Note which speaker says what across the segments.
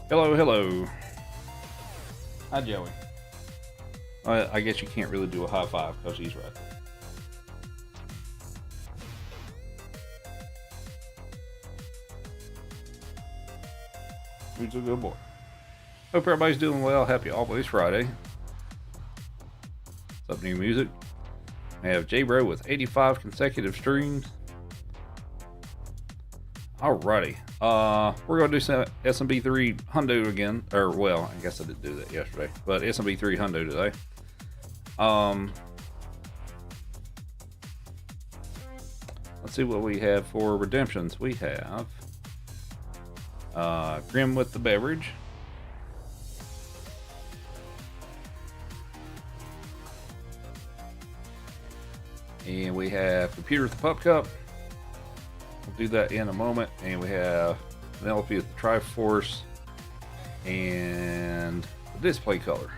Speaker 1: Hello, hello.
Speaker 2: Hi, Joey.
Speaker 1: I guess you can't really do a high five because he's right there. He's a good boy. Hope everybody's doing well. Happy Always Friday. What's up, new music? We have J-Bro with 85 consecutive streams. Alrighty. We're going to do some SMB3 Hundo again. Or, well, I guess I didn't do that yesterday. But SMB3 Hundo today. Let's see what we have for redemptions. We have Grim with the beverage. And we have Computer with the Pup Cup. We'll do that in a moment. And we have Penelope with the Triforce and the display color.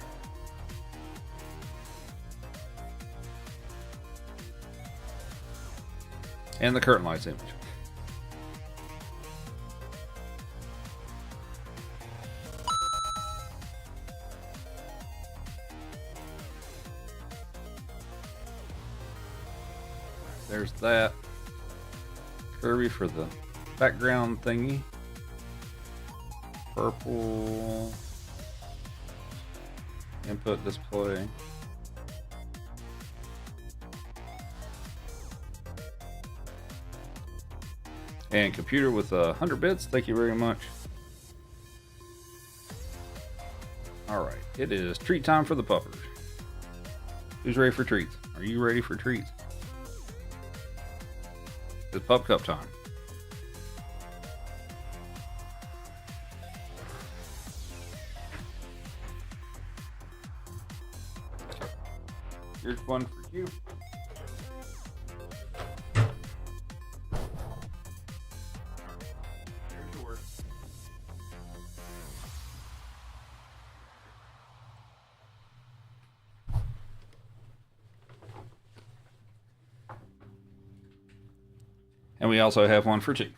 Speaker 1: And the curtain lights image. There's that. Kirby for the background thingy. Purple. Input display. And computer with 100 bits. Thank you very much. Alright, it is treat time for the puppers. Who's ready for treats? Are you ready for treats? It's Pup Cup time. Here's one for you. Here's yours. And we also have one for Chief.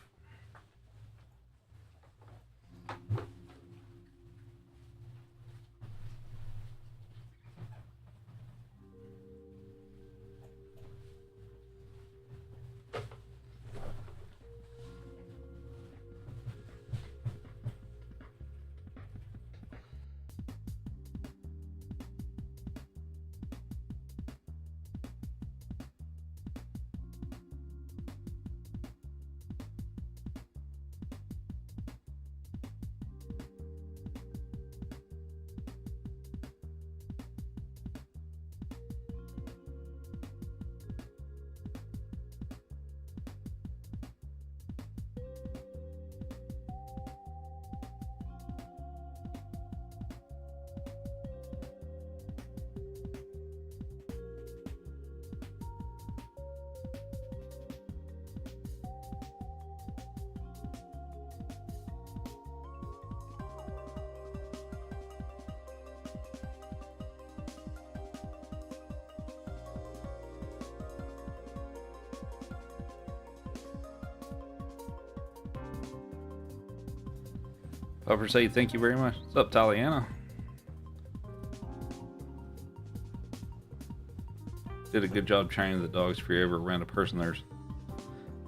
Speaker 1: Pupper say thank you very much. What's up, Taliana? Did a good job training the dogs. If you're ever around a person there's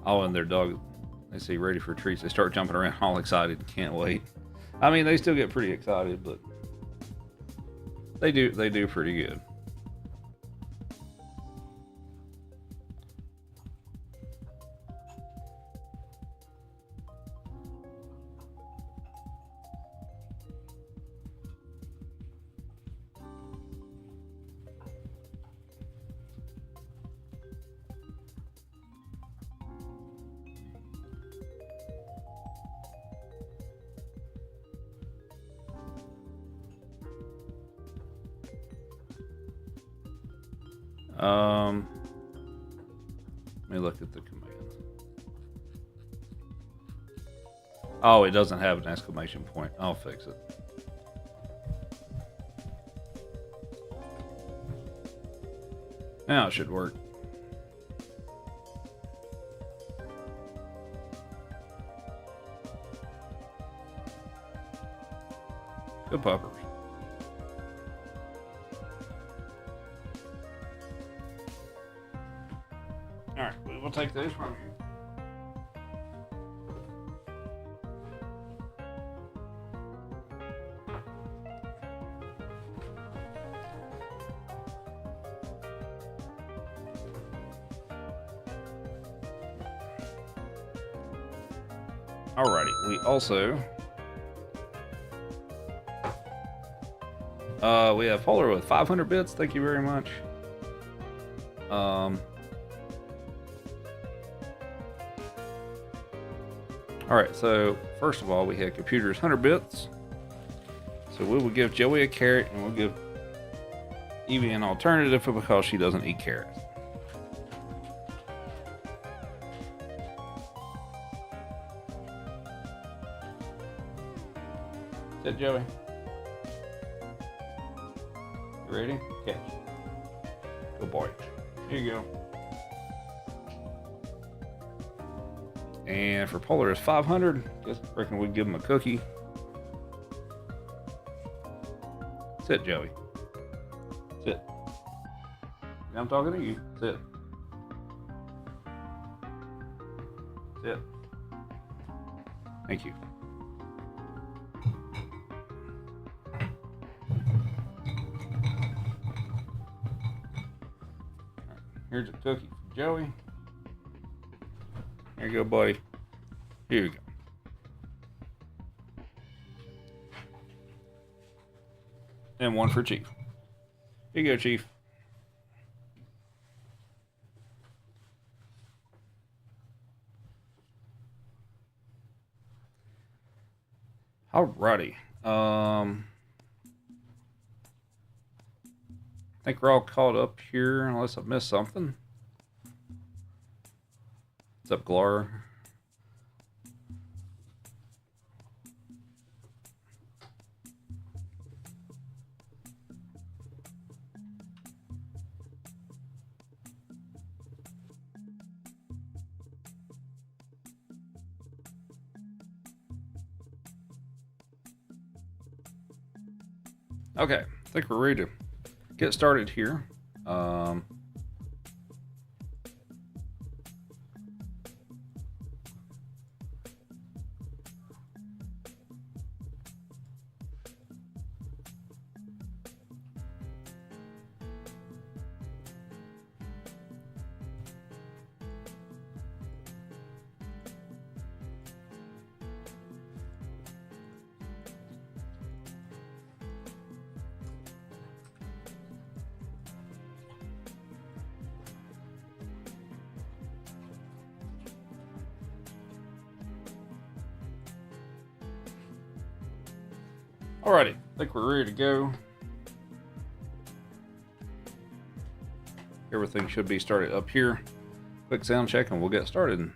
Speaker 1: all in their dog, they say ready for treats, they start jumping around all excited and can't wait. I mean, they still get pretty excited, but they do pretty good. Let me look at the commands. Oh, it doesn't have an exclamation point. I'll fix it. Now it should work. Good puppers. Alright, we'll take those from you. Alrighty, we also we have Polar with 500 bits. Thank you very much. Alright, so first of all, we have computers 100 bits. So we will give Joey a carrot, and we'll give Evie an alternative because she doesn't eat carrots. Sit, Joey. You ready? Catch. Good boy. Here you go. And for Polar is 500. Just reckon we'd give him a cookie. Sit, Joey. Sit. I'm talking to you. Sit. Sit. Thank you. Here's a cookie for Joey. Here you go, buddy. Here you go. And one for Chief. Here you go, Chief. Alrighty. I think we're all caught up here, unless I've missed something. What's up, Glar? Okay, I think we're ready to get started here. Alrighty, I think we're ready to go. Everything should be started up here. Quick sound check and we'll get started.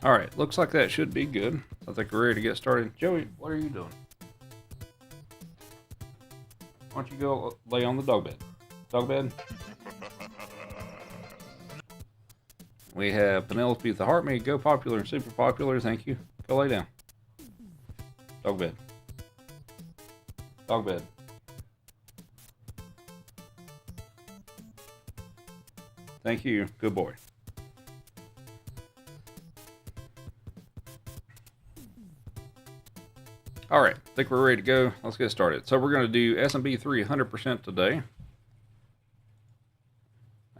Speaker 1: Alright, looks like that should be good. I think we're ready to get started. Joey, what are you doing? Why don't you go lay on the dog bed? Dog bed? We have Penelope with the heart made go popular and super popular. Thank you. Go lay down. Dog bed. Dog bed. Thank you. Good boy. All right, I think we're ready to go. Let's get started. So we're going to do S&B 300% today.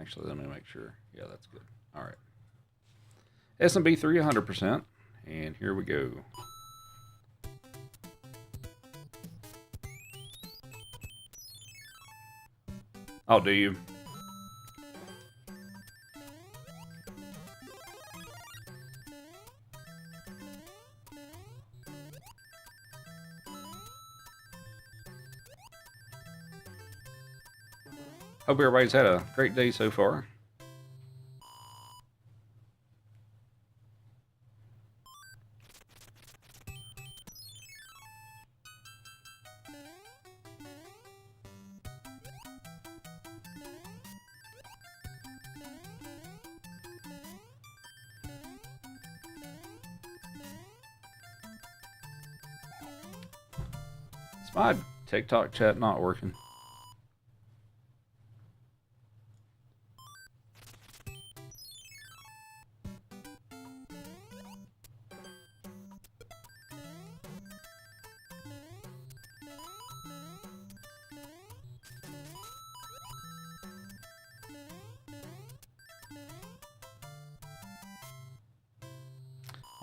Speaker 1: Actually, let me make sure. Yeah, that's good. All right. S&B 300%, and here we go. Oh, do you? Hope everybody's had a great day so far. Is my TikTok chat not working?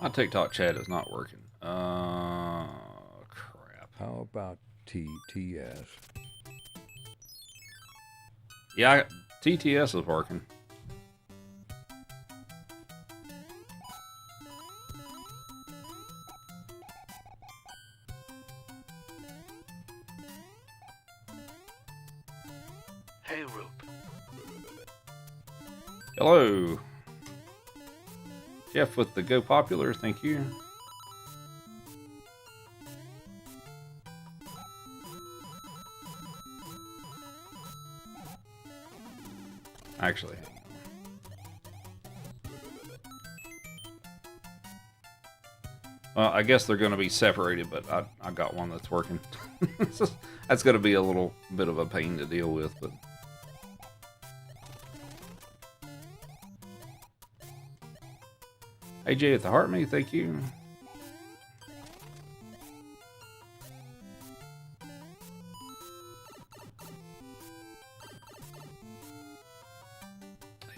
Speaker 1: My TikTok chat is not working. Crap.
Speaker 3: How about TTS?
Speaker 1: Yeah, TTS is working.
Speaker 4: Hey, Roop.
Speaker 1: Hello. Jeff with the Go Popular, thank you. Actually, well, I guess they're going to be separated, but I got one that's working. That's going to be a little bit of a pain to deal with, but AJ at the Heart Me, thank you.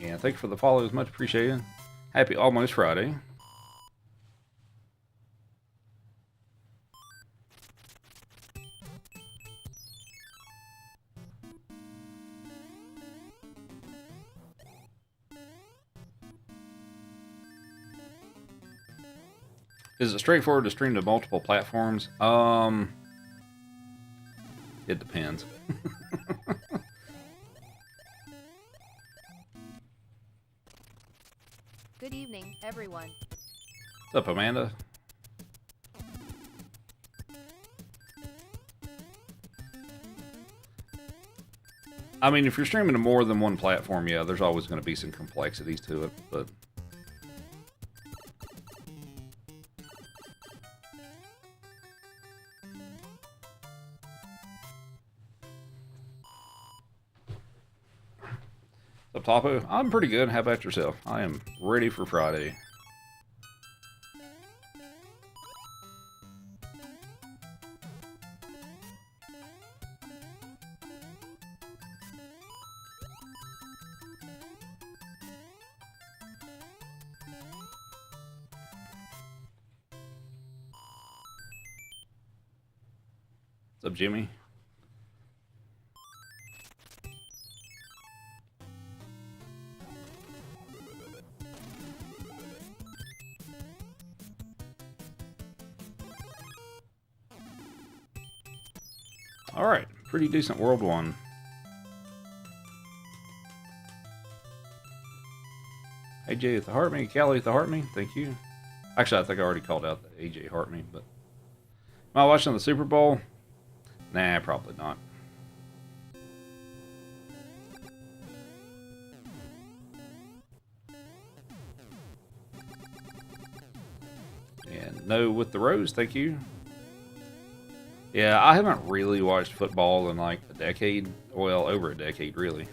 Speaker 1: And thank you for the follows, much appreciated. Happy almost Friday. Is it straightforward to stream to multiple platforms? It depends.
Speaker 5: Good evening, everyone.
Speaker 1: What's up, Amanda? I mean, if you're streaming to more than one platform, yeah, there's always going to be some complexities to it, but up, Topo? I'm pretty good. How about yourself? I am ready for Friday. What's up, Jimmy? All right, pretty decent World 1. AJ at the Heart Me, Callie at the Heart Me, thank you. Actually, I think I already called out the AJ Heart Me, but am I watching the Super Bowl? Nah, probably not. And no with the Rose, thank you. Yeah, I haven't really watched football in like a decade. Well, over a decade, really.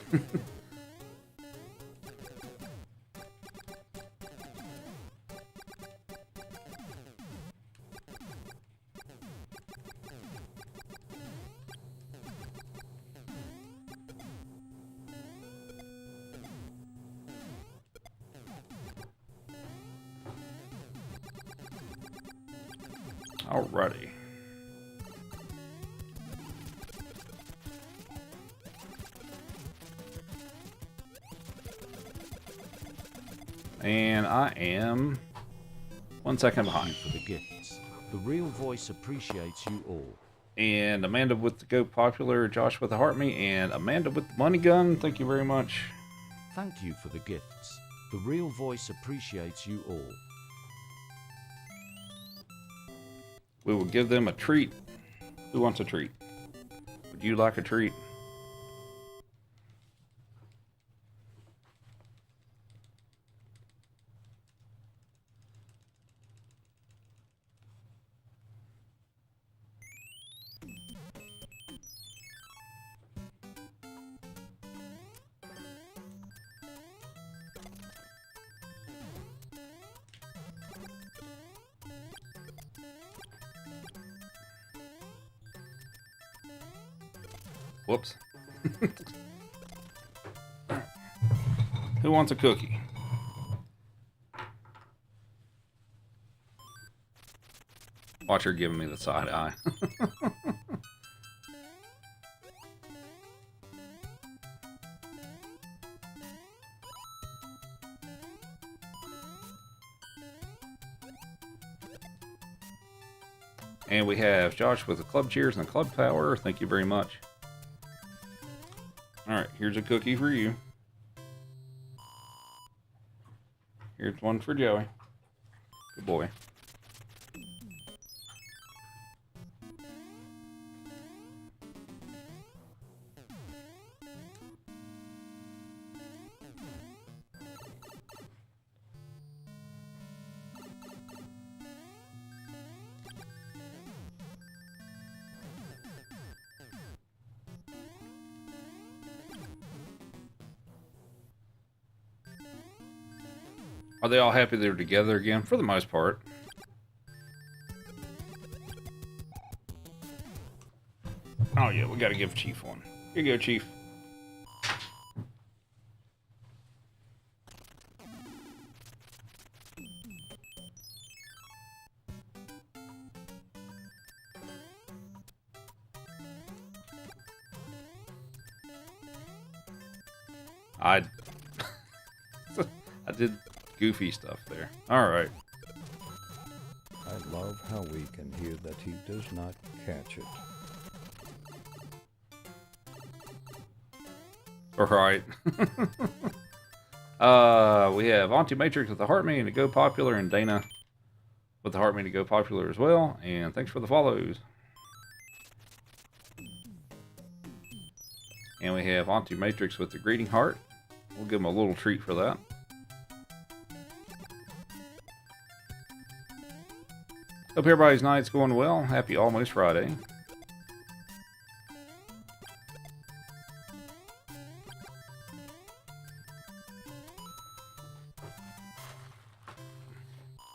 Speaker 1: Alrighty. And I am 1 second behind.
Speaker 6: For the gifts. The real voice appreciates you all.
Speaker 1: And Amanda with the Go Popular, Josh with the Heart Me, and Amanda with the Money Gun. Thank you very much.
Speaker 6: Thank you for the gifts. The real voice appreciates you all.
Speaker 1: We will give them a treat. Who wants a treat? Would you like a treat? Whoops. Who wants a cookie? Watch her giving me the side eye. And we have Josh with the club cheers and the club power. Thank you very much. Alright, here's a cookie for you. Here's one for Joey. Good boy. Are they all happy they're together again? For the most part. Oh yeah, we gotta give Chief one. Here you go, Chief. I did goofy stuff there. Alright.
Speaker 3: I love how we can hear that he does not catch it.
Speaker 1: Alright. We have Auntie Matrix with the Heart Mean to go popular, and Dana with the Heart Mean to go popular as well. And thanks for the follows. And we have Auntie Matrix with the greeting heart. We'll give him a little treat for that. Hope everybody's night's going well. Happy almost Friday.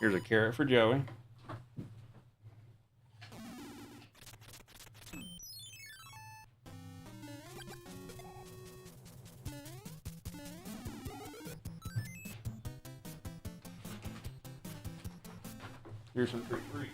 Speaker 1: Here's a carrot for Joey. Here's some treat for you.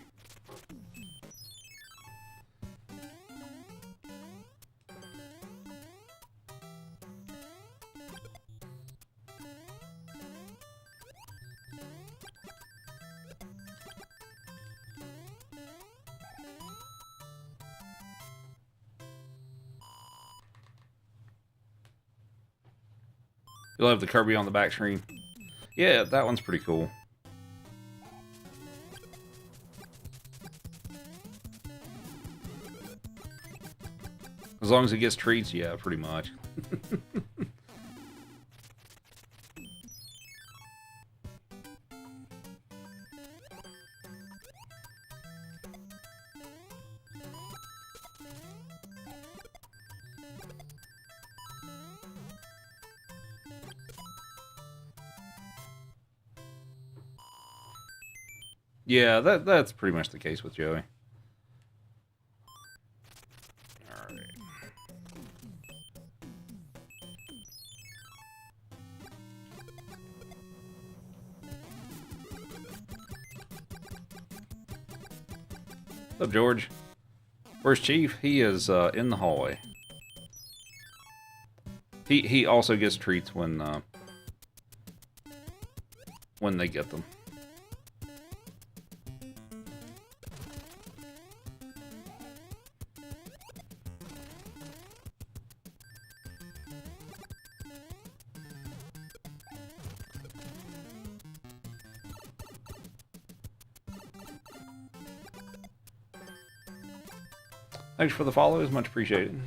Speaker 1: You'll have the Kirby on the back screen. Yeah, that one's pretty cool. As long as it gets treats, yeah, pretty much. Yeah, that's pretty much the case with Joey. Alright. What's up, George? Where's Chief? He is in the hallway. He also gets treats when they get them. Thanks for the follows, much appreciated.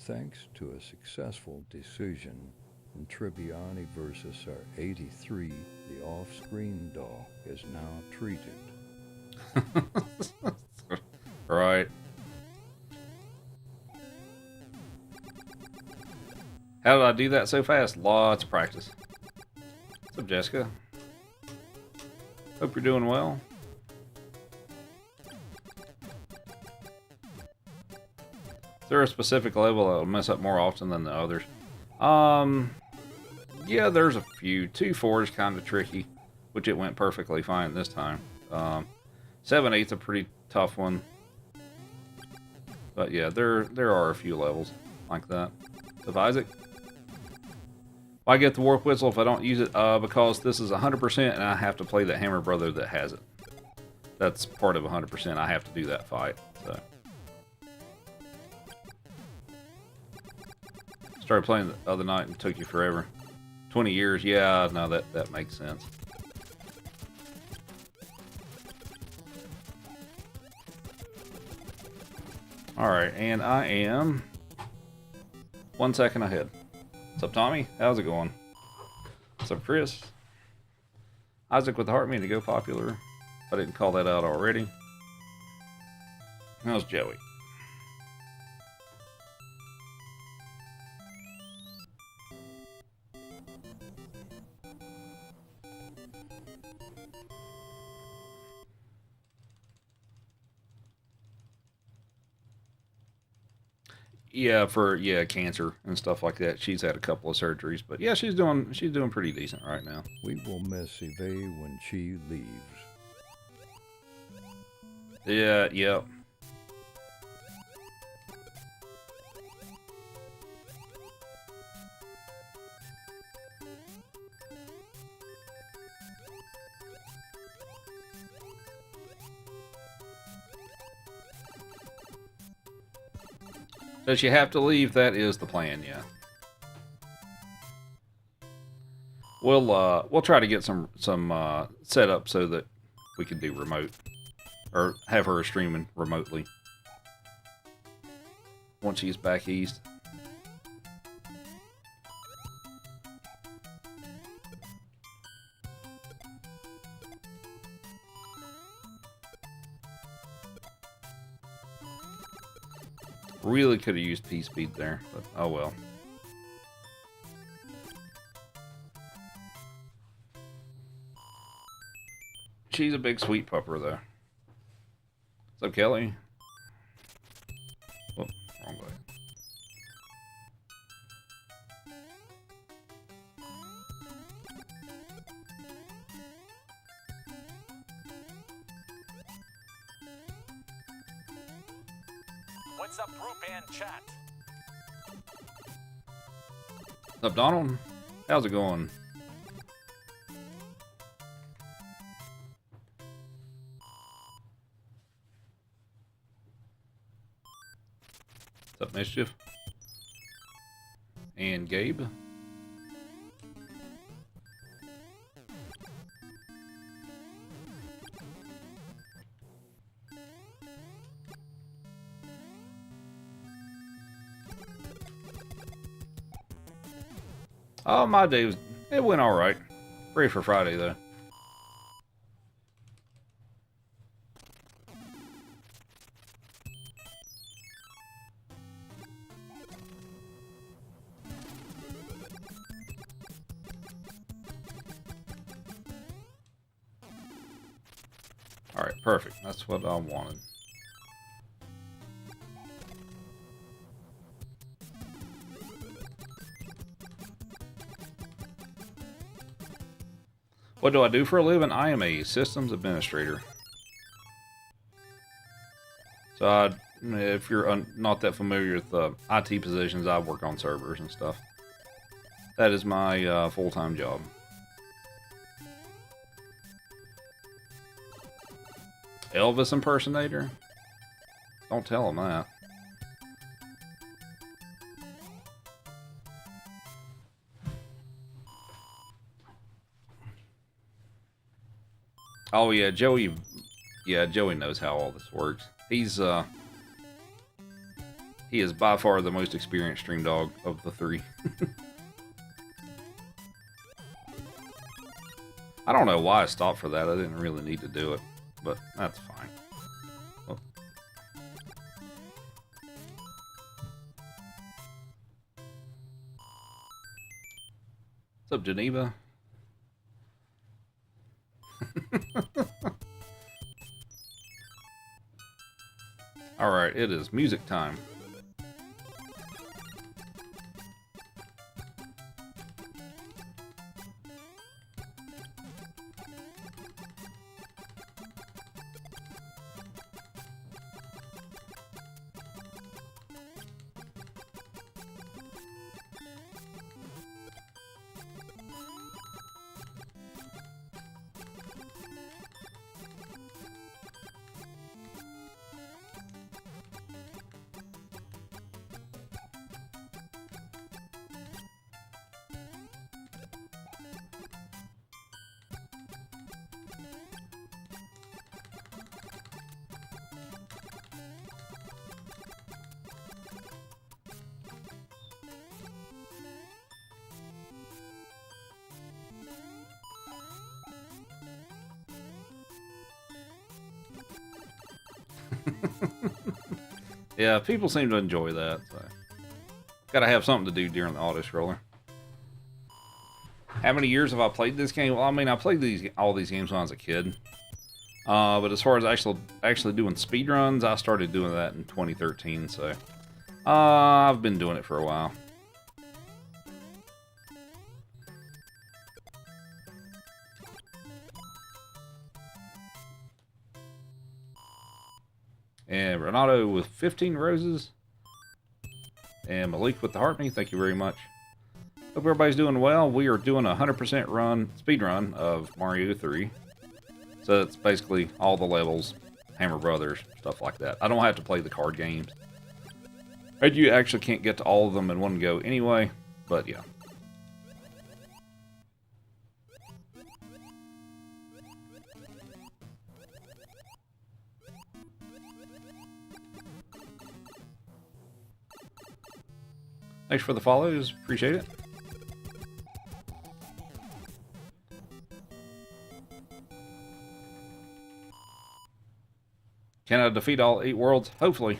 Speaker 3: Thanks to a successful decision in Tribbiani versus our 83, the off-screen doll is now treated.
Speaker 1: Right. How did I do that so fast? Lots of practice. What's up, Jessica? Hope you're doing well. Is there a specific level that will mess up more often than the others? Yeah, there's a few. 2-4 is kind of tricky, which it went perfectly fine this time. 7-8's a pretty tough one. But yeah, there are a few levels like that. Of Isaac. Why get the warp whistle if I don't use it? Because this is 100% and I have to play the hammer brother that has it. That's part of 100%. I have to do that fight. So started playing the other night and it took you forever. 20 years, yeah, no, that makes sense. Alright, and I am 1 second ahead. What's up, Tommy? How's it going? What's up, Chris? Isaac with the heart mean to go popular. If I didn't call that out already. How's Joey? Yeah, for cancer and stuff like that. She's had a couple of surgeries, but yeah, she's doing pretty decent right now.
Speaker 3: We will miss Eve when she leaves.
Speaker 1: Yeah. Does she have to leave? That is the plan, yeah. We'll try to get some set up so that we can do remote, or have her streaming remotely once she's back east. Really could have used P-Speed there, but oh well. She's a big sweet pupper, though. What's up, Kelly? Oh, wrong way.
Speaker 4: What's up, group and chat?
Speaker 1: What's up, Donald? How's it going? What's up, Mischief? And Gabe? Oh, my day it went alright. Ready for Friday, though. Alright, perfect. That's what I wanted. What do I do for a living? I am a systems administrator. So if you're not that familiar with IT positions, I work on servers and stuff. That is my full-time job. Elvis impersonator? Don't tell him that. Oh yeah, Joey. Yeah, Joey knows how all this works. He is by far the most experienced stream dog of the three. I don't know why I stopped for that. I didn't really need to do it, but that's fine. Oh. What's up, Geneva? Alright, it is music time. Yeah, people seem to enjoy that. So. Gotta have something to do during the auto-scroller. How many years have I played this game? Well, I mean, I played all these games when I was a kid. But as far as actually doing speedruns, I started doing that in 2013, so... I've been doing it for a while. And Renato with 15 roses. And Malik with the heart me. Thank you very much. Hope everybody's doing well. We are doing a 100% speed run of Mario 3. So it's basically all the levels, Hammer Brothers, stuff like that. I don't have to play the card games. And you actually can't get to all of them in one go anyway, but yeah. Thanks for the follows. Appreciate it. Can I defeat all 8 worlds? Hopefully.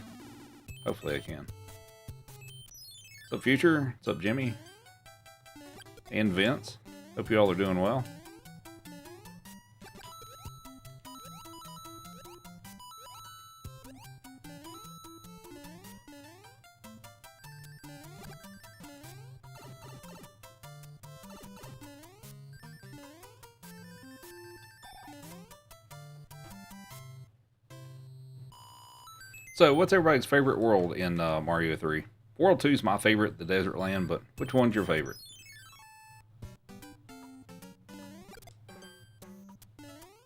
Speaker 1: Hopefully I can. What's up, Future? What's up, Jimmy? And Vince. Hope you all are doing well. So, what's everybody's favorite world in Mario 3? World 2 is my favorite, the desert land, but which one's your favorite?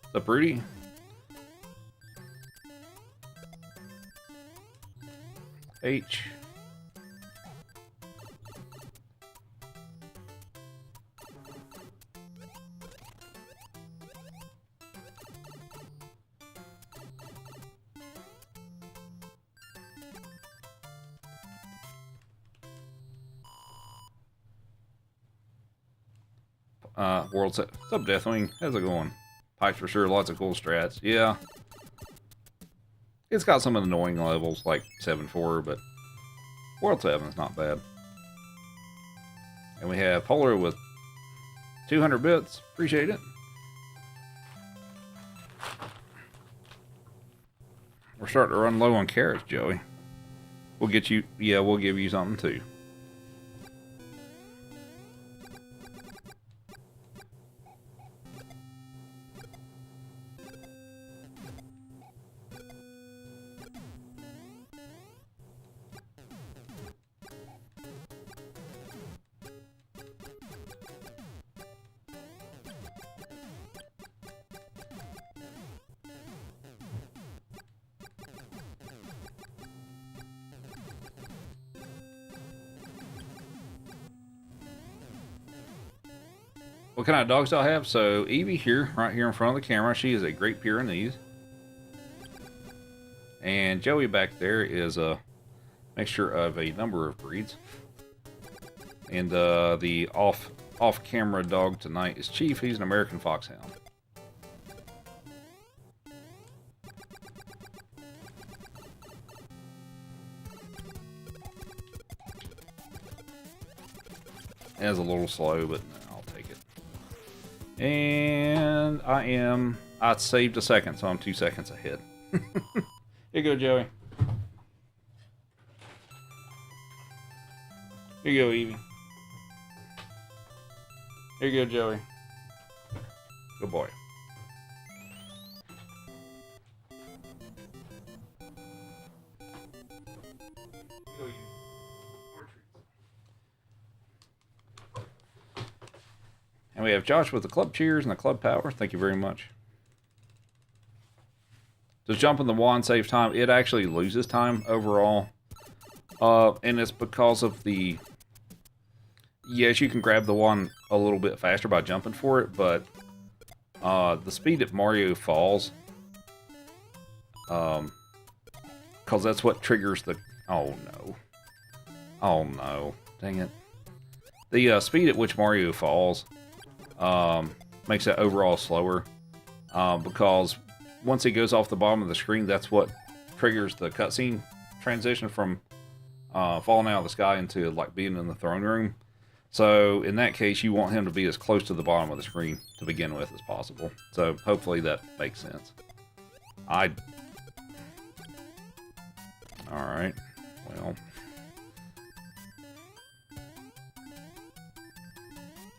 Speaker 1: What's up, Rudy? H. World set. What's up, Deathwing? How's it going? Pipes for sure, lots of cool strats. Yeah. It's got some annoying levels like 7-4, but World 7 is not bad. And we have Polar with 200 bits. Appreciate it. We're starting to run low on carrots, Joey. We'll get you, yeah, we'll give you something too. What kind of dogs do I have? So Evie here, right here in front of the camera, she is a Great Pyrenees. And Joey back there is a mixture of a number of breeds. And the off-camera dog tonight is Chief. He's an American Foxhound. It's a little slow, but I'll take it. And And I saved a second, so I'm 2 seconds ahead. Here you go, Joey. Here you go, Evie. Here you go, Joey. Good boy. And we have Josh with the club cheers and the club power. Thank you very much. Does jumping the wand save time? It actually loses time overall. And it's because of the... Yes, you can grab the wand a little bit faster by jumping for it, but the speed that Mario falls... because that's what triggers the... Oh, no. Oh, no. Dang it. The speed at which Mario falls... makes it overall slower because once he goes off the bottom of the screen, that's what triggers the cutscene transition from falling out of the sky into like being in the throne room. So in that case, you want him to be as close to the bottom of the screen to begin with as possible. So hopefully that makes sense. Alright, well...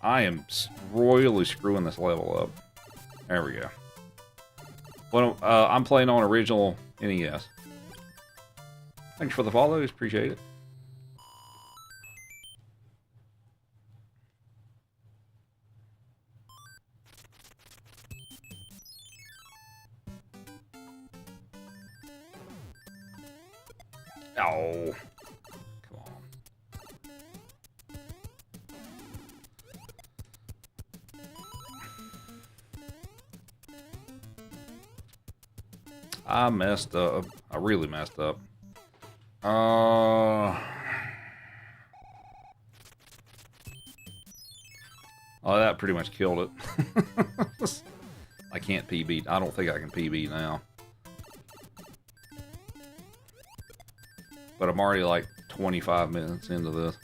Speaker 1: I am royally screwing this level up. There we go. Well, I'm playing on original NES. Thanks for the follows, appreciate it. Oh. Come on. I messed up. I really messed up. Oh, that pretty much killed it. I can't PB. I don't think I can PB now. But I'm already like 25 minutes into this.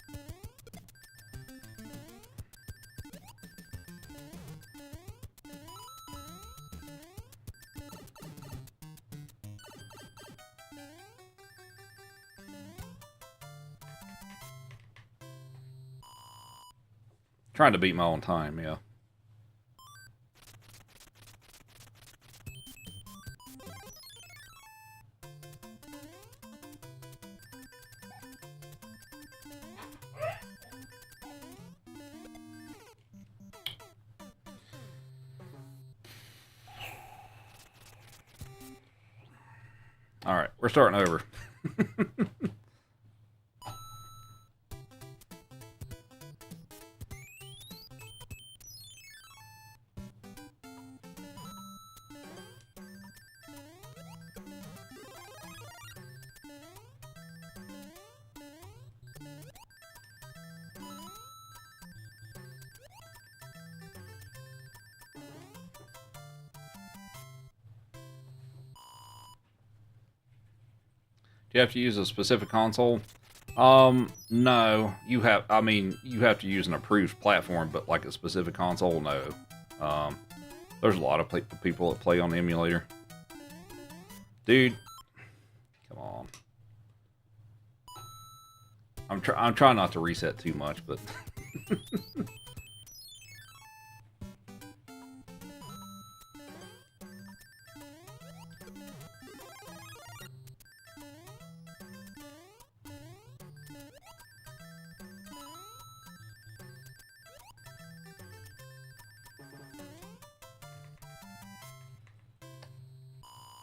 Speaker 1: Trying to beat my own time, yeah. All right, we're starting over. You have to use a specific console? No. You have, I mean, you have to use an approved platform, but like a specific console, no. There's a lot of people that play on the emulator. Dude. Come on. I'm trying not to reset too much, but...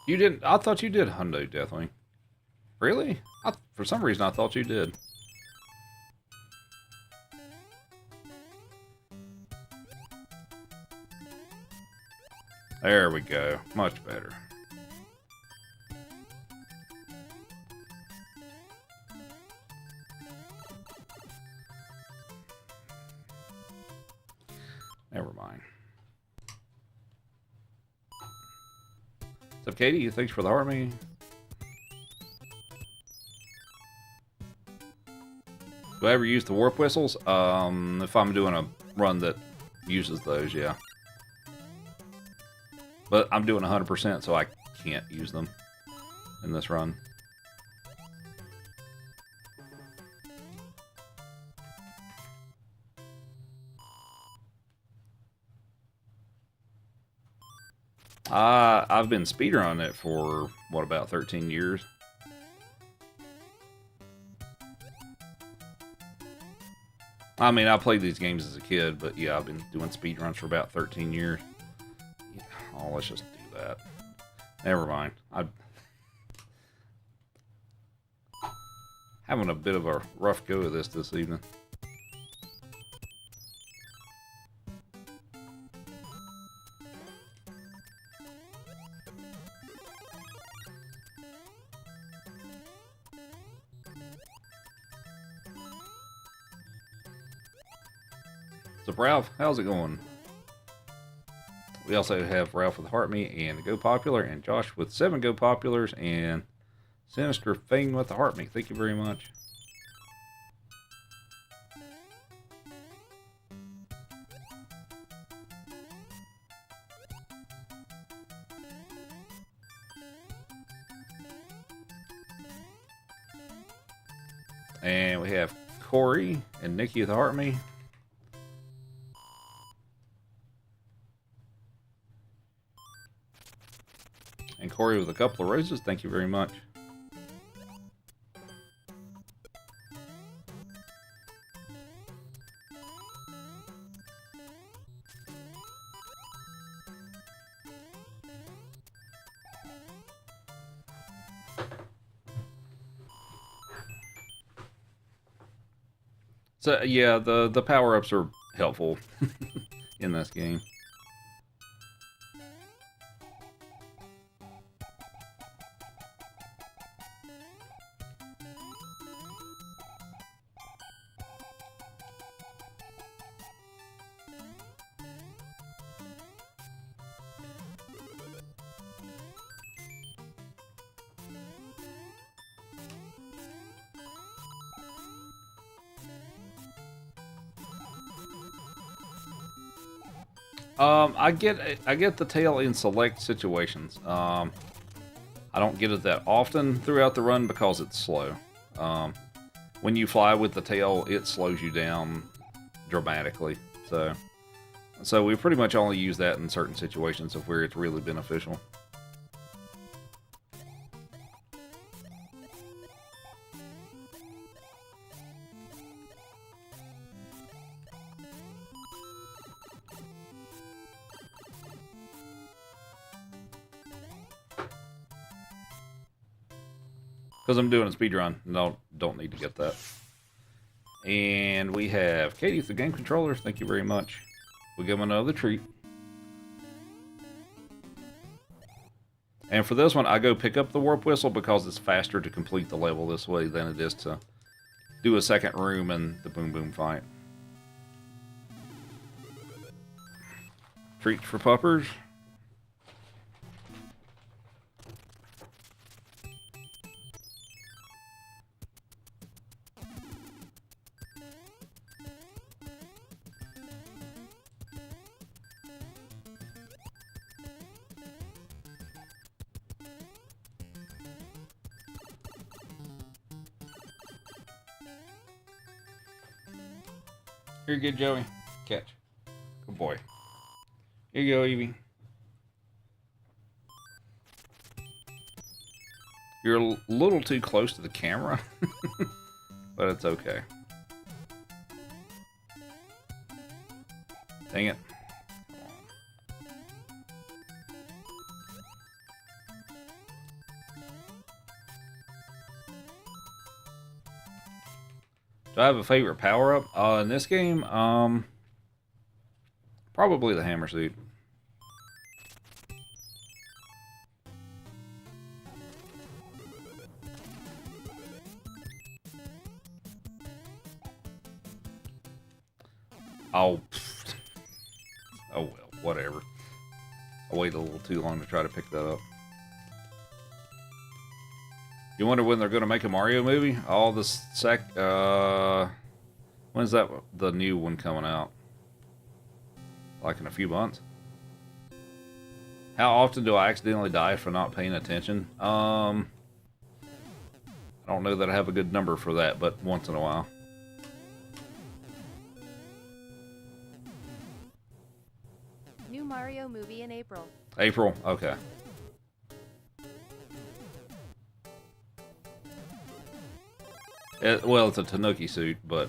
Speaker 1: You didn't... I thought you did Hundo Deathwing. Really? For some reason, I thought you did. There we go. Much better. Never mind. What's up, Katie? Thanks for the army. Do I ever use the warp whistles? If I'm doing a run that uses those, yeah. But I'm doing 100%, so I can't use them in this run. I've been speedrunning it for, what, about 13 years? I mean, I played these games as a kid, but yeah, I've been doing speedruns for about 13 years. Yeah. Oh, let's just do that. Never mind. I'm having a bit of a rough go of this evening. So Ralph, how's it going? We also have Ralph with Heart Me and Go Popular, and Josh with 7 Go Populars, and Sinister Fang with the Heart Me. Thank you very much. And we have Corey and Nikki with the Heart Me. And Corey with a couple of roses. Thank you very much. So yeah, the power-ups are helpful in this game. I get the tail in select situations. I don't get it that often throughout the run because it's slow. When you fly with the tail, it slows you down dramatically. So we pretty much only use that in certain situations of where it's really beneficial. Because I'm doing a speed run. No, don't need to get that. And we have Katie with the game controllers. Thank you very much. We'll give them another treat. And for this one, I go pick up the warp whistle because it's faster to complete the level this way than it is to do a second room and the boom boom fight. Treats for puppers.
Speaker 2: Here you go, Joey. Catch.
Speaker 1: Good boy. Here you go, Evie. You're a little too close to the camera, but it's okay. Dang it. Do I have a favorite power-up? In this game, probably the hammer suit. Oh, oh well, whatever. I waited a little too long to try to pick that up. You wonder when they're going to make a Mario movie? Oh, when's that, the new one coming out? Like in a few months? How often do I accidentally die if I'm not paying attention? I don't know that I have a good number for that, but once in a while.
Speaker 5: New Mario movie in April.
Speaker 1: April? Okay. Well, it's a Tanuki suit, but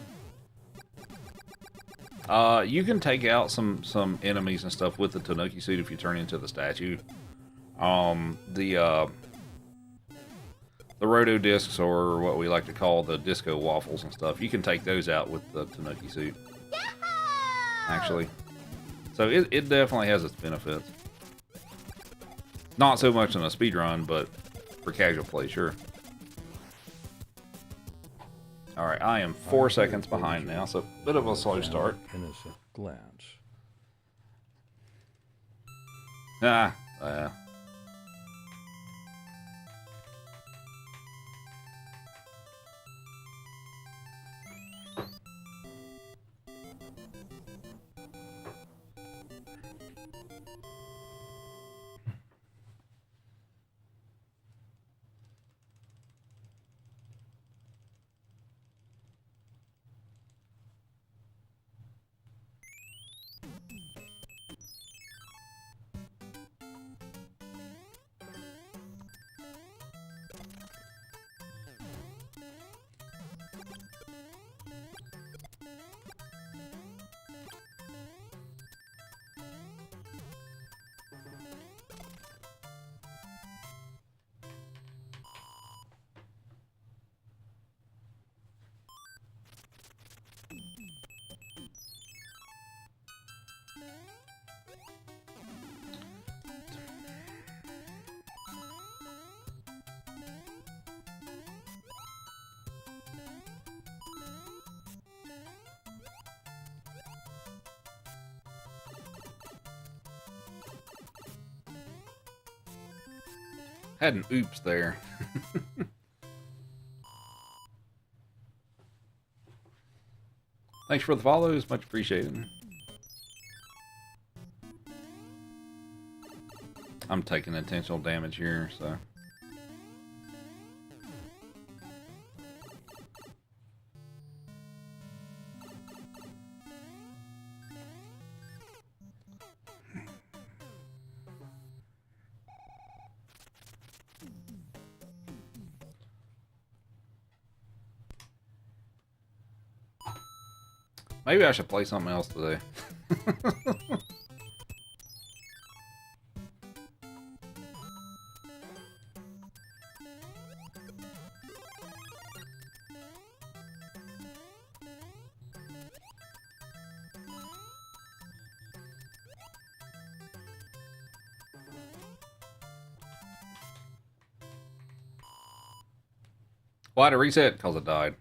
Speaker 1: you can take out some enemies and stuff with the Tanuki suit if you turn into the statue. The roto discs, or what we like to call the disco waffles and stuff, you can take those out with the Tanuki suit. Actually, so it definitely has its benefits. Not so much in a speedrun, but for casual play, sure. Alright, I am 4 seconds behind now, so a bit of a slow start.
Speaker 3: Innocent glance.
Speaker 1: Ah, had an oops there. Thanks for the follows, much appreciated. I'm taking intentional damage here, so. Maybe I should play something else today. Why to reset? Because it died.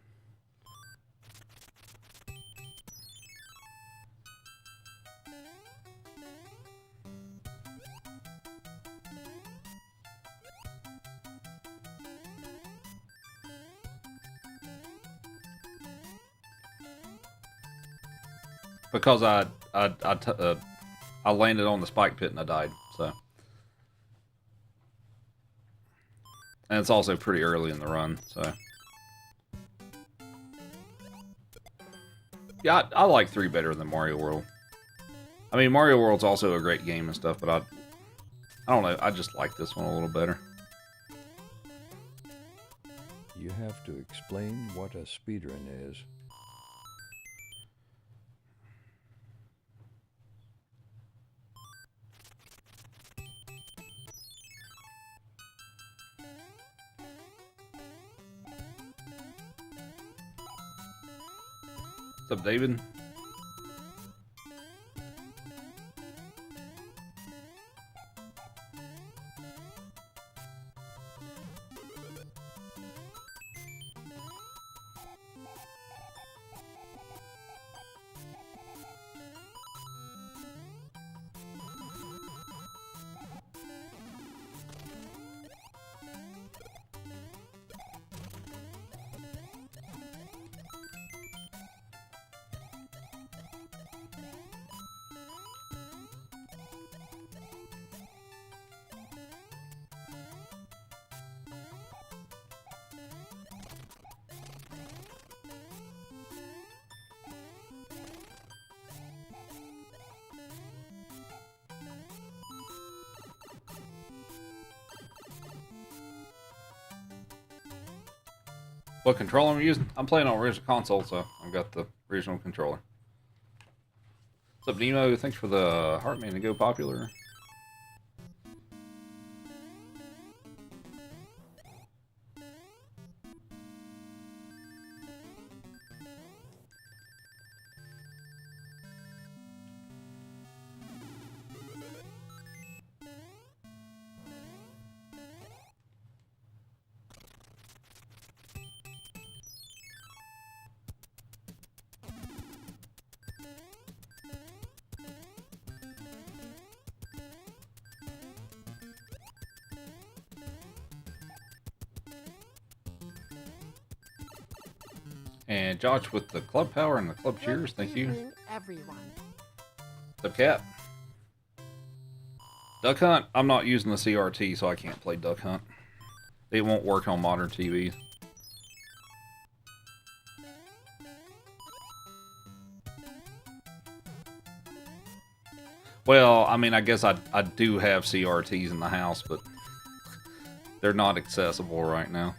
Speaker 1: Because I landed on the spike pit and I died, so. And it's also pretty early in the run, so. Yeah, I like 3 better than Mario World. I mean, Mario World's also a great game and stuff, but I don't know, I just like this one a little better.
Speaker 3: You have to explain what a speedrun is.
Speaker 1: What's up, David? What controller I'm using? I'm playing on original console, so I've got the original controller. What's up, Nemo? Thanks for the Heartman to go popular. And Josh with the club power and the club cheers. Thank you.
Speaker 7: Everyone.
Speaker 1: What's up, Cat? Duck Hunt. I'm not using the CRT, so I can't play Duck Hunt. It won't work on modern TVs. Well, I mean, I guess I do have CRTs in the house, but they're not accessible right now.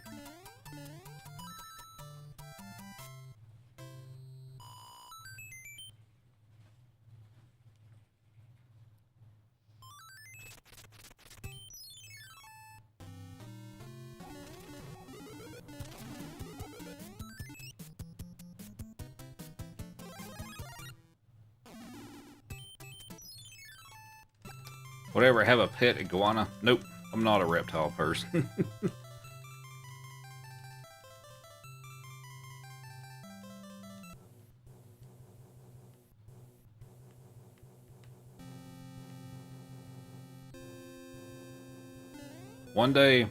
Speaker 1: Whatever, have a pet iguana? Nope, I'm not a reptile person. One day?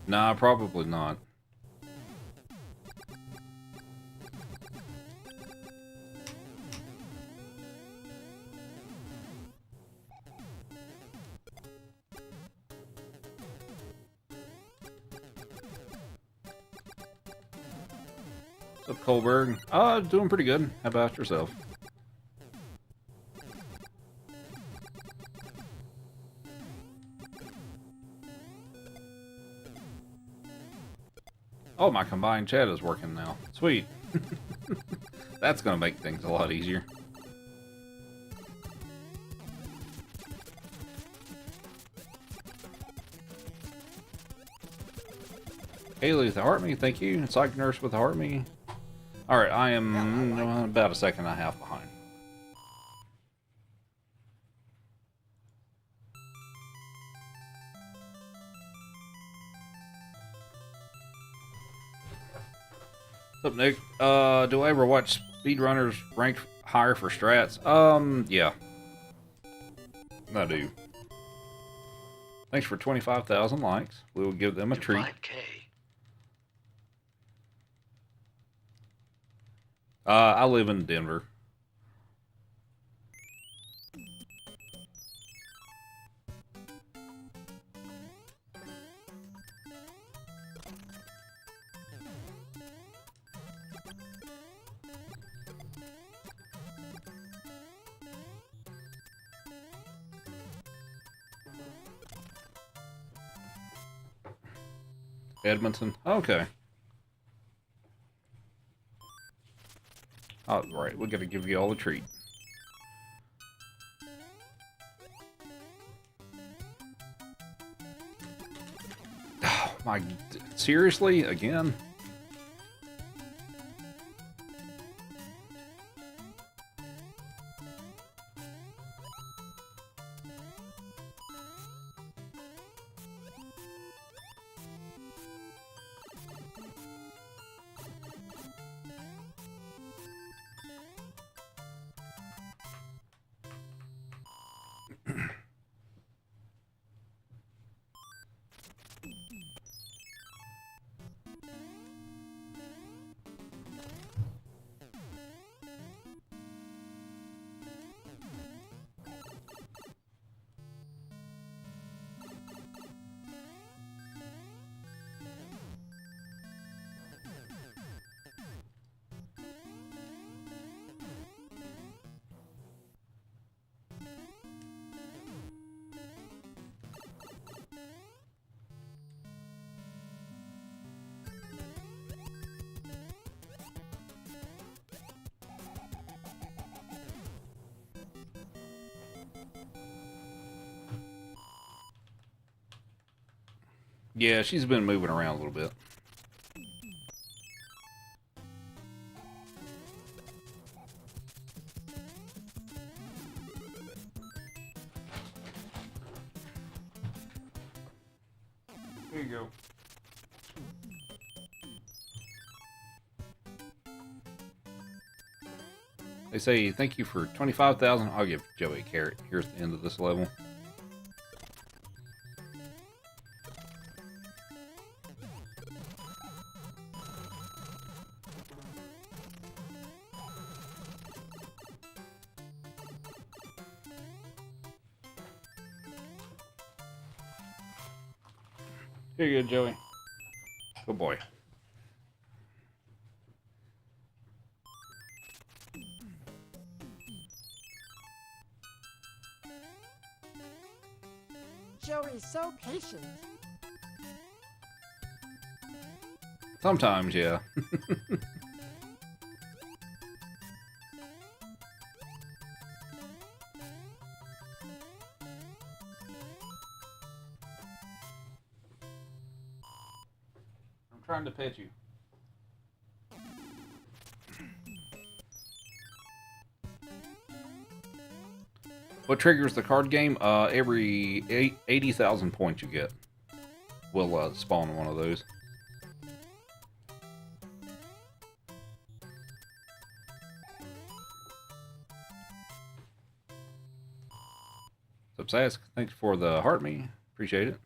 Speaker 1: Nah, probably not. What's up, Colberg? Doing pretty good. How about yourself? Oh, my combined chat is working now. Sweet. That's gonna make things a lot easier. Haley with the heart me, thank you. Psych Nurse with the heart me. Alright, I am about a second and a half behind. What's up, Nick? Do I ever watch speedrunners ranked higher for strats? Yeah. I do. Thanks for 25,000 likes. We will give them a treat.
Speaker 8: 5K.
Speaker 1: I live in Denver. Edmonton. Okay. All right, we're gonna give you all a treat. Oh my! Seriously, again? Yeah, she's been moving around a little bit. Here you go. They say, thank you for 25,000. I'll give Joey a carrot. Here's the end of this level. Here you go, Joey. Good boy.
Speaker 7: Joey's so patient.
Speaker 1: Sometimes, yeah. I'm trying to pet you. What triggers the card game? Every 80,000 points you get will spawn one of those. Subsask, thanks for the heart me. Appreciate it.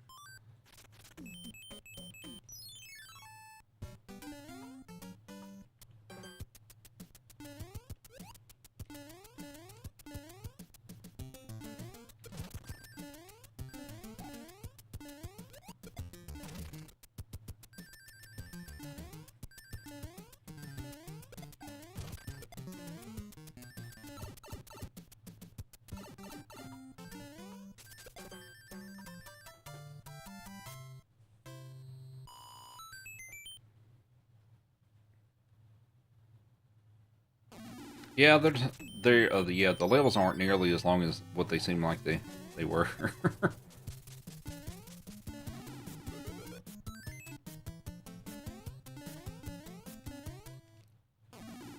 Speaker 1: Yeah, the levels aren't nearly as long as what they seem like they were.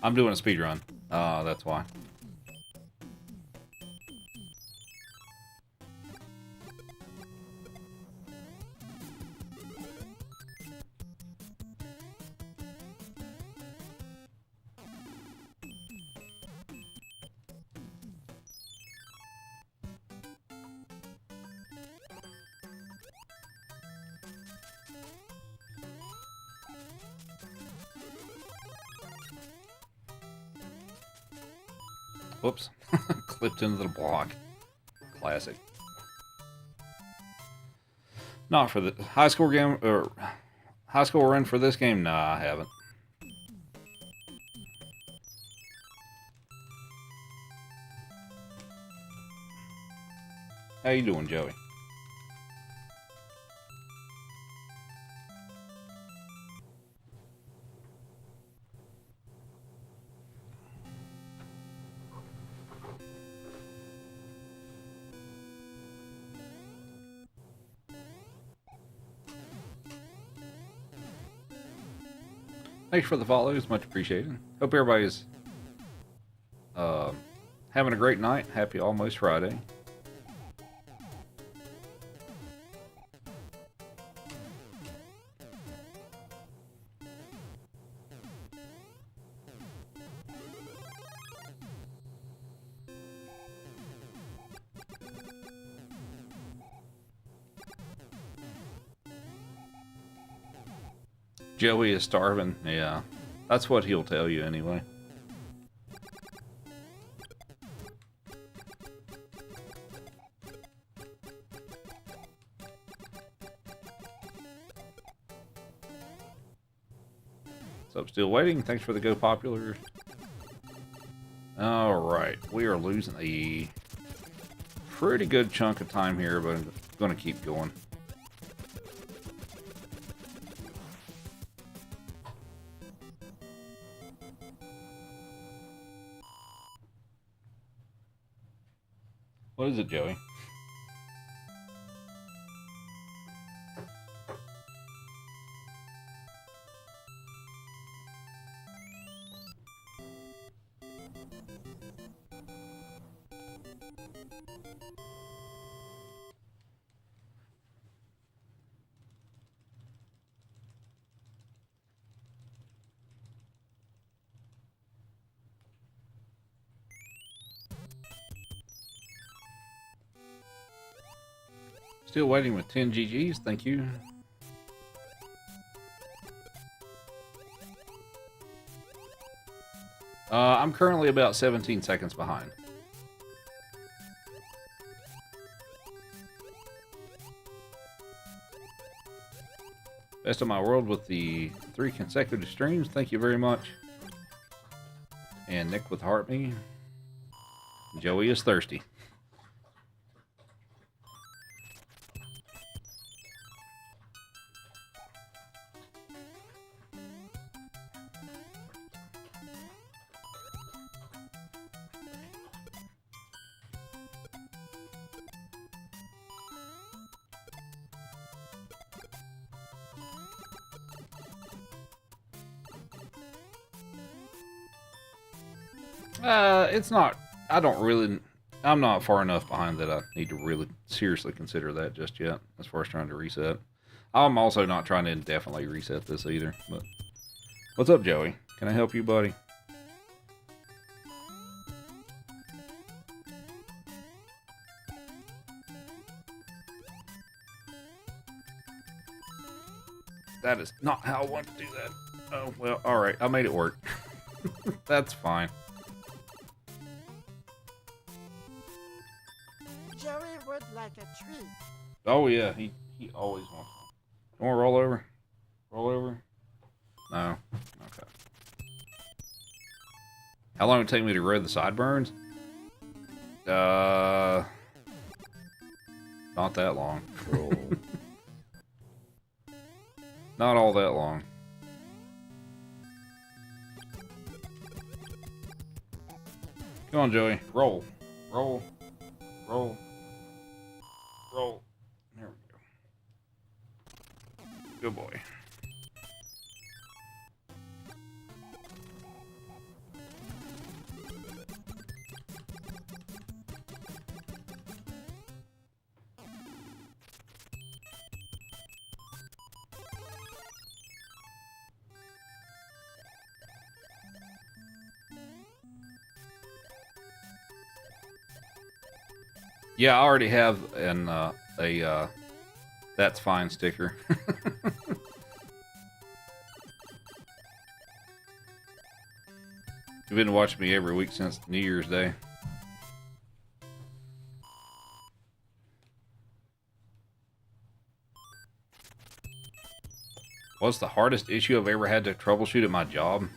Speaker 1: I'm doing a speed run. That's why. Whoops. Clipped into the block. Classic. Not for the high score game, or high score run for this game? Nah, I haven't. How you doing, Joey? Thanks for the follows, much appreciated. Hope everybody's having a great night. Happy almost Friday. Joey is starving. Yeah, that's what he'll tell you anyway. So I'm still waiting. Thanks for the go popular. All right, we are losing a pretty good chunk of time here, but I'm going to keep going. What is it, Joey? Still waiting with 10 GGs, thank you. I'm currently about 17 seconds behind. Best of my world with the 3 consecutive streams, thank you very much. And Nick with Heart Me. Joey is thirsty. It's not, I'm not far enough behind that I need to really seriously consider that just yet, as far as trying to reset. I'm also not trying to indefinitely reset this either, but... What's up, Joey? Can I help you, buddy? That is not how I want to do that. Oh, well, alright, I made it work. That's fine.
Speaker 7: Joey would like a treat.
Speaker 1: Oh yeah, he always wants one. You want to roll over? Roll over? No. Okay. How long would it take me to grow the sideburns? Not that long.
Speaker 3: Roll.
Speaker 1: Not all that long. Come on, Joey. Roll. Roll. Roll. Roll. There we go. Good boy. Yeah, I already have a that's fine sticker. You've been watching me every week since New Year's Day. What's the hardest issue I've ever had to troubleshoot at my job?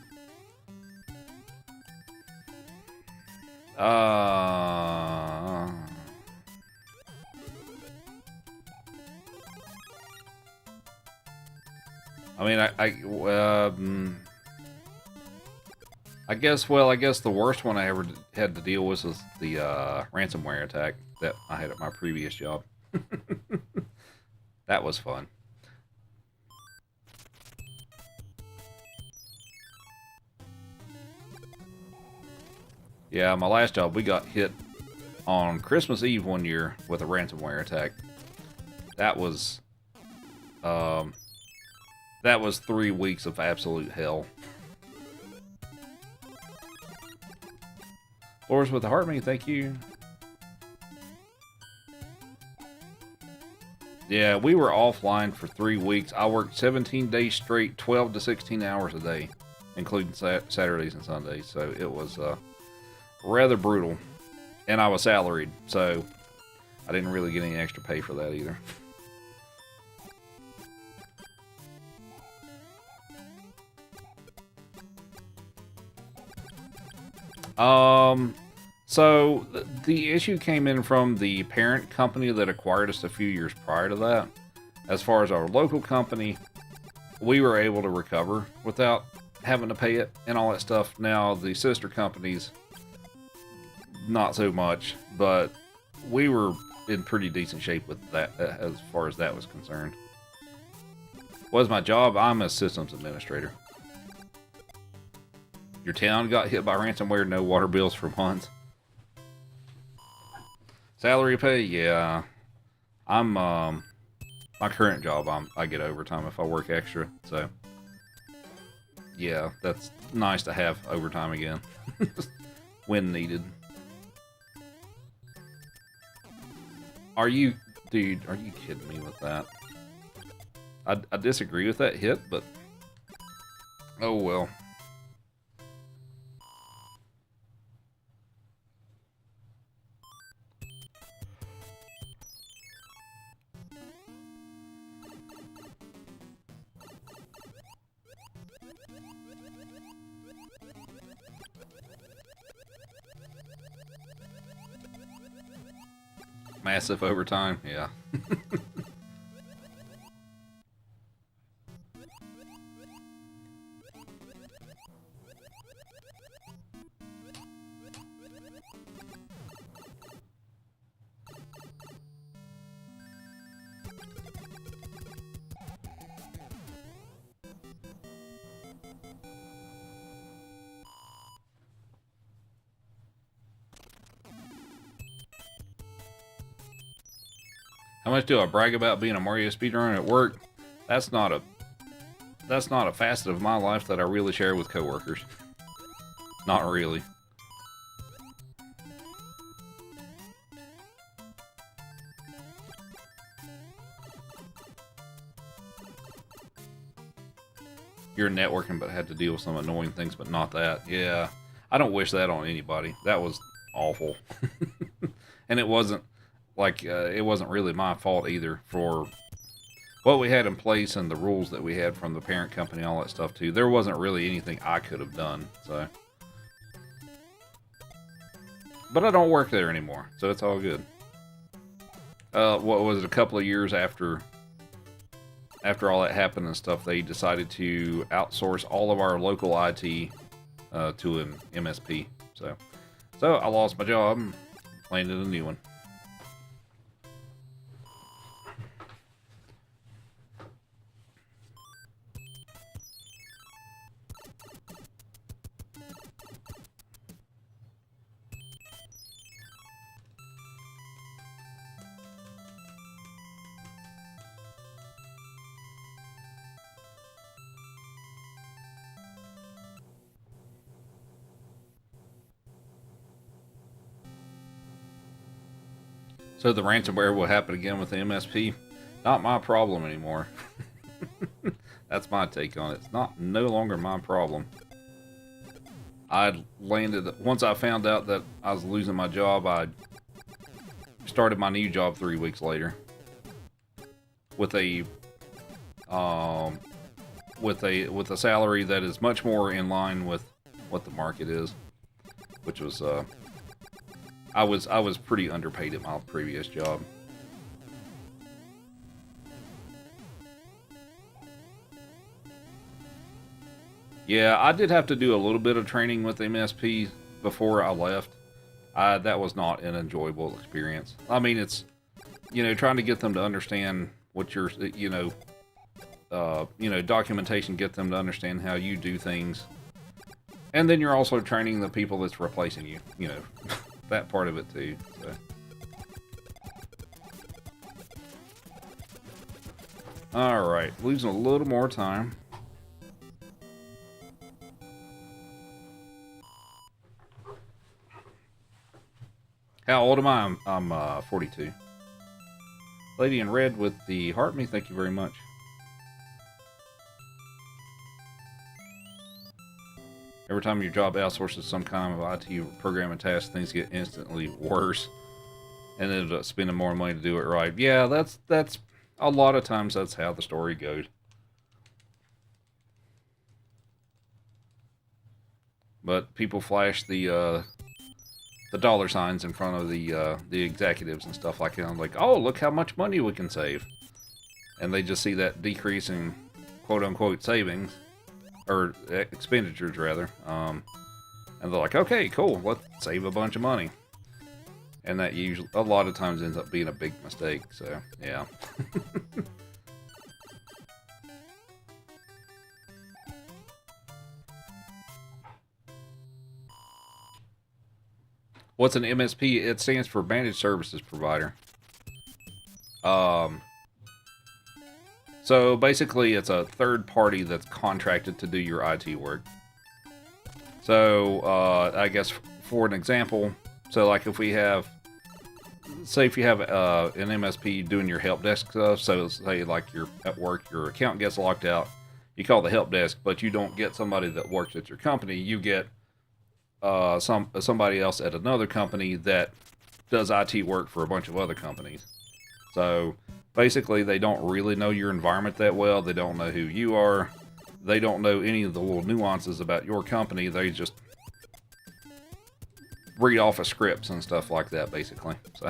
Speaker 1: I mean, I guess the worst one I ever had to deal with was the ransomware attack that I had at my previous job. That was fun. Yeah, my last job, we got hit on Christmas Eve one year with a ransomware attack. That was 3 weeks of absolute hell. Floors with the heart me, thank you. Yeah, we were offline for 3 weeks. I worked 17 days straight, 12 to 16 hours a day, including Saturdays and Sundays. So it was rather brutal. And I was salaried, so I didn't really get any extra pay for that either. So the issue came in from the parent company that acquired us a few years prior to that. As far as our local company, we were able to recover without having to pay it and all that stuff. Now, the sister companies, not so much, but we were in pretty decent shape with that as far as that was concerned. What is my job? I'm a systems administrator. Your town got hit by ransomware, no water bills for months. Salary pay, yeah. I'm my current job, I get overtime if I work extra. So yeah, that's nice to have overtime again when needed. Are you, dude? Are you kidding me with that? I disagree with that hit, but oh well. Massive overtime, yeah. How much do I brag about being a Mario speedrunner at work? That's not a facet of my life that I really share with coworkers. Not really. You're networking but had to deal with some annoying things, but not that. Yeah. I don't wish that on anybody. That was awful. And it wasn't like it wasn't really my fault either for what we had in place and the rules that we had from the parent company, all that stuff too. There wasn't really anything I could have done, so. But I don't work there anymore, so it's all good. What was it, a couple of years after all that happened and stuff, they decided to outsource all of our local IT to an MSP. So I lost my job and landed a new one. So the ransomware will happen again with the MSP. Not my problem anymore. That's my take on it. It's no longer my problem. I landed, once I found out that I was losing my job, I started my new job 3 weeks later with a salary that is much more in line with what the market is, which was I was pretty underpaid at my previous job. Yeah, I did have to do a little bit of training with MSP before I left. That was not an enjoyable experience. I mean, it's, trying to get them to understand what you're, documentation, get them to understand how you do things. And then you're also training the people that's replacing you, that part of it too. So. Alright, losing a little more time. How old am I? I'm 42. Lady in red with the heart me, thank you very much. Every time your job outsources some kind of IT program and task, things get instantly worse. And then end up spending more money to do it right. Yeah, that's a lot of times that's how the story goes. But people flash the dollar signs in front of the executives and stuff like that. I'm like, oh, look how much money we can save. And they just see that decrease in quote-unquote savings, or expenditures rather. And they're like, okay, cool, let's save a bunch of money. And that usually, a lot of times, ends up being a big mistake, so, yeah. What's an MSP? It stands for Managed Services Provider. So basically, it's a third party that's contracted to do your IT work. So I guess for an example, so like if we have, say if you have an MSP doing your help desk stuff, so say like you're at work, your account gets locked out, you call the help desk, but you don't get somebody that works at your company, you get somebody else at another company that does IT work for a bunch of other companies. So basically, they don't really know your environment that well. They don't know who you are. They don't know any of the little nuances about your company. They just read off of scripts and stuff like that, basically. So.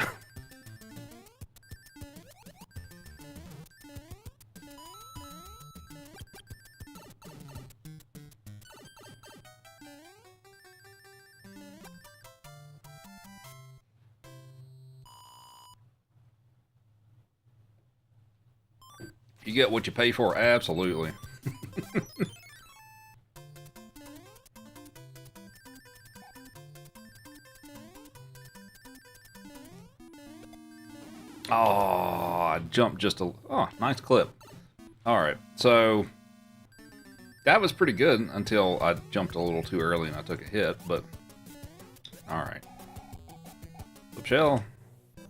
Speaker 1: You get what you pay for, absolutely. Oh, I jumped just a... Oh, nice clip. Alright, so... That was pretty good until I jumped a little too early and I took a hit, but... Alright. Shell.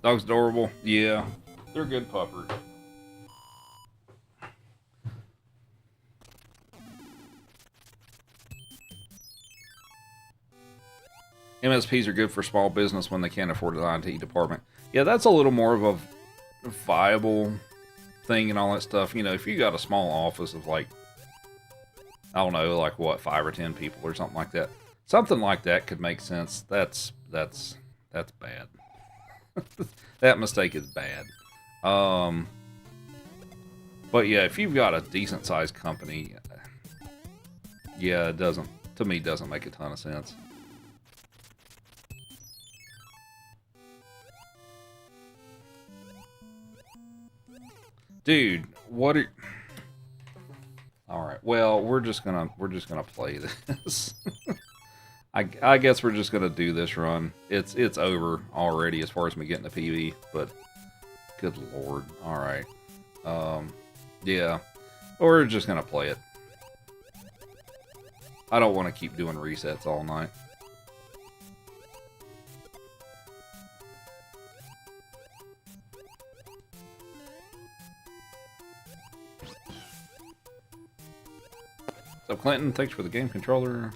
Speaker 1: Dog's adorable. Yeah, they're good puppers. MSPs are good for small business when they can't afford an IT department. Yeah, that's a little more of a viable thing and all that stuff. You know, if you got a small office of like, I don't know, like what, 5 or 10 people or something like that. Something like that could make sense. That's bad. That mistake is bad. But yeah, if you've got a decent sized company, yeah, it doesn't, to me, doesn't make a ton of sense. Dude, what are... Alright, well, we're just gonna play this. I guess we're just gonna do this run. It's over already as far as me getting the PB, but good lord. Alright. Yeah. We're just gonna play it. I don't want to keep doing resets all night. So Clinton, thanks for the game controller.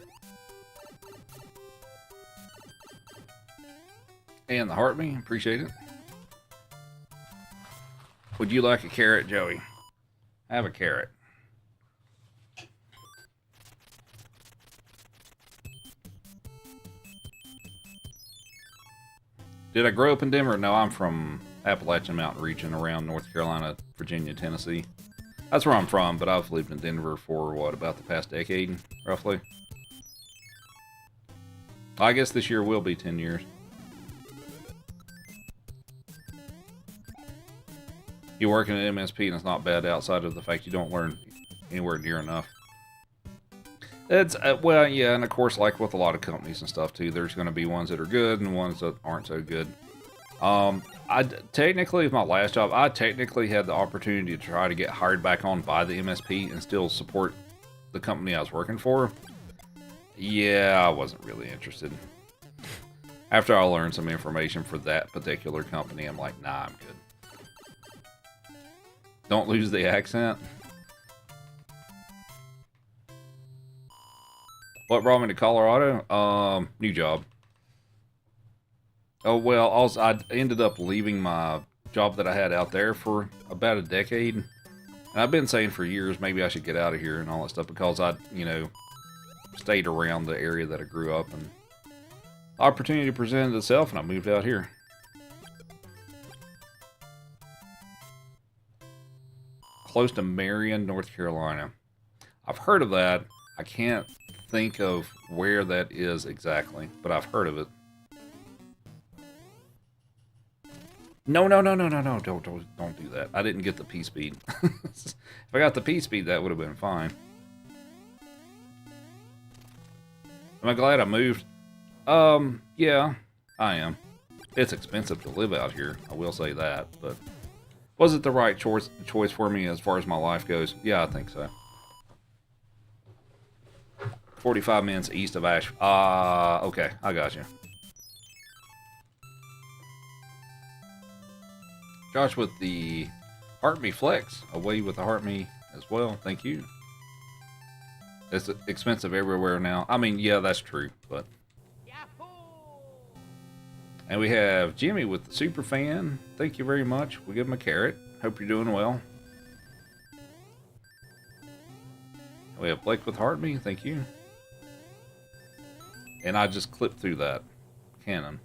Speaker 1: And the heartbeat, appreciate it. Would you like a carrot, Joey? Have a carrot. Did I grow up in Denver? No, I'm from Appalachian Mountain region around North Carolina, Virginia, Tennessee. That's where I'm from, but I've lived in Denver for, what, about the past decade, roughly? I guess this year will be 10 years. You work in an MSP and it's not bad outside of the fact you don't learn anywhere near enough. It's, well, yeah, and of course, like with a lot of companies and stuff too, there's going to be ones that are good and ones that aren't so good. Technically, with my last job, I technically had the opportunity to try to get hired back on by the MSP and still support the company I was working for. Yeah, I wasn't really interested. After I learned some information for that particular company, I'm like, nah, I'm good. Don't lose the accent. What brought me to Colorado? New job. Oh, well, also, I ended up leaving my job that I had out there for about a decade. And I've been saying for years, maybe I should get out of here and all that stuff because I, you know, stayed around the area that I grew up and opportunity presented itself and I moved out here. Close to Marion, North Carolina. I've heard of that. I can't think of where that is exactly, but I've heard of it. No, don't do that. I didn't get the P-Speed. If I got the P-Speed, that would have been fine. Am I glad I moved? Yeah. I am. It's expensive to live out here. I will say that, but was it the right choice for me as far as my life goes? Yeah, I think so. 45 minutes east of Ash. Okay, I got you. Josh with the Heart Me Flex. Away with the Heart Me as well. Thank you. It's expensive everywhere now. I mean, yeah, that's true, but. And we have Jimmy with the super fan. Thank you very much. We give him a carrot. Hope you're doing well. We have Blake with Heart Me. Thank you. And I just clipped through that cannon.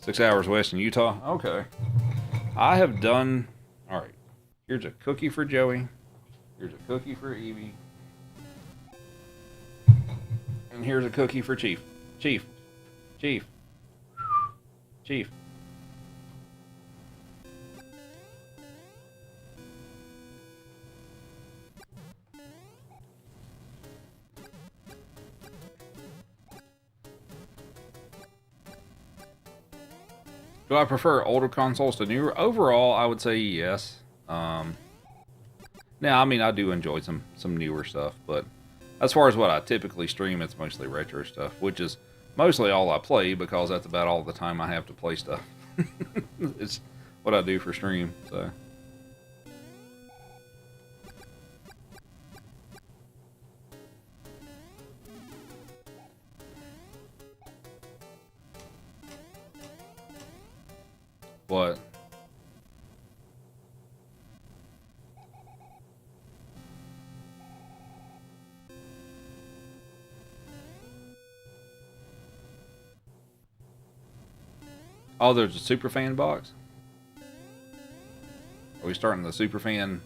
Speaker 1: 6 hours west in Utah. Okay. I have done... Alright. Here's a cookie for Joey. Here's a cookie for Evie. And here's a cookie for Chief. Chief. Chief. Chief. Do I prefer older consoles to newer? Overall, I would say yes. Now, I mean, I do enjoy some newer stuff, but as far as what I typically stream, it's mostly retro stuff, which is mostly all I play because that's about all the time I have to play stuff. It's what I do for stream, so. What? Oh, there's a Superfan box? Are we starting the Superfan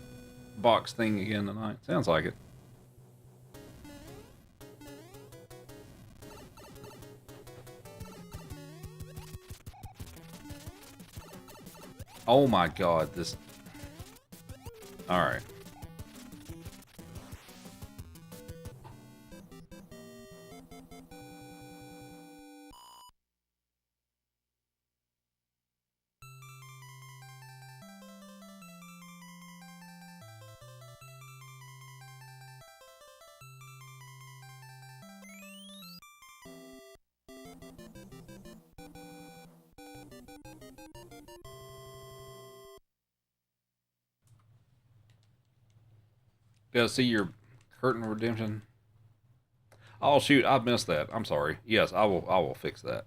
Speaker 1: box thing again tonight? Sounds like it. Oh my god, this... Alright. Yeah, see your curtain redemption. Oh shoot, I missed that. I'm sorry. Yes, I will fix that.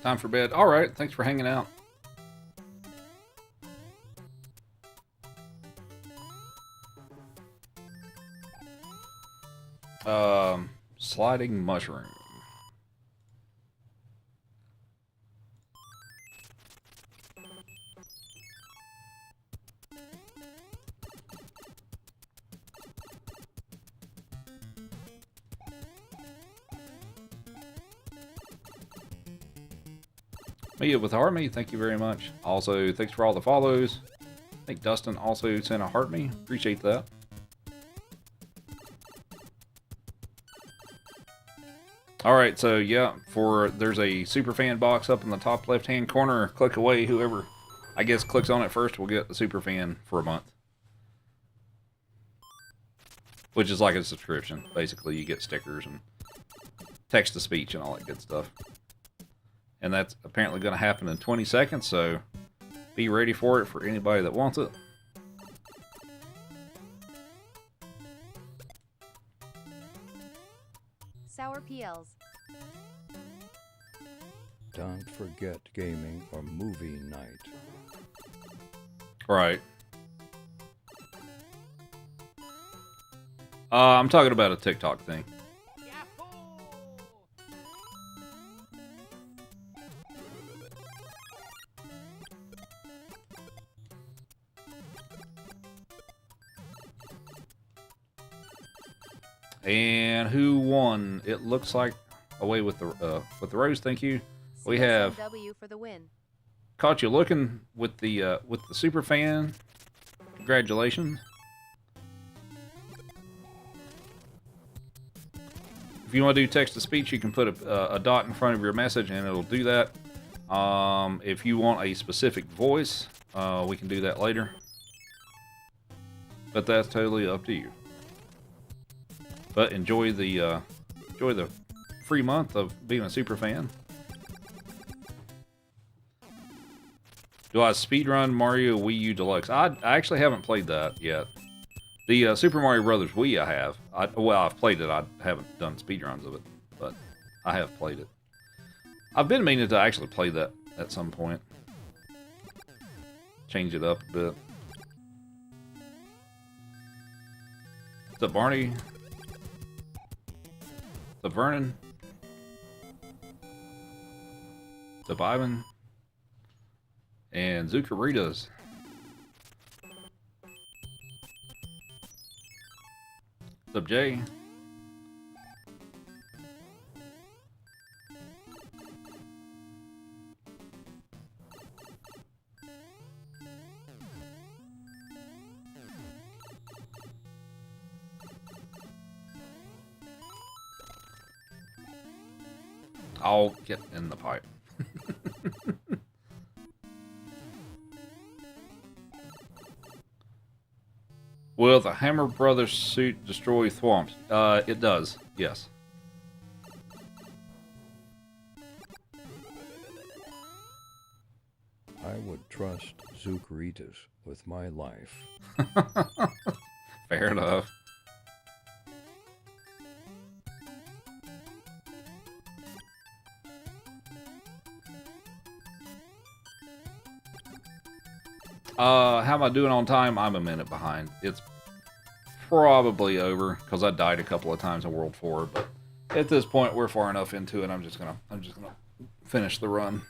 Speaker 1: Time for bed. All right, thanks for hanging out. Sliding mushroom. Mia with Heart Me, thank you very much. Also, thanks for all the follows. I think Dustin also sent a Heart Me. Appreciate that. Alright, so yeah, there's a Superfan box up in the top left-hand corner. Click away. Whoever, I guess, clicks on it first will get the Superfan for a month. Which is like a subscription. Basically, you get stickers and text-to-speech and all that good stuff. And that's apparently going to happen in 20 seconds, so be ready for it for anybody that wants it.
Speaker 5: Sour PLs.
Speaker 3: Don't forget gaming or movie night.
Speaker 1: Right. I'm talking about a TikTok thing. And who won? It looks like... away with the rose. Thank you. We have
Speaker 5: CSMW for the win.
Speaker 1: caught you looking with the super fan. Congratulations. If you want to do text to speech, you can put a dot in front of your message and it'll do that. If you want a specific voice, we can do that later. But that's totally up to you. But enjoy the free month of being a super fan. Do I speedrun Mario Wii U Deluxe? I actually haven't played that yet. The Super Mario Brothers Wii I have. Well, I've played it. I haven't done speedruns of it, but I have played it. I've been meaning to actually play that at some point. Change it up a bit. What's up, Barney? What's up, Vernon? What's up, Ivan? And Zucaritas. What's up, Jay? I'll get in the pipe. Will the Hammer Brothers suit destroy thwomps? It does, yes.
Speaker 3: I would trust Zucaritas with my life.
Speaker 1: Fair enough. How am I doing on time? I'm a minute behind. It's probably over because I died a couple of times in World 4, but at this point we're far enough into it. I'm just gonna finish the run.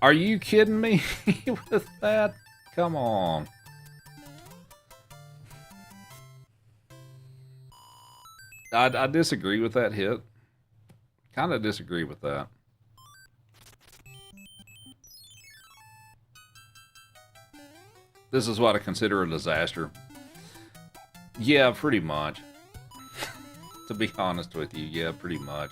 Speaker 1: Are you kidding me with that? Come on. I disagree with that hit. Kind of disagree with that. This is what I consider a disaster. Yeah, pretty much. To be honest with you, yeah, pretty much.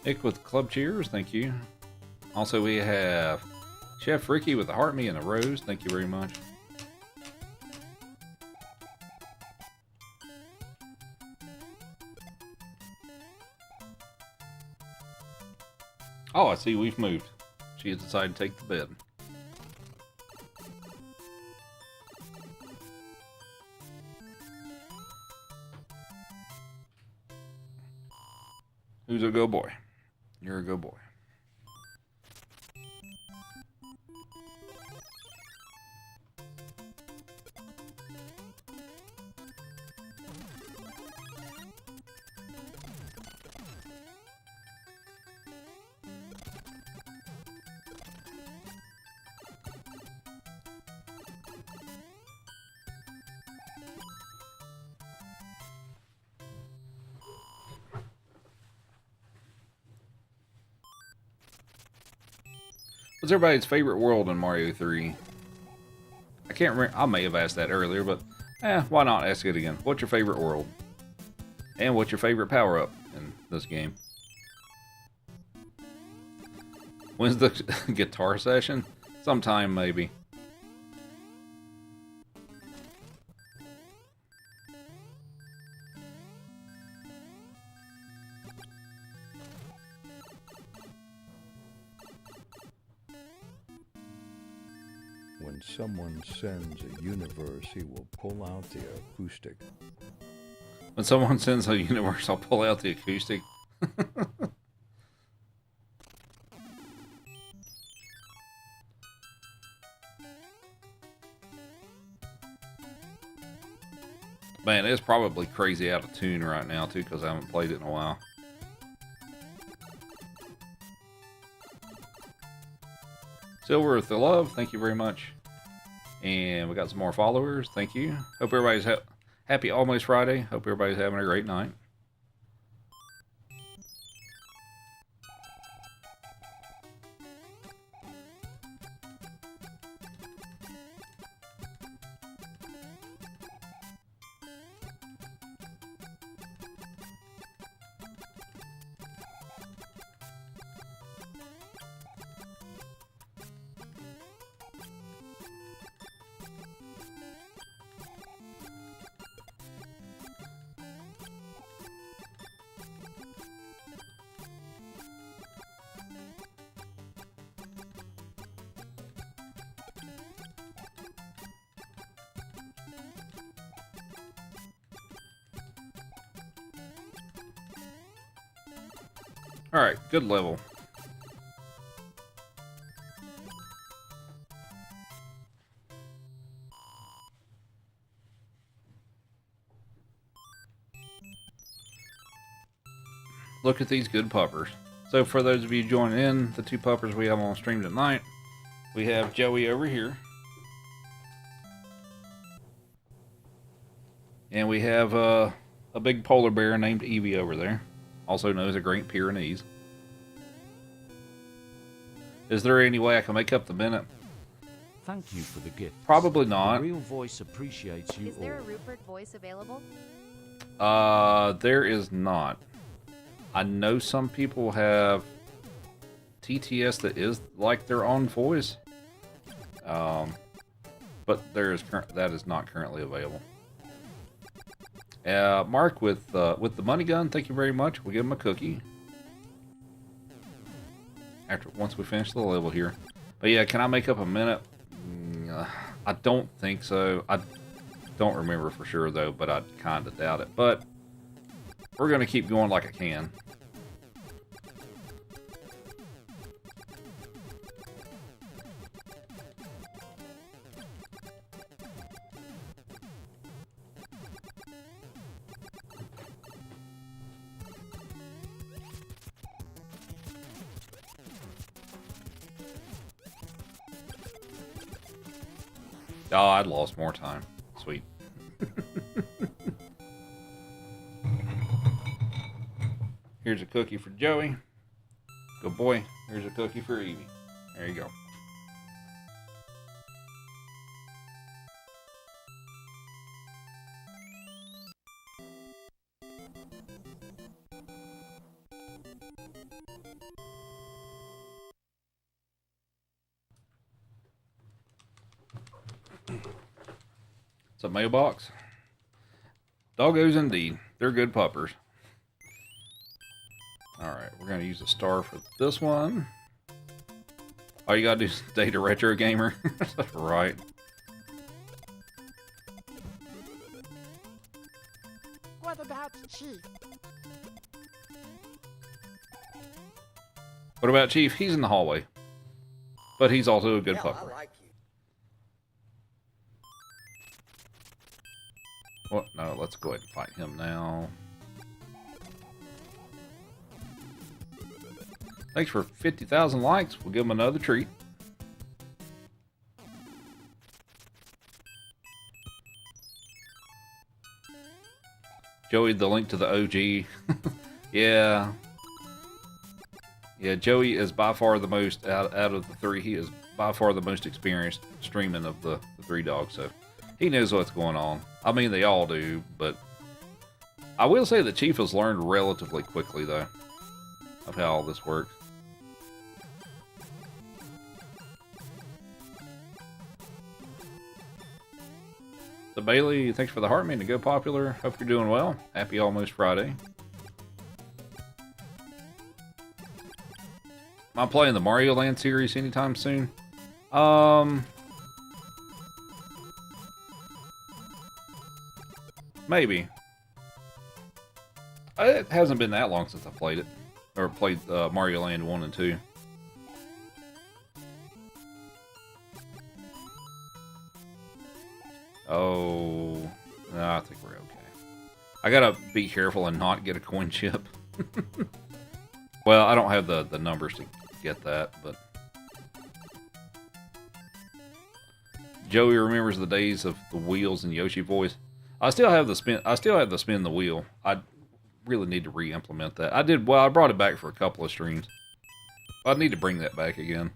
Speaker 1: Nick with club cheers, thank you. Also, we have Chef Ricky with the heart me and a rose. Thank you very much. Oh, I see we've moved. She has decided to take the bed. Who's a good boy? You're a good boy. What's everybody's favorite world in Mario 3? I can't remember. I may have asked that earlier, but why not ask it again? What's your favorite world? And what's your favorite power-up in this game? When's the guitar session? Sometime, maybe.
Speaker 3: When someone sends a universe, he will pull out the acoustic.
Speaker 1: When someone sends a universe, I'll pull out the acoustic. Man, it's probably crazy out of tune right now, too, because I haven't played it in a while. Silver with the love, thank you very much. And we got some more followers, thank you. Hope everybody's happy almost Friday. Hope everybody's having a great night. Alright, good level. Look at these good puppers. So for those of you joining in, the two puppers we have on stream tonight, we have Joey over here. And we have a big polar bear named Evie over there. Also known as a Great Pyrenees. Is there any way I can make up the minute?
Speaker 6: Thank you for the gift.
Speaker 1: Probably not.
Speaker 6: The real voice appreciates you
Speaker 5: Is there a
Speaker 6: all.
Speaker 5: Rupert voice available?
Speaker 1: There is not. I know some people have TTS that is like their own voice. But that is not currently available. Mark with the money gun, thank you very much. We'll give him a cookie once we finish the level here. But yeah, can I make up a minute? I don't think so. I don't remember for sure though, but I kind of doubt it. But we're gonna keep going like I can. Oh, I'd lost more time. Sweet. Here's a cookie for Joey. Good boy. Here's a cookie for Evie. There you go. It's a mailbox. Doggos indeed. They're good puppers. Alright, we're going to use a star for this one. All you got to do is date a retro gamer. Right.
Speaker 7: What about Chief?
Speaker 1: What about Chief? He's in the hallway. But he's also a good pupper. Well, no, let's go ahead and fight him now. Thanks for 50,000 likes. We'll give him another treat. Joey, the link to the OG. Yeah. Yeah, Joey is by far the most, out of the three, he is by far the most experienced streaming of the three dogs, so he knows what's going on. I mean, they all do, but I will say the Chief has learned relatively quickly, though, of how all this works. So Bailey, thanks for the heart, man, to go popular. Hope you're doing well. Happy almost Friday. Am I playing the Mario Land series anytime soon? Maybe. It hasn't been that long since I played it. Or played Mario Land 1 and 2. Oh, no, I think we're okay. I gotta be careful and not get a coin chip. Well, I don't have the numbers to get that, but... Joey remembers the days of the wheels and Yoshi voice. I still have the spin the wheel. I really need to re-implement that. I brought it back for a couple of streams. I need to bring that back again.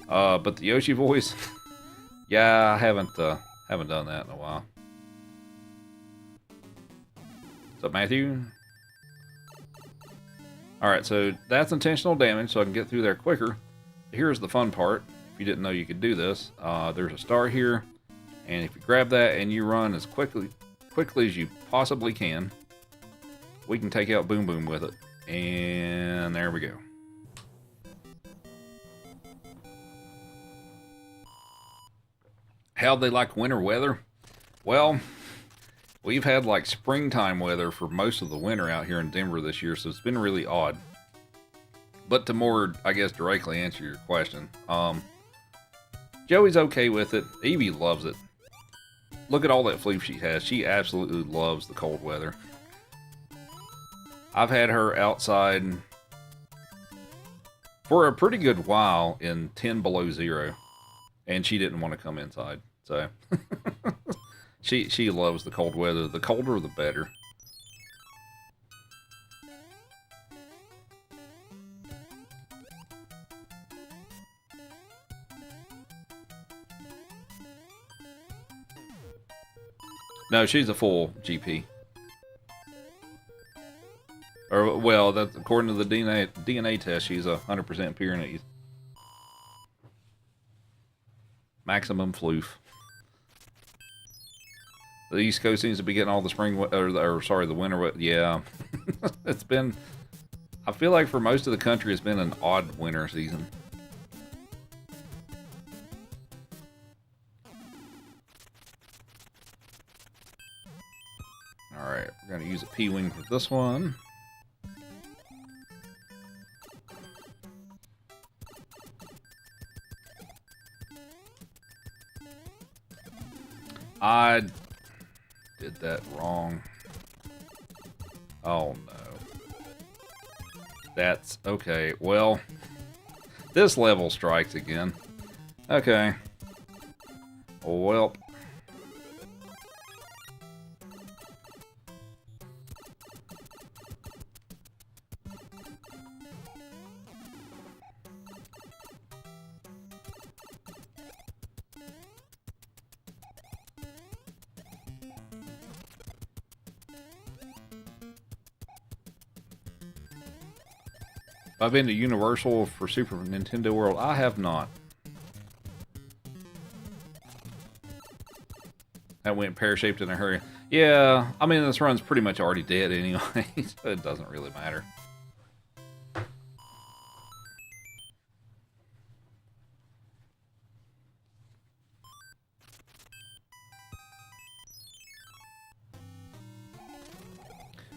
Speaker 1: But the Yoshi voice, yeah, I haven't done that in a while. What's up, Matthew? Alright, so that's intentional damage, so I can get through there quicker. Here's the fun part. If you didn't know you could do this, there's a star here, and if you grab that and you run as quickly as you possibly can, we can take out Boom Boom with it. And there we go. How'd they like winter weather? Well, we've had like springtime weather for most of the winter out here in Denver this year, so it's been really odd. But to more, I guess, directly answer your question, Joey's okay with it. Evie loves it. Look at all that fleece she has. She absolutely loves the cold weather. I've had her outside for a pretty good while in 10 below zero, and she didn't want to come inside. So she loves the cold weather. The colder, the better. No, she's a full GP. Or, well, that's according to the DNA test, she's 100% Pyrenees. Maximum floof. The East Coast seems to be getting all the spring, the winter. Yeah, it's been. I feel like for most of the country, it's been an odd winter season. All right, we're gonna use a P-wing for this one. I did that wrong. Oh no. That's okay. Well, this level strikes again. Okay. Well. I've been to Universal for Super Nintendo World. I have not. That went pear-shaped in a hurry. Yeah, I mean, this run's pretty much already dead anyway, so it doesn't really matter.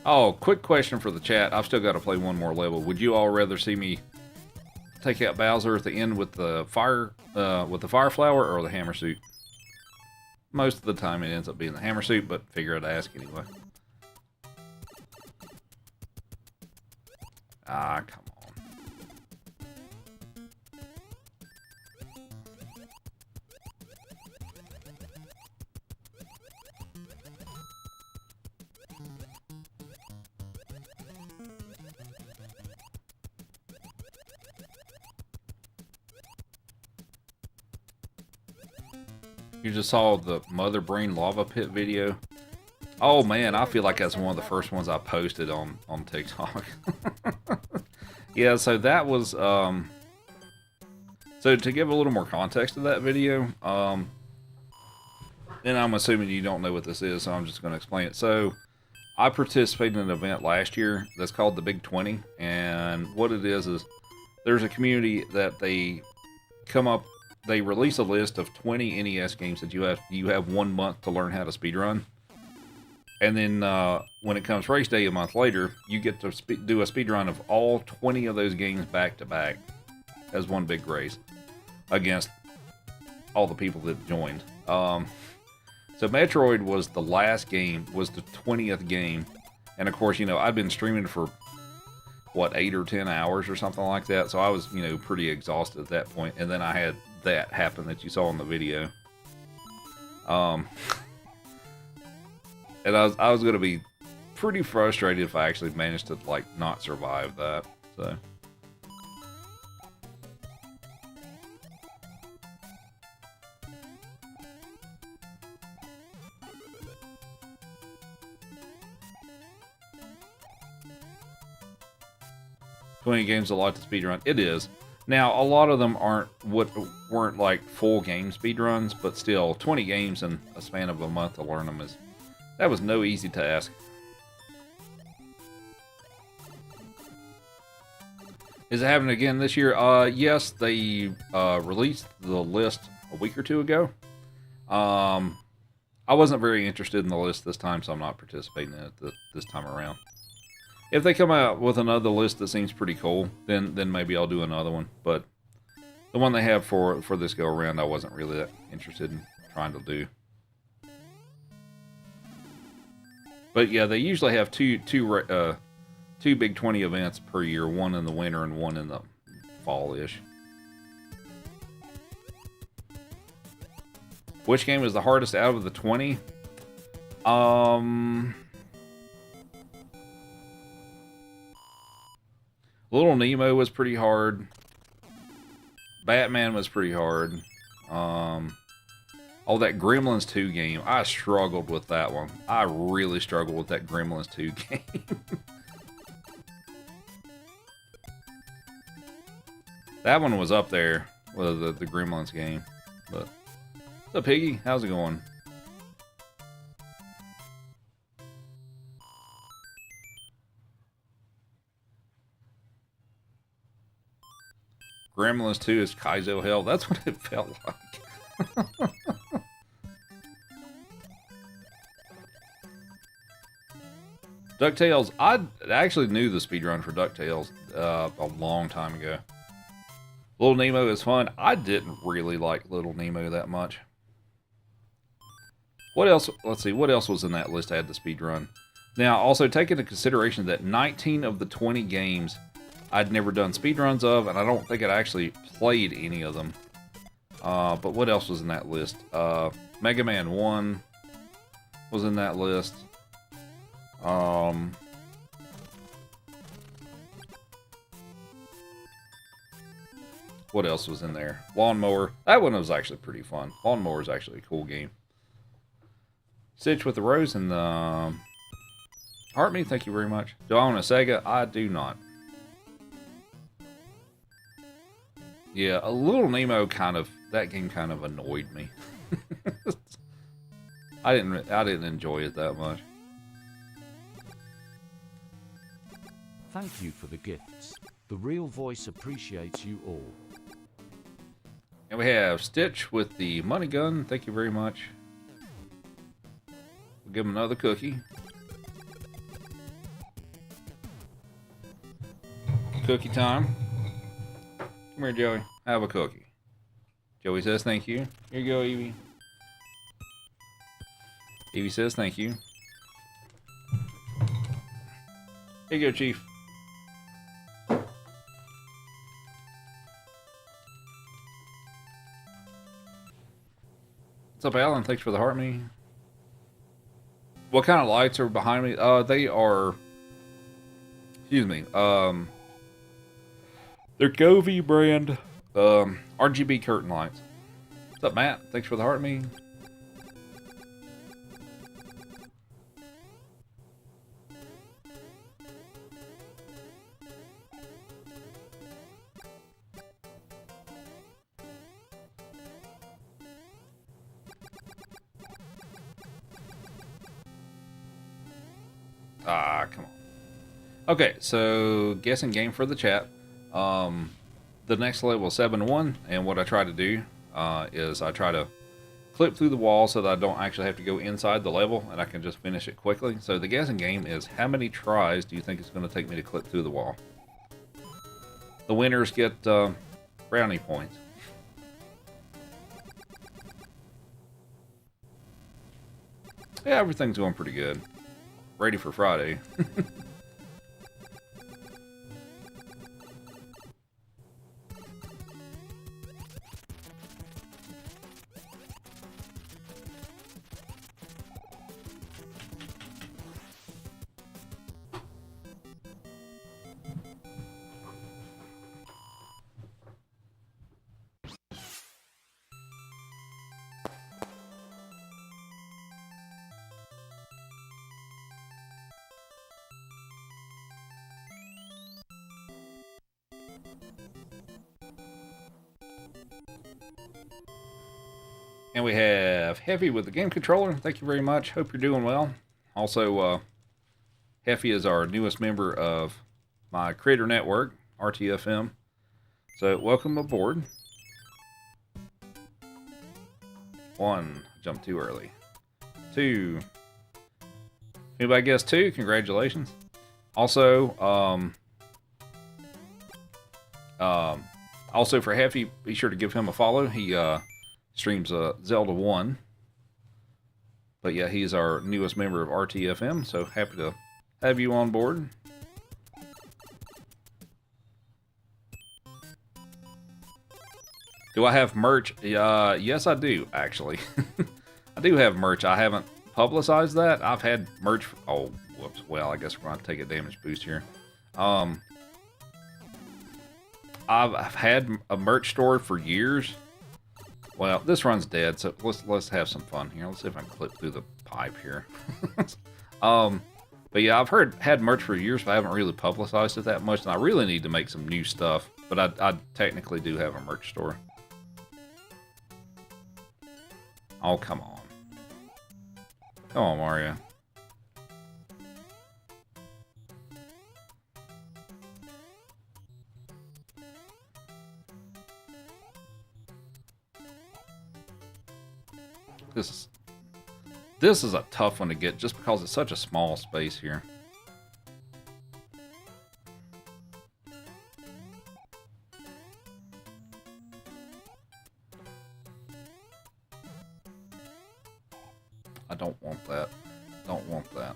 Speaker 1: Oh, quick question for the chat. I've still got to play one more level. Would you all rather see me take out Bowser at the end with the fire flower or the hammer suit? Most of the time it ends up being the hammer suit, but figure I'd ask anyway. Ah, come on. You just saw the Mother Brain Lava Pit video. Oh man, I feel like that's one of the first ones I posted on TikTok. Yeah, so that was so to give a little more context to that video, and I'm assuming you don't know what this is, so I'm just going to explain it. So I participated in an event last year that's called the Big 20, and what it is there's a community that they release a list of 20 NES games that you have 1 month to learn how to speedrun. And then when it comes race day a month later, you get to do a speed run of all 20 of those games back to back as one big race against all the people that joined. So Metroid was the last game, was the 20th game. And of course, you know, I've been streaming for, what, 8 or 10 hours or something like that. So I was, you know, pretty exhausted at that point. And then I had that happen that you saw in the video. And I was going to be pretty frustrated if I actually managed to, like, not survive that. So... 20 games a lot to speedrun. It is. Now, a lot of them weren't like full game speedruns, but still, 20 games in a span of a month to learn them that was no easy task. Is it happening again this year? Yes, they released the list a week or two ago. I wasn't very interested in the list this time, so I'm not participating in it this time around. If they come out with another list that seems pretty cool, then maybe I'll do another one. But the one they have for this go around, I wasn't really that interested in trying to do. But yeah, they usually have two big 20 events per year, one in the winter and one in the fall-ish. Which game is the hardest out of the 20? Little Nemo was pretty hard. Batman was pretty hard. Oh, that Gremlins 2 game. I struggled with that one. I really struggled with that Gremlins 2 game. That one was up there with the Gremlins game. But, what's up, Piggy? How's it going? Gremlins 2 is Kaizo Hell. That's what it felt like. DuckTales. I actually knew the speedrun for DuckTales a long time ago. Little Nemo is fun. I didn't really like Little Nemo that much. What else? Let's see. What else was in that list I had to speedrun? Now, also take into consideration that 19 of the 20 games I'd never done speedruns of, and I don't think I'd actually played any of them. But what else was in that list? Mega Man 1 was in that list. What else was in there? Lawnmower. That one was actually pretty fun. Lawnmower is actually a cool game. Stitch with the Rose and Heart Me, thank you very much. Do I own a Sega? I do not. Yeah, a Little Nemo that game kind of annoyed me. I didn't enjoy it that much.
Speaker 6: Thank you for the gifts. The real voice appreciates you all.
Speaker 1: And we have Stitch with the money gun. Thank you very much. We'll give him another cookie. Cookie time. Come here, Joey. Have a cookie. Joey says thank you. Here you go, Evie. Evie says thank you. Here you go, Chief. What's up, Alan? Thanks for the heart me. What kind of lights are behind me? They are... Excuse me. They're Govee brand RGB curtain lights. What's up, Matt? Thanks for the heart me. Ah, come on. Okay, so guessing game for the chat. The next level is 7-1, and what I try to do is I try to clip through the wall so that I don't actually have to go inside the level and I can just finish it quickly. So the guessing game is, how many tries do you think it's going to take me to clip through the wall? The winners get brownie points. Yeah, everything's going pretty good. Ready for Friday. And we have Heavy with the game controller. Thank you very much. Hope you're doing well. Also, Heffy is our newest member of my creator network, RTFM. So welcome aboard. 1, jumped too early. 2, anybody guess 2? Congratulations. Also, also for Heffy, be sure to give him a follow. He streams Zelda 1. But yeah, he's our newest member of RTFM, so happy to have you on board. Do I have merch? Yes, I do, actually. I do have merch. I haven't publicized that. I've had merch. Oh, whoops. Well, I guess we're going to take a damage boost here. I've had a merch store for years. Well, this run's dead, so let's have some fun here. Let's see if I can clip through the pipe here. But yeah, I've had merch for years, but I haven't really publicized it that much, and I really need to make some new stuff. But I technically do have a merch store. Oh, come on. Come on, Mario. This is a tough one to get just because it's such a small space here. I don't want that. Don't want that.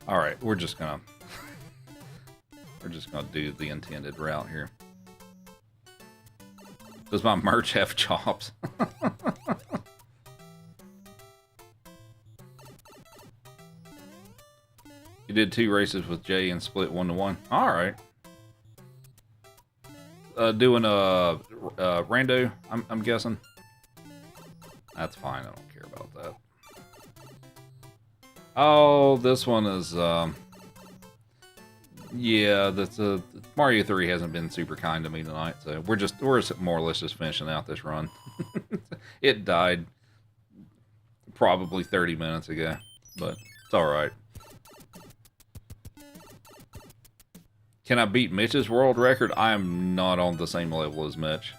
Speaker 1: All right, we're just gonna do the intended route here. Does my merch have chops? You did 2 races with Jay and split 1-1. All right. Doing a rando, I'm guessing. That's fine. I don't care about that. Oh, this one is yeah, that's Mario 3 hasn't been super kind to me tonight, so we're more or less just finishing out this run. It died probably 30 minutes ago, but it's all right. Can I beat Mitch's world record? I am not on the same level as Mitch.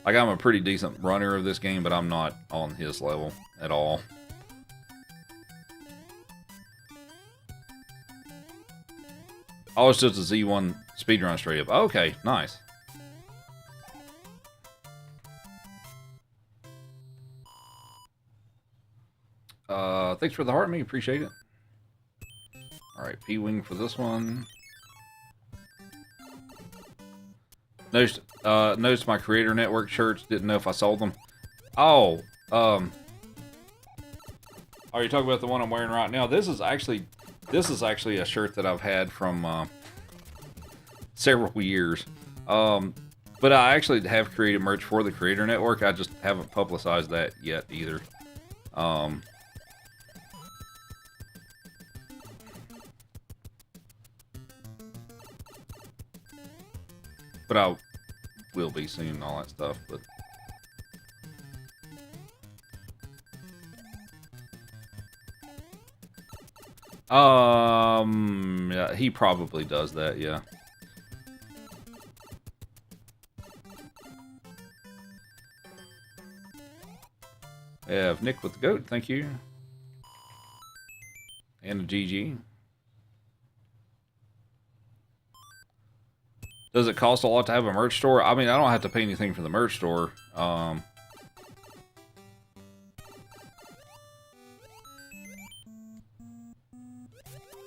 Speaker 1: Like, I'm a pretty decent runner of this game, but I'm not on his level at all. Oh, it's just a Z1 speedrun straight up. Okay, nice. Thanks for the heart, me. Appreciate it. Alright, P-Wing for this one. Noticed my creator network shirts. Didn't know if I sold them. Oh, are you talking about the one I'm wearing right now? This is actually a shirt that I've had from several years. But I actually have created merch for the creator network. I just haven't publicized that yet either. But I will be soon and all that stuff. But Yeah, he probably does that, yeah. We have Nick with the goat, thank you. And a GG. Does it cost a lot to have a merch store? I mean, I don't have to pay anything for the merch store.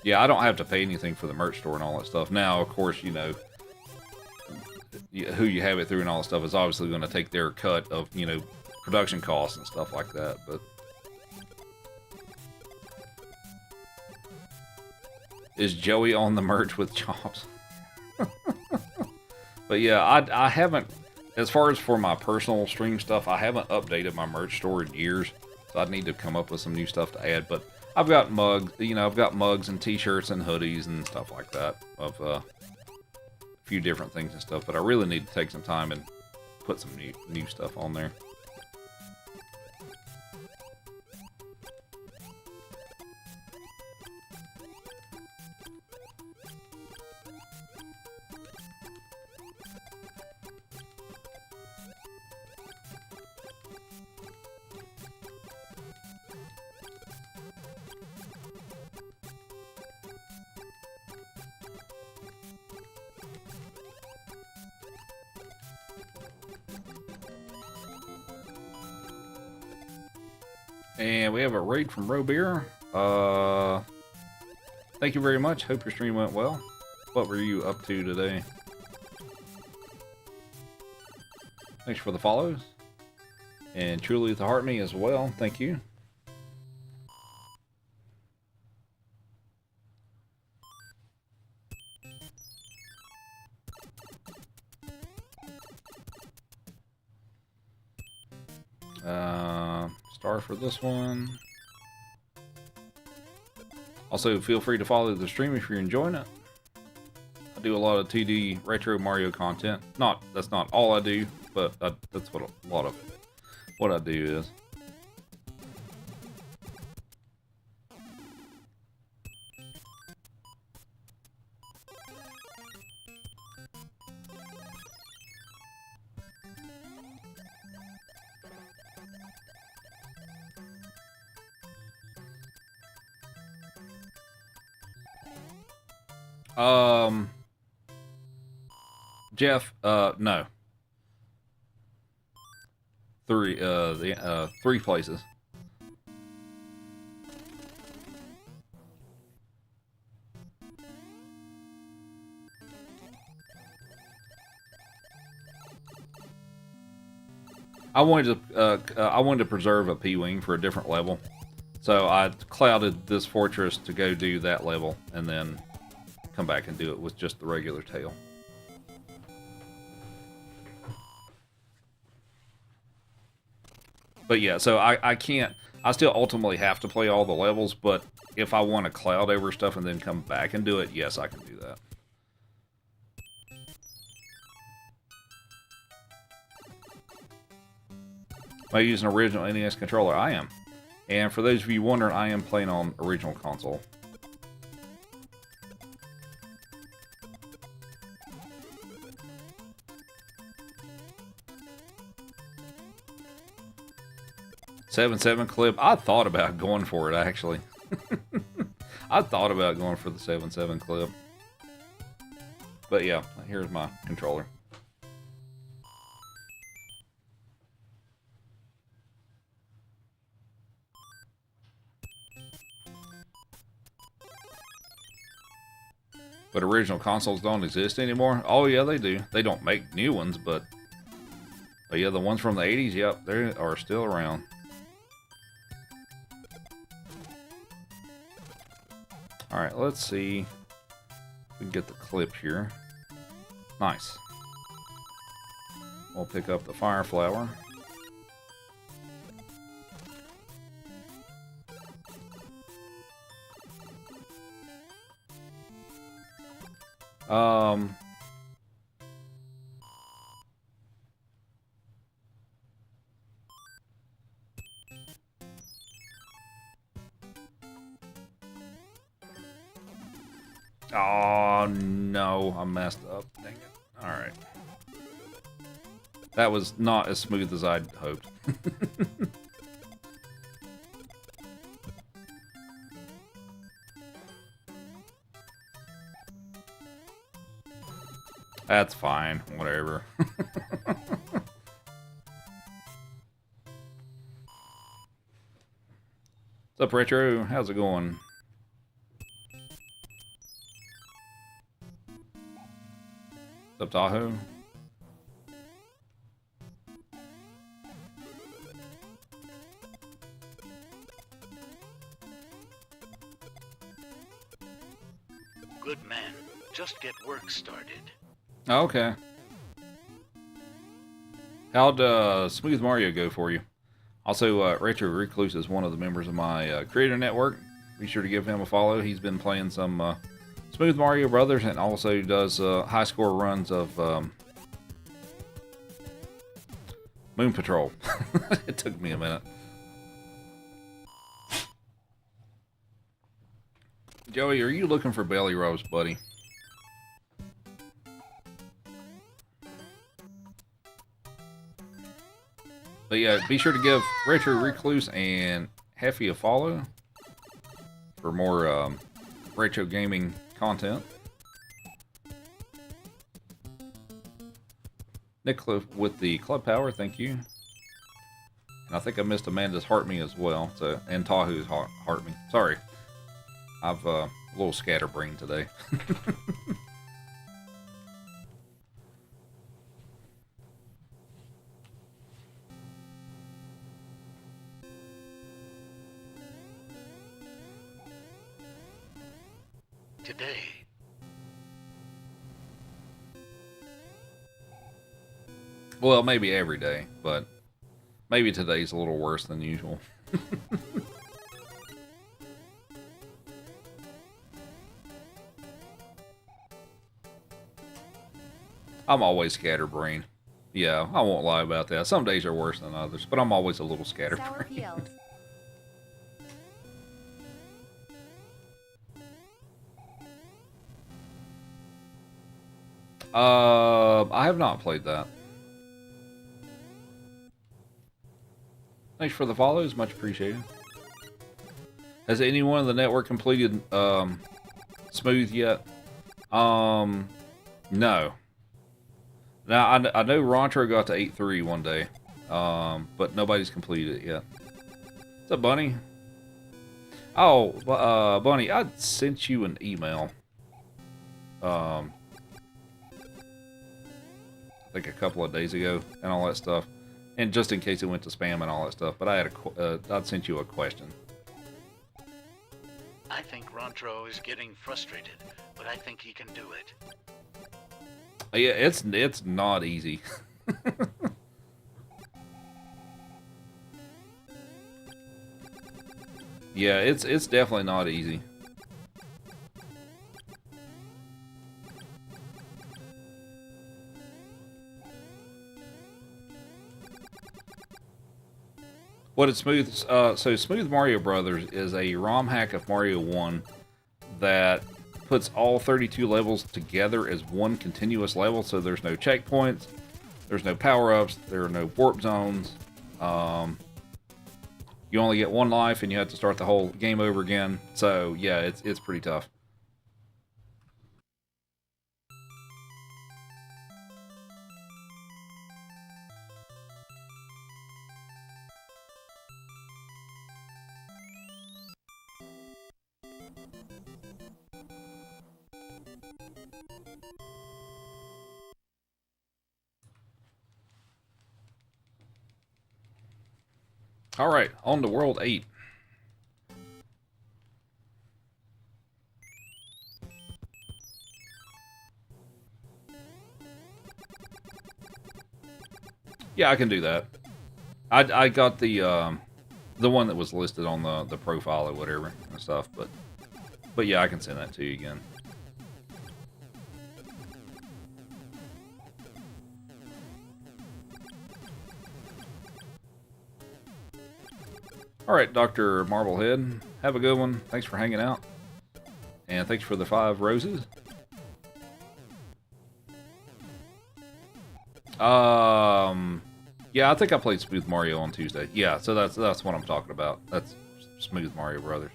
Speaker 1: Yeah, I don't have to pay anything for the merch store and all that stuff. Now, of course, you know, who you have it through and all that stuff is obviously going to take their cut of, you know, production costs and stuff like that, but... Is Joey on the merch with Chops? But yeah, I haven't, as far as for my personal stream stuff, I haven't updated my merch store in years, so I'd need to come up with some new stuff to add, but I've got mugs, you know, I've got mugs and t-shirts and hoodies and stuff like that of a few different things and stuff, but I really need to take some time and put some new stuff on there. And we have a raid from Robeer. Thank you very much. Hope your stream went well. What were you up to today? Thanks for the follows. And Truly the Heart Me as well. Thank you. Star for this one. Also, feel free to follow the stream if you're enjoying it. I do a lot of 2D retro Mario content. That's not all I do, but that's what a lot of what I do is. Jeff, no. Three places. I wanted to preserve a P-Wing for a different level. So I clouded this fortress to go do that level and then come back and do it with just the regular tail. But yeah, so I can't, I still ultimately have to play all the levels, but if I want to cloud over stuff and then come back and do it, yes, I can do that. Am I using an original NES controller? I am. And for those of you wondering, I am playing on original console. .77 clip. I thought about going for it, actually. I thought about going for the 7.7 clip. But yeah, here's my controller. But original consoles don't exist anymore? Oh yeah, they do. They don't make new ones, but yeah, the ones from the 80s, yep, they are still around. Alright, let's see if we can get the clip here. Nice. We'll pick up the fire flower. Oh, no. I messed up. Dang it. Alright. That was not as smooth as I'd hoped. That's fine. Whatever. What's up, Retro? How's it going? What's up, Tahoe?
Speaker 8: Good man. Just get work started.
Speaker 1: Okay. How'd Smooth Mario go for you? Also, Retro Recluse is one of the members of my creator network. Be sure to give him a follow. He's been playing some Smooth Mario Brothers and also does high score runs of Moon Patrol. It took me a minute. Joey, are you looking for belly rubs, buddy? But yeah, be sure to give Retro Recluse and Heffy a follow for more retro gaming content. Nick with the club power, thank you. And I think I missed Amanda's heart me as well, so and Tahoe's heart me. Sorry, I've a little scatterbrained today.
Speaker 8: Today.
Speaker 1: Well, maybe every day, but maybe today's a little worse than usual. I'm always scatterbrained. Yeah, I won't lie about that. Some days are worse than others, but I'm always a little
Speaker 5: Sour
Speaker 1: scatterbrained.
Speaker 5: peels.
Speaker 1: I have not played that. Thanks for the follows, much appreciated. Has anyone in the network completed Smooth yet? No. Now I know Rontro got to 8-3 one day, but nobody's completed it yet. What's up, Bunny? Oh, Bunny, I sent you an email. I think a couple of days ago and all that stuff, and just in case it went to spam and all that stuff. But I had I'd sent you a question.
Speaker 8: I think Rontro is getting frustrated, but I think he can do it.
Speaker 1: Yeah, it's not easy. Yeah, it's definitely not easy. What is Smooth? So Smooth Mario Brothers is a ROM hack of Mario 1 that puts all 32 levels together as one continuous level. So there's no checkpoints, there's no power-ups, there are no warp zones. You only get one life, and you have to start the whole game over again. So yeah, it's pretty tough. All right, on to World 8. Yeah, I can do that. I got the one that was listed on the profile or whatever and stuff, but yeah, I can send that to you again. All right, Dr. Marblehead, have a good one. Thanks for hanging out. And thanks for the 5 roses. Yeah, I think I played Smooth Mario on Tuesday. Yeah, so that's what I'm talking about. That's Smooth Mario Brothers.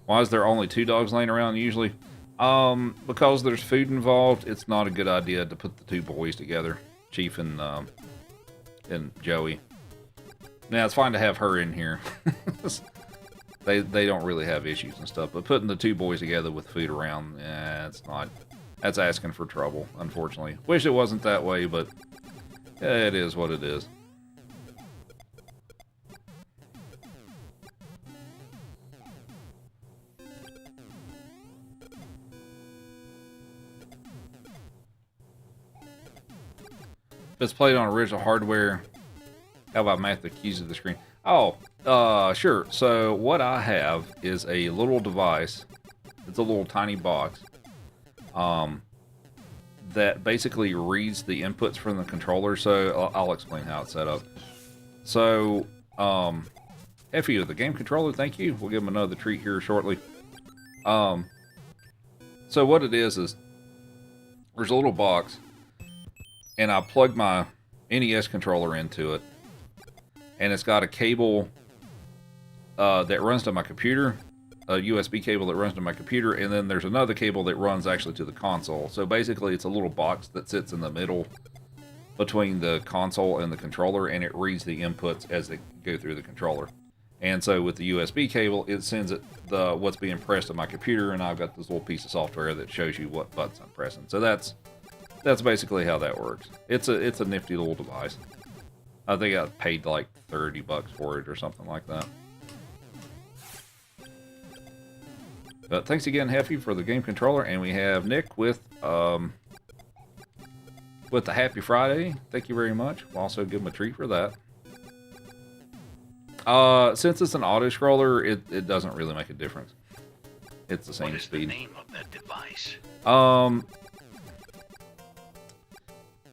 Speaker 1: Why is there only 2 dogs laying around usually? Because there's food involved, it's not a good idea to put the 2 boys together, Chief and Joey. Now, it's fine to have her in here. They don't really have issues and stuff, but putting the 2 boys together with food around, it's not. That's asking for trouble, unfortunately. Wish it wasn't that way, but it is what it is. If it's played on original hardware, how about match the keys to the screen? Oh, sure. So what I have is a little device. It's a little tiny box. That basically reads the inputs from the controller. So I'll explain how it's set up. So, Effie, the game controller, thank you. We'll give him another treat here shortly. So what it is there's a little box, and I plug my NES controller into it, and it's got a cable that runs to my computer. A USB cable that runs to my computer, and then there's another cable that runs actually to the console. So basically it's a little box that sits in the middle between the console and the controller, and it reads the inputs as they go through the controller. And so with the USB cable, it sends it what's being pressed on my computer, and I've got this little piece of software that shows you what buttons I'm pressing. So that's basically how that works. It's a nifty little device. I think I paid like $30 for it or something like that. But thanks again, Heffy, for the game controller, and we have Nick with the Happy Friday. Thank you very much. We'll also give him a treat for that. Since it's an auto scroller, it doesn't really make a difference. It's the same
Speaker 8: What is
Speaker 1: speed.
Speaker 8: the name of that device?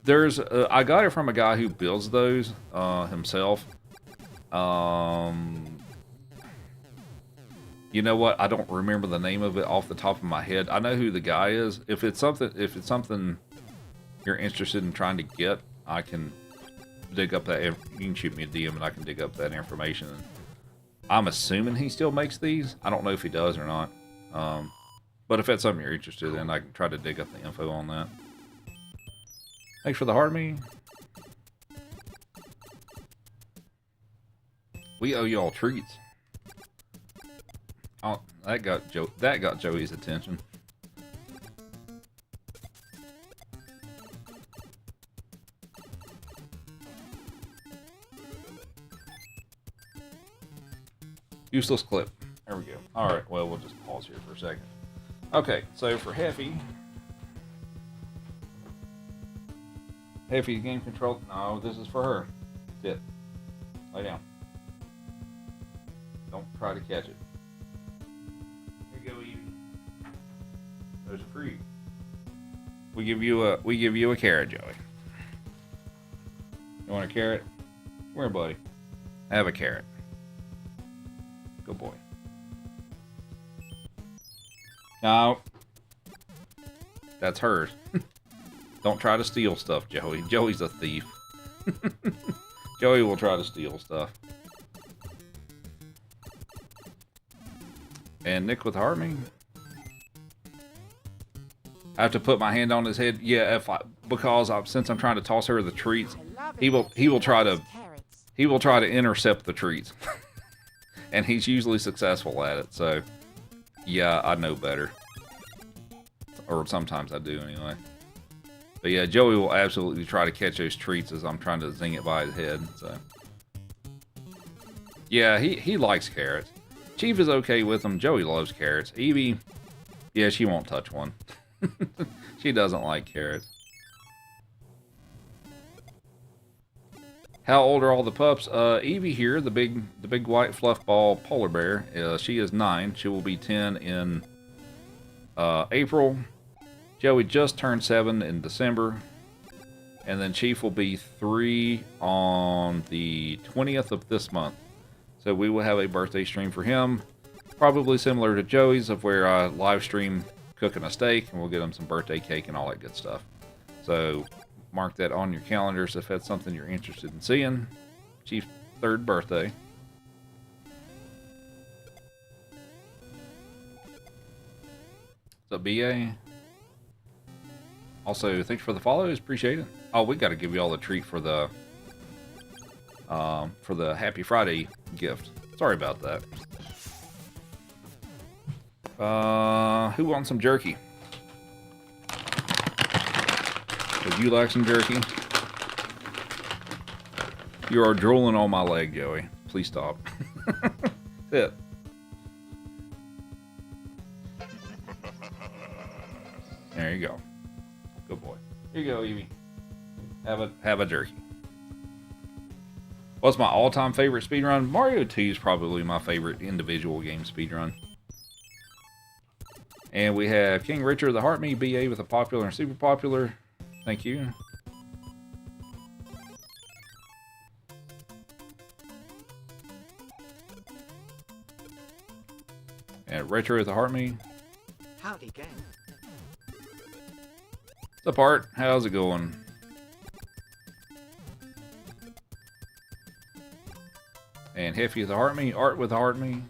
Speaker 1: There's I got it from a guy who builds those himself. You know what? I don't remember the name of it off the top of my head. I know who the guy is. If it's something you're interested in trying to get, I can dig up that. You can shoot me a DM and I can dig up that information. I'm assuming he still makes these. I don't know if he does or not. But if that's something you're interested in, I can try to dig up the info on that. Thanks for the heart me. We owe you all treats. Oh, that got Joey's attention. Useless clip. There we go. All right. Well, we'll just pause here for a second. Okay. So for Heffy game control. No, this is for her. Sit. Lay down. Don't try to catch it. Here you go, Evie. Those are for you. We give you a carrot, Joey. You want a carrot? Where, buddy? Have a carrot. Good boy. No. That's hers. Don't try to steal stuff, Joey. Joey's a thief. Joey will try to steal stuff. And Nick with Harming. I have to put my hand on his head. Yeah, since I'm trying to toss her the treats, he will try to intercept the treats. And he's usually successful at it. So, yeah, I know better. Or sometimes I do anyway. But yeah, Joey will absolutely try to catch those treats as I'm trying to zing it by his head. So, yeah, he likes carrots. Chief is okay with them. Joey loves carrots. Evie, yeah, she won't touch one. She doesn't like carrots. How old are all the pups? Evie here, the big white fluff ball polar bear. She is 9. She will be 10 in April. Joey just turned 7 in December. And then Chief will be 3 on the 20th of this month. So we will have a birthday stream for him, probably similar to Joey's, of where I live stream cooking a steak, and we'll get him some birthday cake and all that good stuff. So mark that on your calendars if that's something you're interested in seeing. Chief's 3rd birthday. So BA. Also, thanks for the follows. Appreciate it. Oh, we got to give you all a treat for the Happy Friday gift. Sorry about that. Who wants some jerky? Would you like some jerky? You are drooling on my leg, Joey. Please stop. Sit. There you go. Good boy. Here you go, Evie. Have a jerky. What's my all-time favorite speedrun? Mario 2 is probably my favorite individual game speedrun. And we have King Richard the Heart Me, BA with a popular and super popular. Thank you. And Retro with the Heart Me.
Speaker 7: Howdy, gang.
Speaker 1: What's up, Art? How's it going? And Heffy with the Heart Me. Art with the Heart Me.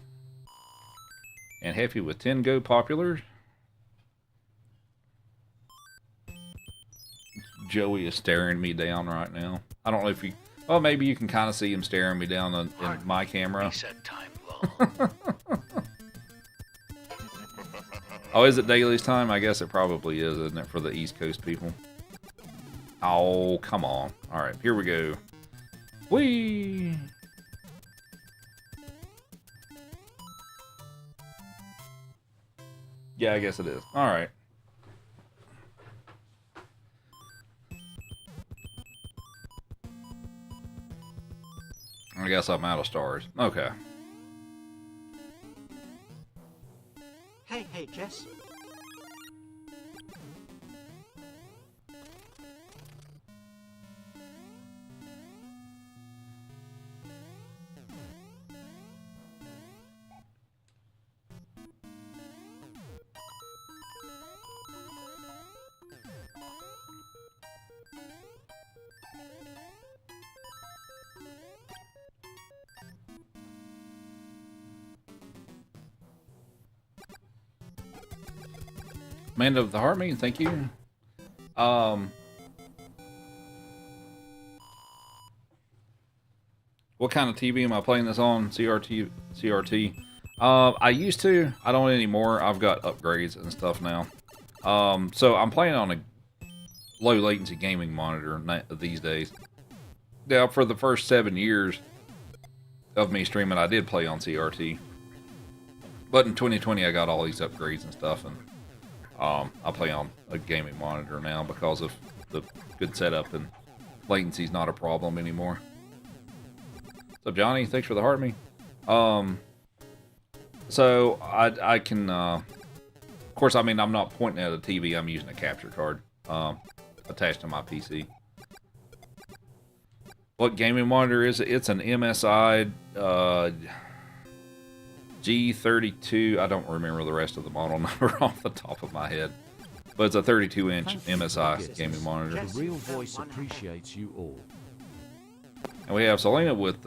Speaker 1: And Heffy with 10 Go popular. Joey is staring me down right now. I don't know if you... Oh, maybe you can kind of see him staring me down in my camera.
Speaker 8: Reset time low.
Speaker 1: Oh, is it Daly's time? I guess it probably is, isn't it, for the East Coast people? Oh, come on. All right, here we go. Whee! Yeah, I guess it is. All right. I guess I'm out of stars. Okay.
Speaker 7: Hey, Jess.
Speaker 1: Amanda of the Heart Me, thank you. What kind of TV am I playing this on? CRT. I used to. I don't anymore. I've got upgrades and stuff now. So I'm playing on a low latency gaming monitor these days. Now, for the first 7 years of me streaming, I did play on CRT. But in 2020, I got all these upgrades and stuff, and I play on a gaming monitor now because of the good setup, and latency's not a problem anymore. What's up, Johnny? Thanks for the heart me. So I can, of course, I mean, I'm not pointing at a TV. I'm using a capture card attached to my PC. What gaming monitor is it? It's an MSI G32. I don't remember the rest of the model number off the top of my head. But it's a 32-inch MSI gaming monitor.
Speaker 6: The real voice appreciates you all.
Speaker 1: And we have Selena with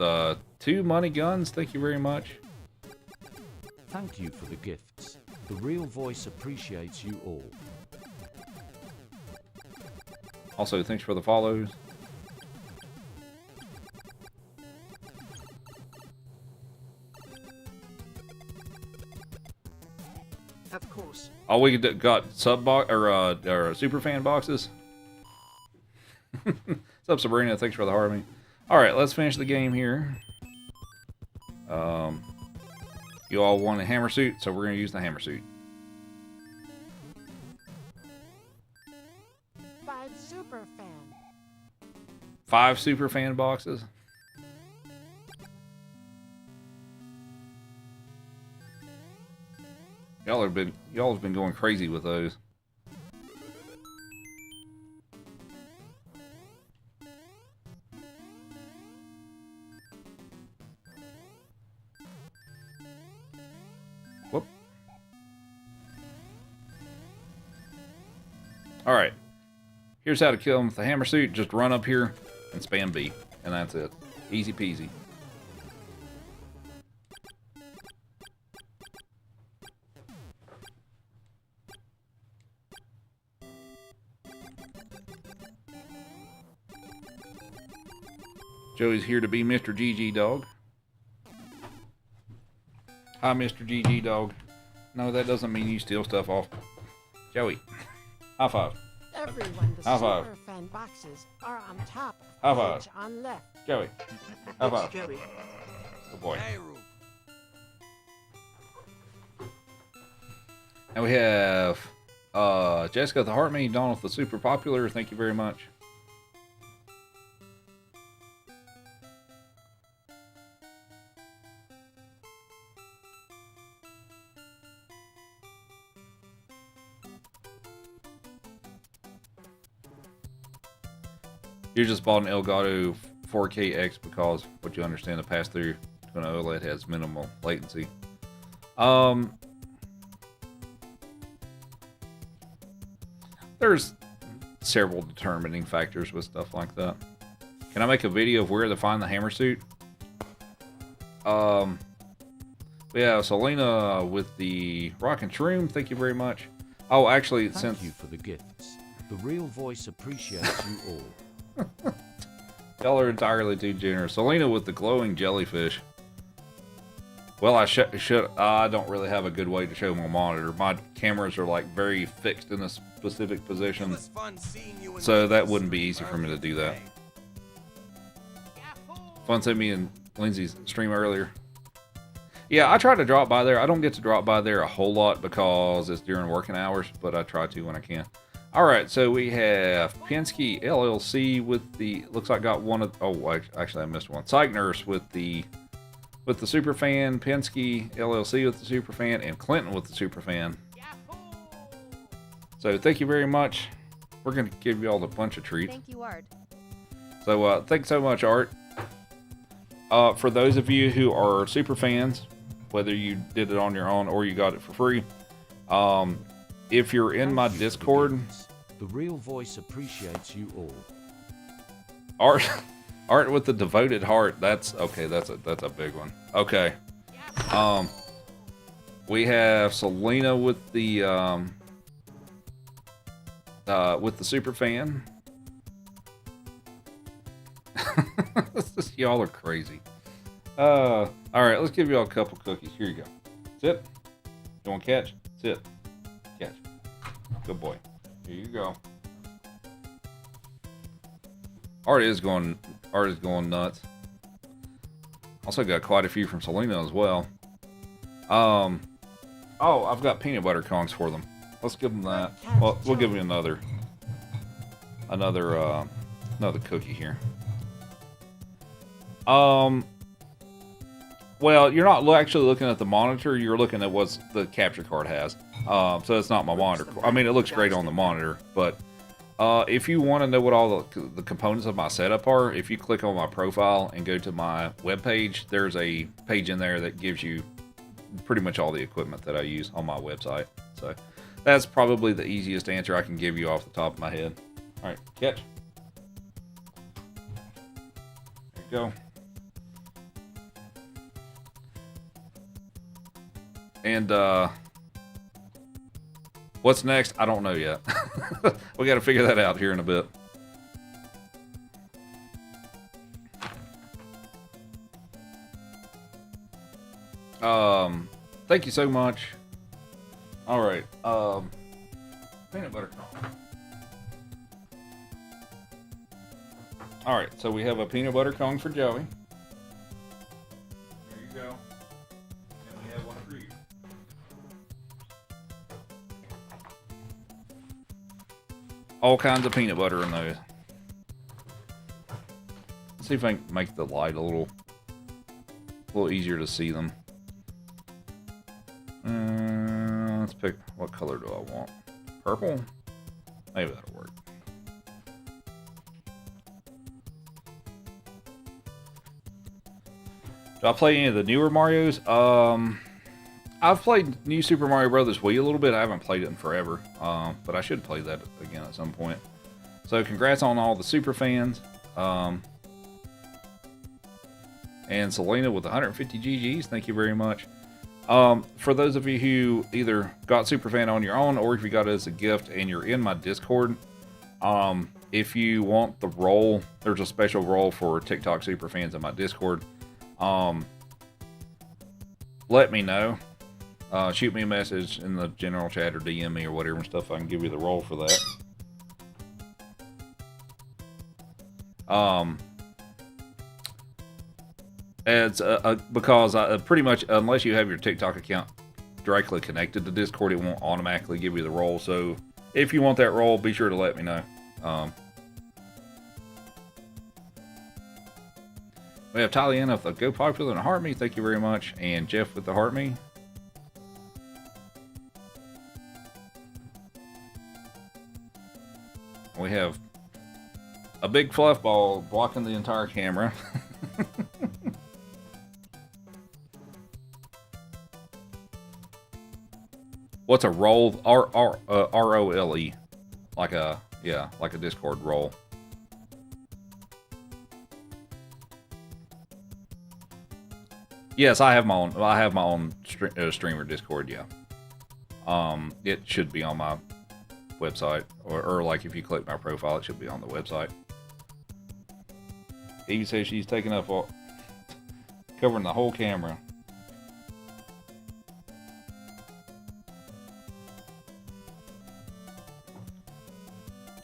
Speaker 1: 2 money guns. Thank you very much.
Speaker 6: Thank you for the gifts. The real voice appreciates you all.
Speaker 1: Also, thanks for the follows.
Speaker 7: Of course.
Speaker 1: Oh, we got sub box or super fan boxes. What's up, Sabrina? Thanks for the heart me. All right, let's finish the game here. You all want a hammer suit, so we're gonna use the hammer suit.
Speaker 7: 5 super fan.
Speaker 1: 5 super fan boxes. Y'all have been going crazy with those. Whoop. Alright. Here's how to kill him with the hammer suit. Just run up here and spam B. And that's it. Easy peasy. Joey's here to be Mr. GG Dog. Hi, Mr. GG Dog. No, that doesn't mean you steal stuff off. Joey. High five.
Speaker 7: Everyone, the
Speaker 1: High five.
Speaker 7: super fan boxes are on top
Speaker 1: High
Speaker 7: of
Speaker 1: five.
Speaker 7: page on left.
Speaker 1: Joey. High
Speaker 8: It's
Speaker 1: five.
Speaker 8: Joey.
Speaker 1: Good boy. And we have Jessica the Heartme, Donald the Super Popular. Thank you very much. You just bought an Elgato 4KX because what you understand the pass through to an OLED has minimal latency. There's several determining factors with stuff like that. Can I make a video of where to find the hammer suit? Yeah, Selena with the Rockin' Shroom, thank you very much. Oh, actually,
Speaker 6: Thank you for the gifts. The real voice appreciates you all.
Speaker 1: Y'all are entirely too generous. Selena with the glowing jellyfish. Well, I don't really have a good way to show my monitor. My cameras are like very fixed in a specific position. So that wouldn't be easy for me to do that. Fun seeing me and Lindsay's stream earlier. Yeah, I try to drop by there. I don't get to drop by there a whole lot because it's during working hours, but I try to when I can. Alright, so we have Penske LLC with the, looks like got one of, oh, actually I missed one. Psych Nurse with the Superfan, Penske LLC with the Superfan, and Clinton with the Superfan. So thank you very much. We're going to give you all a bunch of treats.
Speaker 5: Thank you, Art.
Speaker 1: So thanks so much, Art. For those of you who are super fans, whether you did it on your own or you got it for free, if you're in my Discord,
Speaker 6: the real voice appreciates you all.
Speaker 1: Art with the devoted heart. That's okay. That's a big one. Okay. We have Selena with the super fan. Y'all are crazy. All right. Let's give y'all a couple cookies. Here you go. Sit. You want to catch? Sit. Catch. Good boy. Here you go. Art is going nuts. Also got quite a few from Selena as well. Oh, I've got peanut butter congs for them. Let's give them that. Well, we'll give them another cookie here. Well, you're not actually looking at the monitor. You're looking at what the capture card has. So it's not my monitor. I mean, it looks great on the monitor, but if you want to know what all the components of my setup are, if you click on my profile and go to my webpage, there's a page in there that gives you pretty much all the equipment that I use on my website. So that's probably the easiest answer I can give you off the top of my head. All right, catch. There you go. And what's next? I don't know yet. We got to figure that out here in a bit. Thank you so much. All right. Peanut butter cone. All right. So we have a peanut butter cone for Joey. There you go. And we have one for you. All kinds of peanut butter in those. Let's see if I can make the light a little easier to see them. Let's pick, what color do I want? Purple? Maybe that'll work. Do I play any of the newer Marios? I've played New Super Mario Brothers Wii a little bit. I haven't played it in forever, but I should play that again at some point. So congrats on all the super fans. And Selena with 150 GGs, thank you very much. For those of you who either got Superfan on your own or if you got it as a gift and you're in my Discord, if you want the role, there's a special role for TikTok Superfans in my Discord. Let me know. Shoot me a message in the general chat or DM me or whatever and stuff. I can give you the role for that. It's because pretty much unless you have your TikTok account directly connected to Discord, it won't automatically give you the role. So if you want that role, be sure to let me know. We have Taliana with the Go Popular and Heart Me, thank you very much, and Jeff with the Heart Me. We have a big fluff ball blocking the entire camera. What's a role? R-O-L-E. Like a Discord role. Yes, I have my own streamer Discord, yeah. It should be on my website. Or like if you click my profile, it should be on the website. Evie says she's taking up all, covering the whole camera.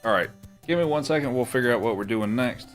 Speaker 1: Alright, give me 1 second, we'll figure out what we're doing next.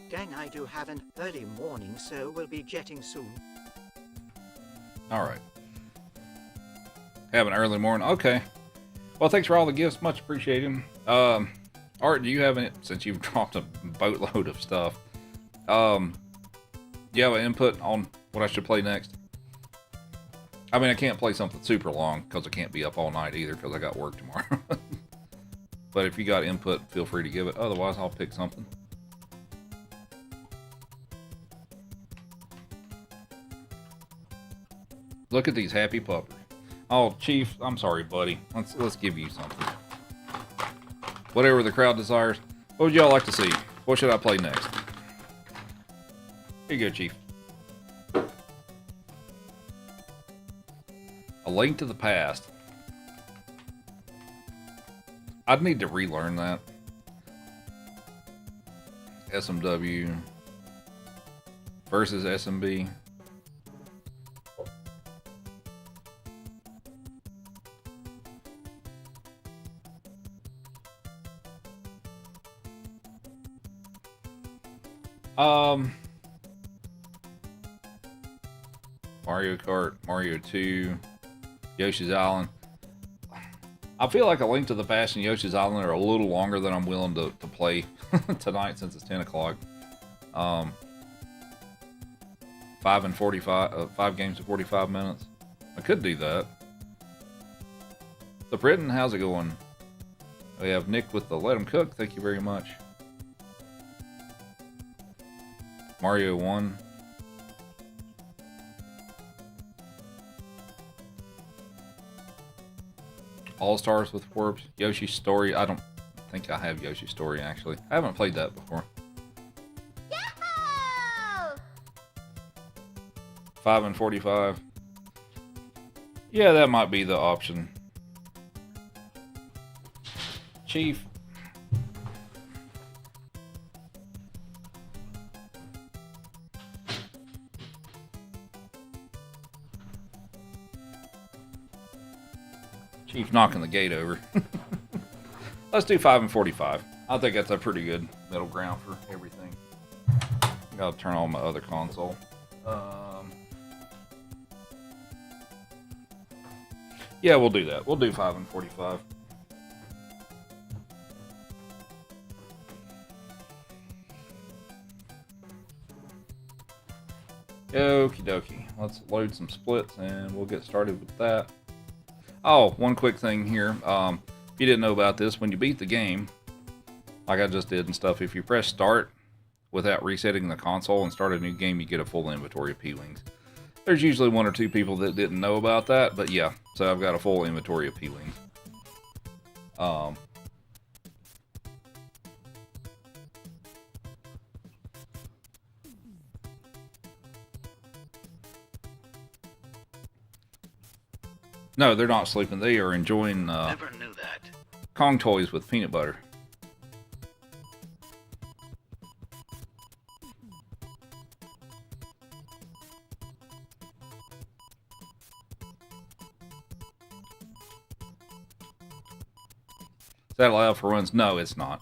Speaker 9: Gang, I do have an early morning, so we'll be jetting soon.
Speaker 1: Alright. Have an early morning. Okay. Well, thanks for all the gifts. Much appreciated. Art, do you have any, since you've dropped a boatload of stuff, do you have an input on what I should play next? I mean, I can't play something super long because I can't be up all night either because I got work tomorrow. But if you got input, feel free to give it. Otherwise, I'll pick something. Look at these happy puppers. Oh, Chief, I'm sorry, buddy. Let's give you something. Whatever the crowd desires. What would y'all like to see? What should I play next? Here you go, Chief. A Link to the Past. I'd need to relearn that. SMW versus SMB. Mario Kart, Mario 2, Yoshi's Island. I feel like A Link to the Past and Yoshi's Island are a little longer than I'm willing to play tonight since it's 10 o'clock. 5 games of 45 minutes. I could do that. So Britton, how's it going? We have Nick with the Let 'em Cook. Thank you very much. Mario 1. All-Stars with Forbes. Yoshi's Story. I don't think I have Yoshi's Story, actually. I haven't played that before.
Speaker 5: Yahoo!
Speaker 1: 5 and 45. Yeah, that might be the option. Chief. Chief knocking the gate over. Let's do 5 and 45. I think that's a pretty good middle ground for everything. Gotta turn on my other console. Yeah, we'll do that. We'll do 5 and 45. Okie dokie. Let's load some splits and we'll get started with that. Oh, one quick thing here. If you didn't know about this, when you beat the game, like I just did and stuff, if you press start without resetting the console and start a new game, you get a full inventory of P-Wings. There's usually 1 or 2 people that didn't know about that, but yeah, so I've got a full inventory of P-Wings. No, they're not sleeping. They are enjoying
Speaker 8: Never knew that.
Speaker 1: Kong toys with peanut butter. Is that allowed for runs? No, it's not.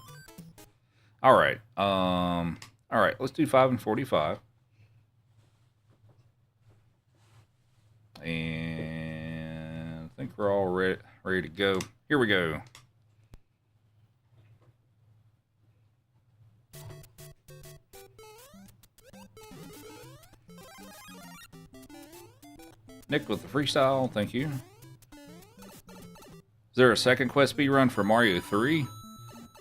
Speaker 1: All right. All right. Let's do 5 and 45. And I think we're all ready to go. Here we go. Nick with the freestyle. Thank you. Is there a second quest speed run for Mario 3?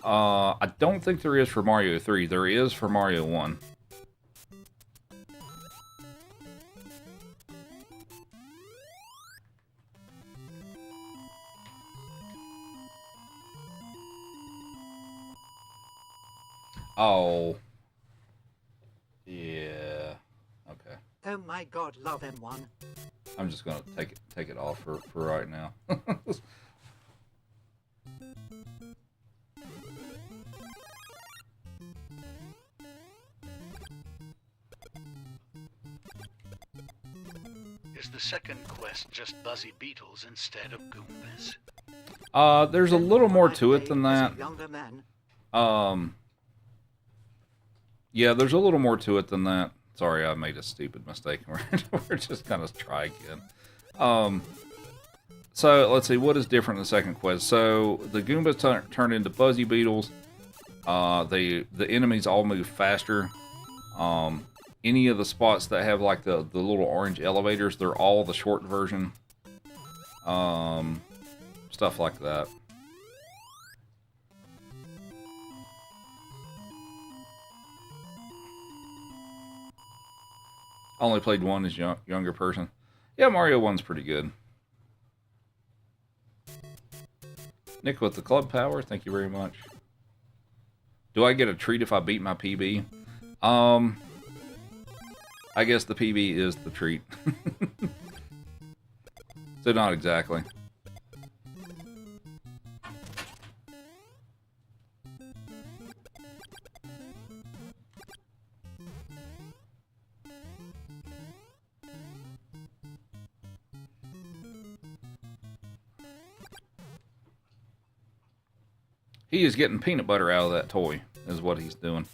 Speaker 1: I don't think there is for Mario 3. There is for Mario 1. Oh. Yeah. Okay.
Speaker 9: Oh my god, love M1.
Speaker 1: I'm just gonna take it off for right now.
Speaker 8: Is the second quest just Buzzy Beetles instead of Goombas?
Speaker 1: There's a little more to it than that.
Speaker 9: Younger man.
Speaker 1: Yeah, there's a little more to it than that. Sorry, I made a stupid mistake. We're just gonna try again. So let's see, what is different in the second quest? So the Goombas turn into Buzzy Beetles. The enemies all move faster. Any of the spots that have like the little orange elevators, they're all the short version. Stuff like that. I only played one as younger person. Yeah, Mario 1's pretty good. Nick with the club power, thank you very much. Do I get a treat if I beat my PB? I guess the PB is the treat. So not exactly. He is getting peanut butter out of that toy, is what he's doing.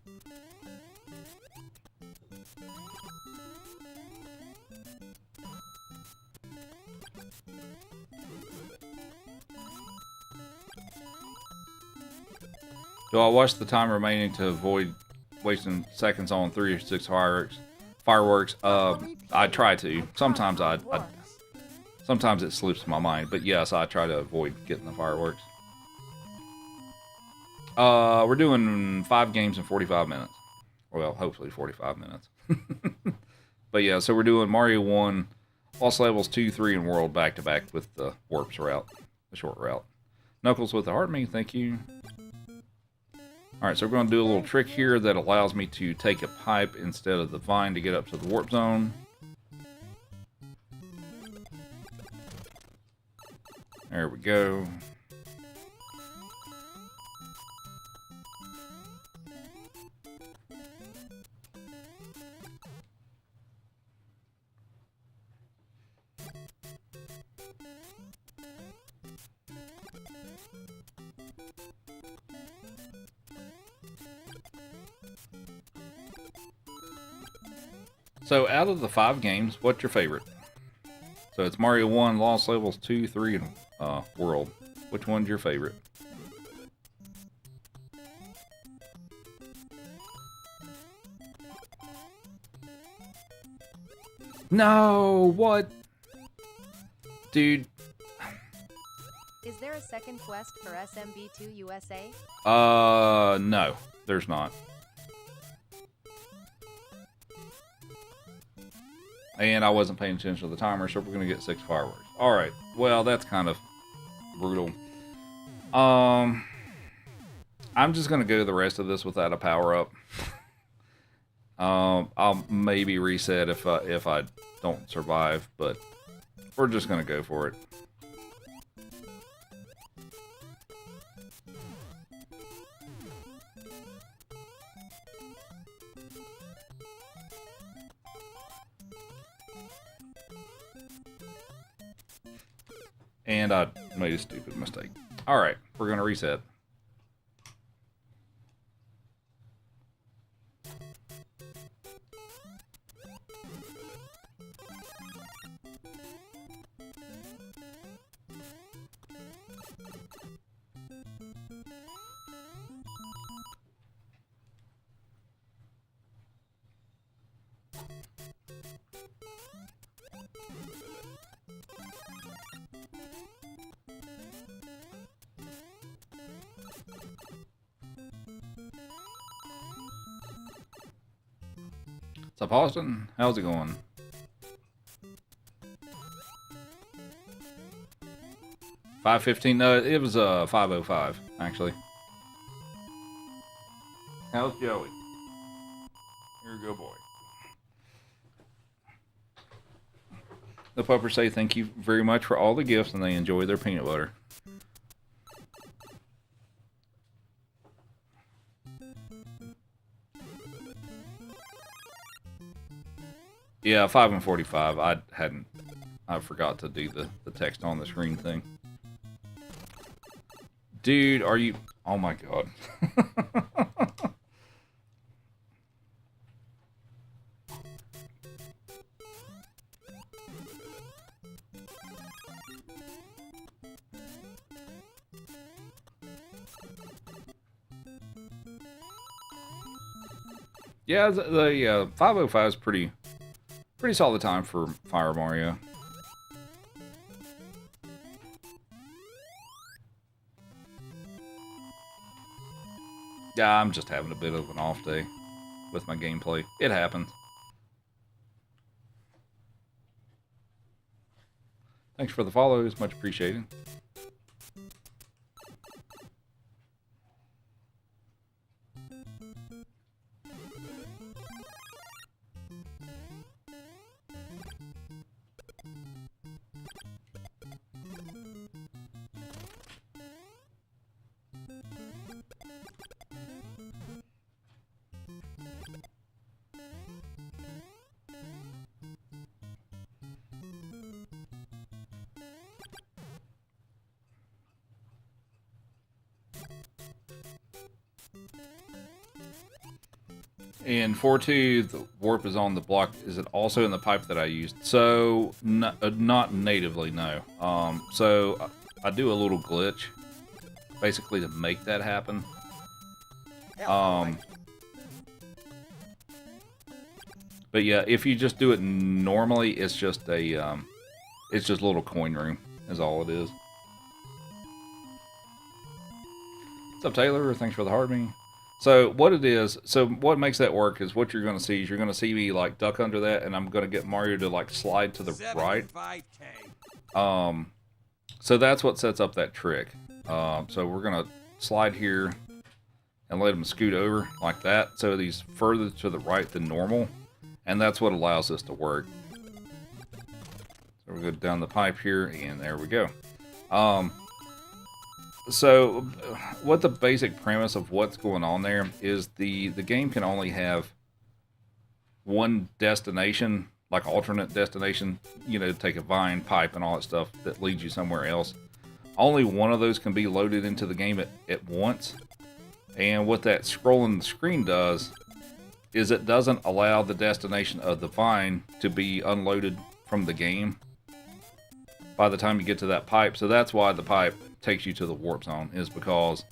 Speaker 1: Do I watch the time remaining to avoid wasting seconds on 3 or 6 fireworks? I try to. Sometimes sometimes it slips my mind, but yes, I try to avoid getting the fireworks. We're doing 5 games in 45 minutes. Well, hopefully 45 minutes. But yeah, so we're doing Mario 1, Lost Levels 2, 3, and World back-to-back with the Warps route, the short route. Knuckles with the heart me, thank you. Alright, so we're going to do a little trick here that allows me to take a pipe instead of the vine to get up to the warp zone. There we go. So out of the 5 games, what's your favorite? So it's Mario 1, Lost Levels 2, 3, and World. Which one's your favorite? No, what? Dude.
Speaker 5: Is there a second quest for SMB2 USA?
Speaker 1: No, there's not. And I wasn't paying attention to the timer, so we're going to get 6 fireworks. Alright, well, that's kind of brutal. I'm just going to go the rest of this without a power-up. I'll maybe reset if I don't survive, but we're just going to go for it. And I made a stupid mistake. Alright, we're going to reset. What's up, Austin? How's it going? $5.15? No, it was $5.05 actually. How's Joey? Here we go, boy. The puppers say thank you very much for all the gifts, and they enjoy their peanut butter. Yeah, 5 and 45. I forgot to do the text on the screen thing. Dude, are you... Oh my god. Yeah, the 505 is pretty solid time for Fire Mario. Yeah, I'm just having a bit of an off day with my gameplay. It happens. Thanks for the follows, much appreciated. In 4.2, the warp is on the block. Is it also in the pipe that I used? So, not natively, no. So, I do a little glitch, basically to make that happen. But yeah, if you just do it normally, it's just a little coin room, is all it is. What's up, Taylor? Thanks for the hard me. So what it is, so what makes that work is what you're going to see is you're going to see me like duck under that, and I'm going to get Mario to like slide to the right. So that's what sets up that trick. So we're going to slide here and let him scoot over like that, so he's further to the right than normal, and that's what allows this to work. So we'll go down the pipe here, and there we go. So, what the basic premise of what's going on there is the game can only have one destination, like alternate destination, you know, take a vine, pipe, and all that stuff that leads you somewhere else. only one of those can be loaded into the game at once. And what that scrolling the screen does is it doesn't allow the destination of the vine to be unloaded from the game by the time you get to that pipe. So that's why the pipe takes you to the warp zone, is because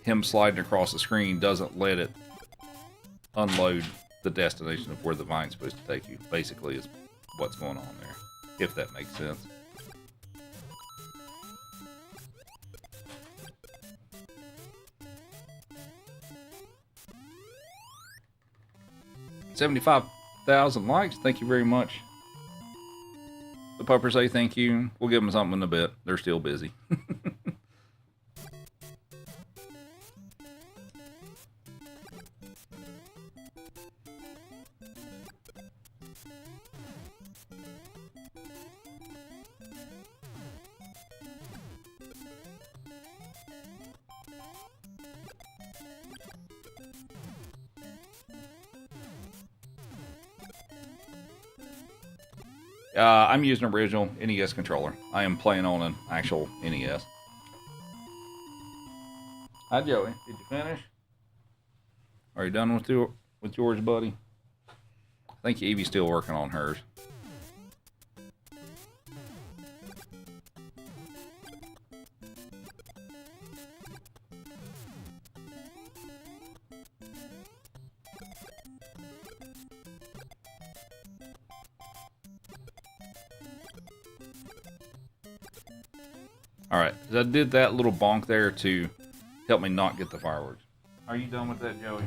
Speaker 1: him sliding across the screen doesn't let it unload the destination of where the vine's supposed to take you, basically, is what's going on there, if that makes sense. $75,000 likes. Thank you very much. The puppers say thank you. We'll give them something in a bit. They're still busy. I'm using an original NES controller. I am playing on an actual NES. Hi, Joey. Did you finish? Are you done with yours, buddy? I think Evie's still working on hers. Alright, I did that little bonk there to help me not get the fireworks. Are you done with that, Joey?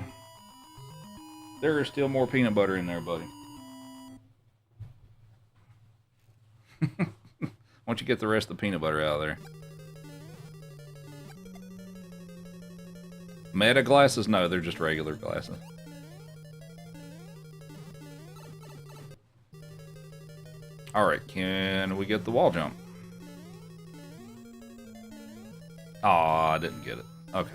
Speaker 1: There is still more peanut butter in there, buddy. Why don't you get the rest of the peanut butter out of there? Meta glasses? No, they're just regular glasses. Alright, can we get the wall jump? Aw, I didn't get it. Okay.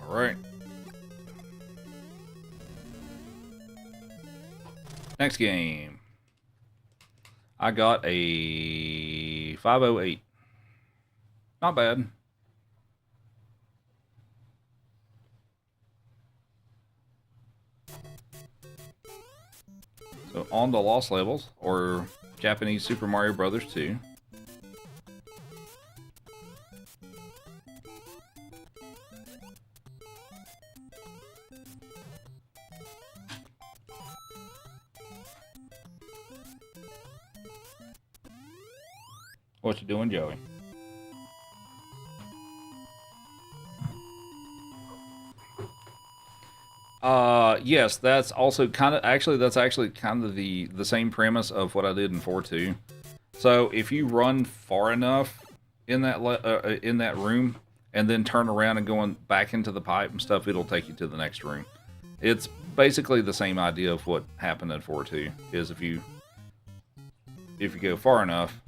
Speaker 1: All right. Next game. I got a 508. Not bad. So on the Lost Levels, or Japanese Super Mario Brothers 2. What you doing, Joey? Yes, that's also that's actually kind of the same premise of what I did in 4.2. So if you run far enough in that room and then turn around and going back into the pipe and stuff, it'll take you to the next room. It's basically the same idea of what happened in 4.2. Is if you go far enough,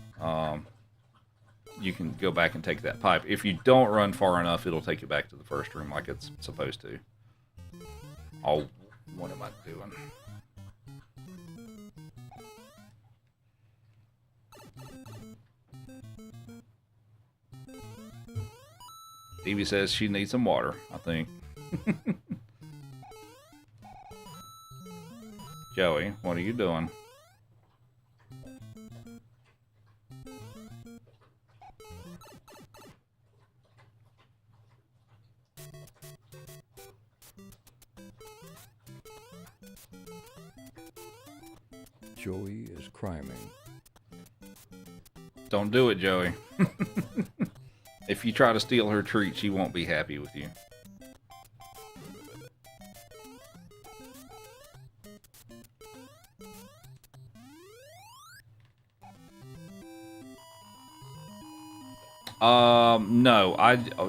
Speaker 1: you can go back and take that pipe. If you don't run far enough, it'll take you back to the first room like it's supposed to. Oh, what am I doing? Evie says she needs some water, I think. Joey, what are you doing?
Speaker 3: Joey is criming.
Speaker 1: Don't do it, Joey. If you try to steal her treat, she won't be happy with you. No.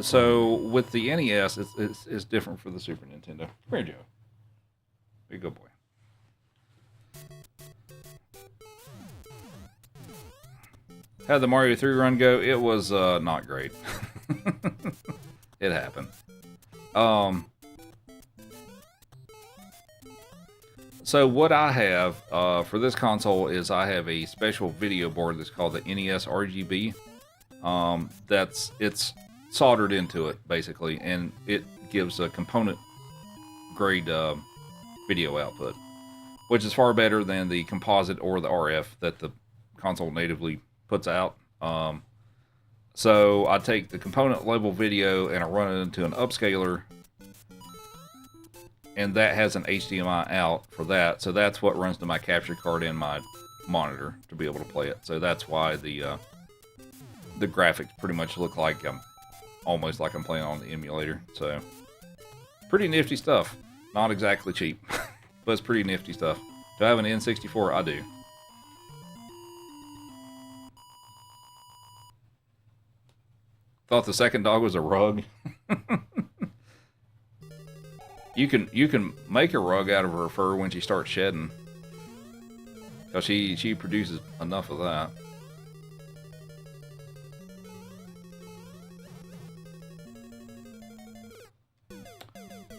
Speaker 1: So with the NES, it's different for the Super Nintendo. Come here, Joey. Be a good boy. How'd the Mario 3 run go? It was not great. It happened. So what I have for this console is I have a special video board that's called the NES RGB. It's soldered into it basically, and it gives a component grade video output, which is far better than the composite or the RF that the console natively puts out. So I take the component level video and I run it into an upscaler, and that has an HDMI out for that. So that's what runs to my capture card and my monitor to be able to play it. So that's why the graphics pretty much look like almost like I'm playing on the emulator. So pretty nifty stuff. Not exactly cheap, but it's pretty nifty stuff. Do I have an N64? I do. Thought the second dog was a rug. You can make a rug out of her fur when she starts shedding, because she produces enough of that.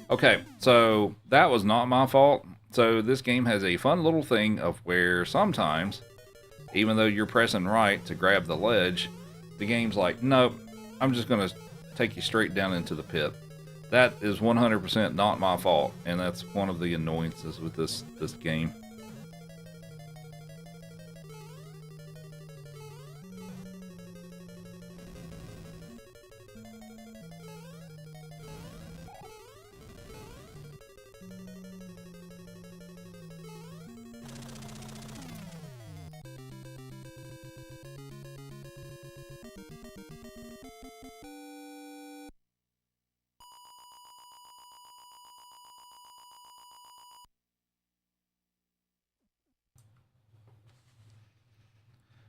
Speaker 1: Okay, so that was not my fault. So this game has a fun little thing of where sometimes, even though you're pressing right to grab the ledge, the game's like, nope, I'm just going to take you straight down into the pit. That is 100% not my fault, and that's one of the annoyances with this game.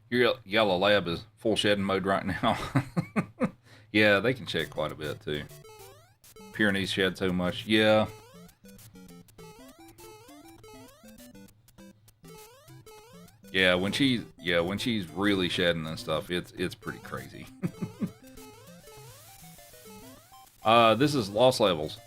Speaker 1: Your yellow lab is full shedding mode right now. Yeah, they can shed quite a bit too. Pyrenees shed so much. Yeah. Yeah, when she's really shedding and stuff, it's pretty crazy. This is Lost Levels.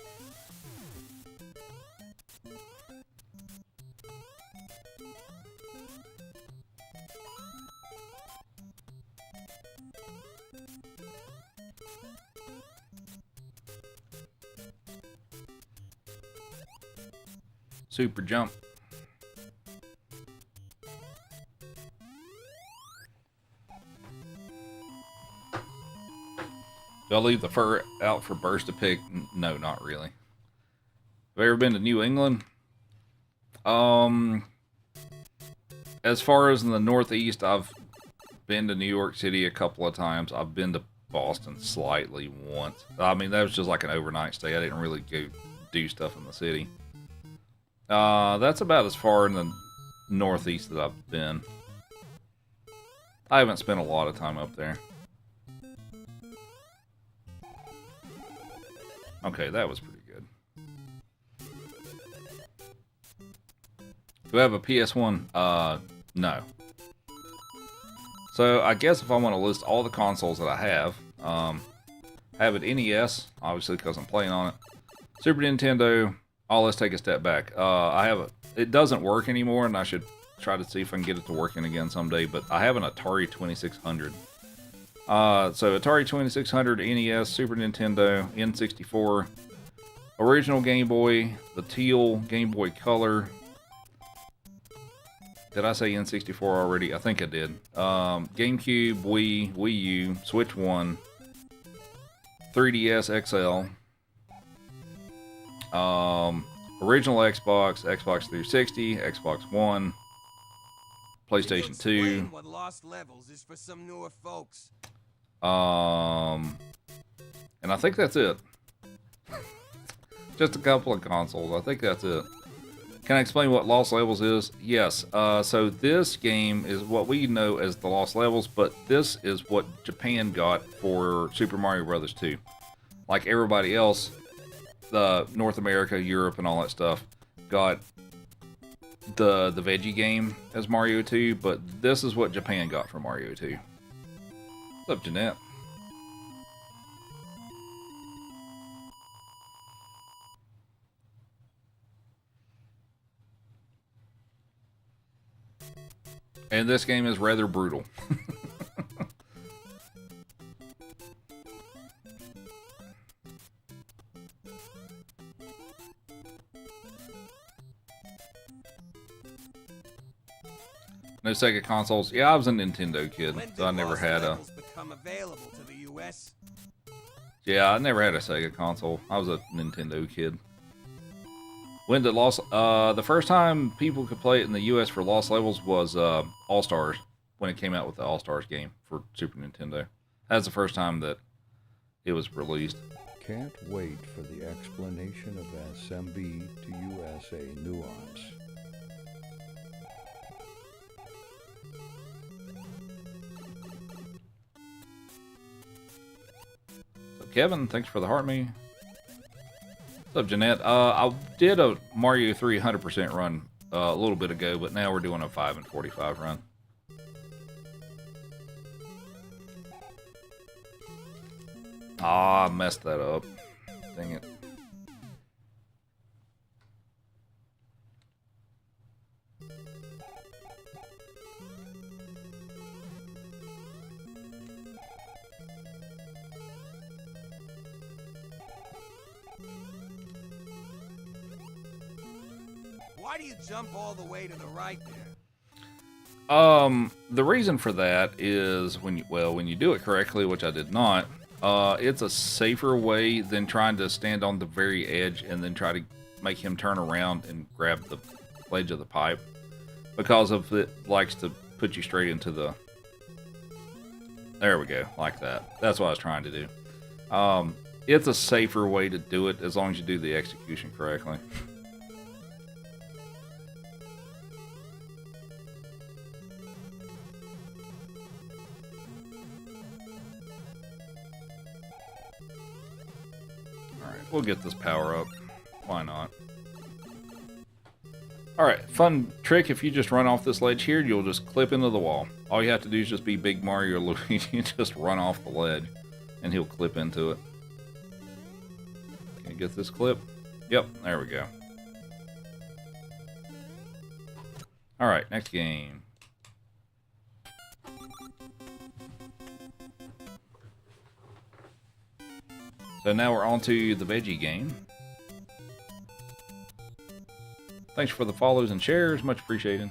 Speaker 1: Super jump. Do I leave the fur out for Burst to pick? No, not really. Have I ever been to New England? As far as in the Northeast, I've been to New York City a couple of times. I've been to Boston slightly once. I mean, that was just like an overnight stay. I didn't really go do stuff in the city. That's about as far in the Northeast that I've been. I haven't spent a lot of time up there. Okay, that was pretty good. Do I have a PS1? No. So I guess if I want to list all the consoles that I have an NES, obviously because I'm playing on it. Super Nintendo. Oh, let's take a step back. It doesn't work anymore, and I should try to see if I can get it to working again someday, but I have an Atari 2600. So Atari 2600, NES, Super Nintendo, N64, original Game Boy, the teal Game Boy Color. Did I say N64 already? I think I did. GameCube, Wii, Wii U, Switch 1, 3DS XL. Original Xbox, Xbox 360, Xbox One, PlayStation 2.
Speaker 10: What Lost Levels is for some newer folks.
Speaker 1: And I think that's it. Just a couple of consoles. I think that's it. Can I explain what Lost Levels is? Yes. So this game is what we know as the Lost Levels, but this is what Japan got for Super Mario Bros. 2. Like everybody else, the North America, Europe, and all that stuff got the veggie game as Mario 2, but this is what Japan got for Mario 2. What's up, Jeanette? And this game is rather brutal. No Sega consoles. Yeah, I was a Nintendo kid, so I never had a...
Speaker 10: become available to the US?
Speaker 1: Yeah, I never had a Sega console. I was a Nintendo kid. When did Lost... the first time people could play it in the US for Lost Levels was All-Stars, when it came out with the All-Stars game for Super Nintendo. That's the first time that it was released.
Speaker 3: Can't wait for the explanation of SMB to USA nuance.
Speaker 1: So Kevin, thanks for the heart me. What's up, Jeanette? I did a Mario 3 100% run a little bit ago, but now we're doing a 5 and 45 run. Ah, I messed that up. Dang it.
Speaker 10: Why do you jump all the way to the right there?
Speaker 1: The reason for that is when you do it correctly, which I did not, it's a safer way than trying to stand on the very edge and then try to make him turn around and grab the ledge of the pipe, because of it likes to put you straight into the... There we go, like that. That's what I was trying to do. It's a safer way to do it as long as you do the execution correctly. We'll get this power up. Why not? Alright, fun trick. If you just run off this ledge here, you'll just clip into the wall. All you have to do is just be Big Mario or Luigi and just run off the ledge, and he'll clip into it. Can you get this clip? Yep, there we go. Alright, next game. So now we're on to the veggie game. Thanks for the follows and shares, much appreciated.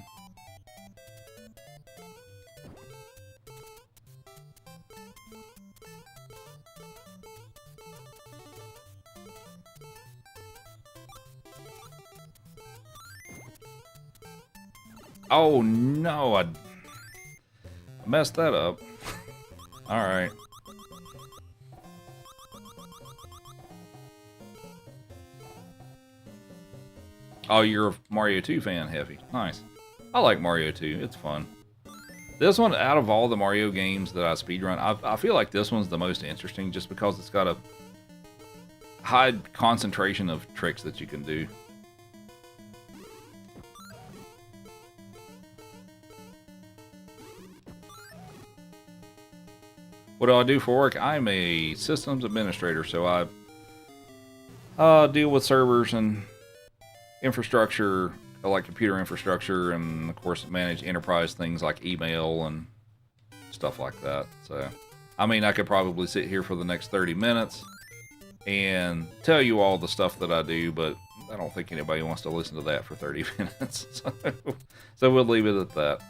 Speaker 1: Oh no, I messed that up. All right. Oh, you're a Mario 2 fan, Heavy. Nice. I like Mario 2. It's fun. This one, out of all the Mario games that I speedrun, I feel like this one's the most interesting just because it's got a high concentration of tricks that you can do. What do I do for work? I'm a systems administrator, so I deal with servers and infrastructure, like computer infrastructure, and of course manage enterprise things like email and stuff like that. So, I mean, I could probably sit here for the next 30 minutes and tell you all the stuff that I do, but I don't think anybody wants to listen to that for 30 minutes. So we'll leave it at that.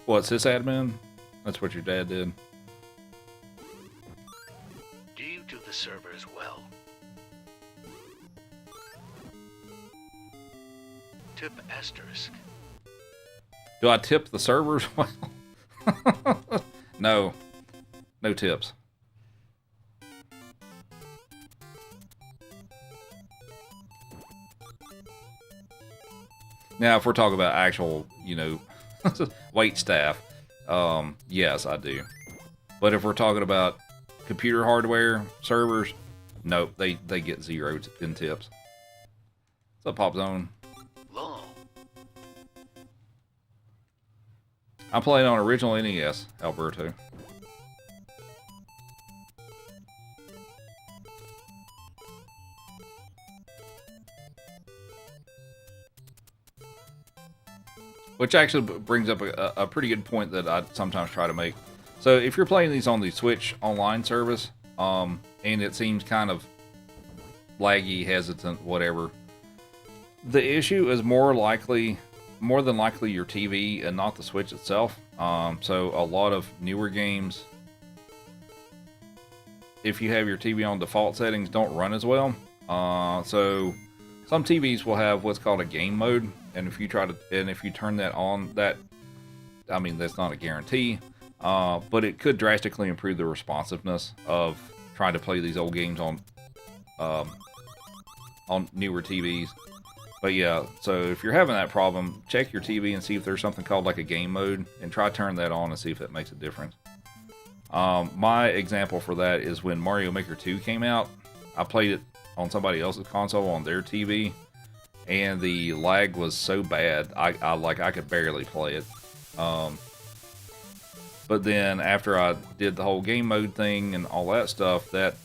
Speaker 1: What, sysadmin? That's what your dad did?
Speaker 8: Do you do the servers well? Tip asterisk.
Speaker 1: Do I tip the servers well? No. No tips. Now, if we're talking about actual, you know, wait staff, yes, I do. But if we're talking about computer hardware servers, nope, they get 0 in tips. What's up, Pop Zone?
Speaker 8: Low.
Speaker 1: I played on original NES, Alberto. Which actually brings up a pretty good point that I sometimes try to make. So if you're playing these on the Switch online service, and it seems kind of laggy, hesitant, whatever, the issue is more than likely your TV and not the Switch itself. So a lot of newer games, if you have your TV on default settings, don't run as well. So some TVs will have what's called a game mode, and if you turn that on, that's not a guarantee, but it could drastically improve the responsiveness of trying to play these old games on newer TVs. But yeah, so if you're having that problem, check your TV and see if there's something called like a game mode, and try turn that on and see if it makes a difference. My example for that is when Mario Maker 2 came out. I played it on somebody else's console on their TV, and the lag was so bad I could barely play it. But then after I did the whole game mode thing and all that stuff, that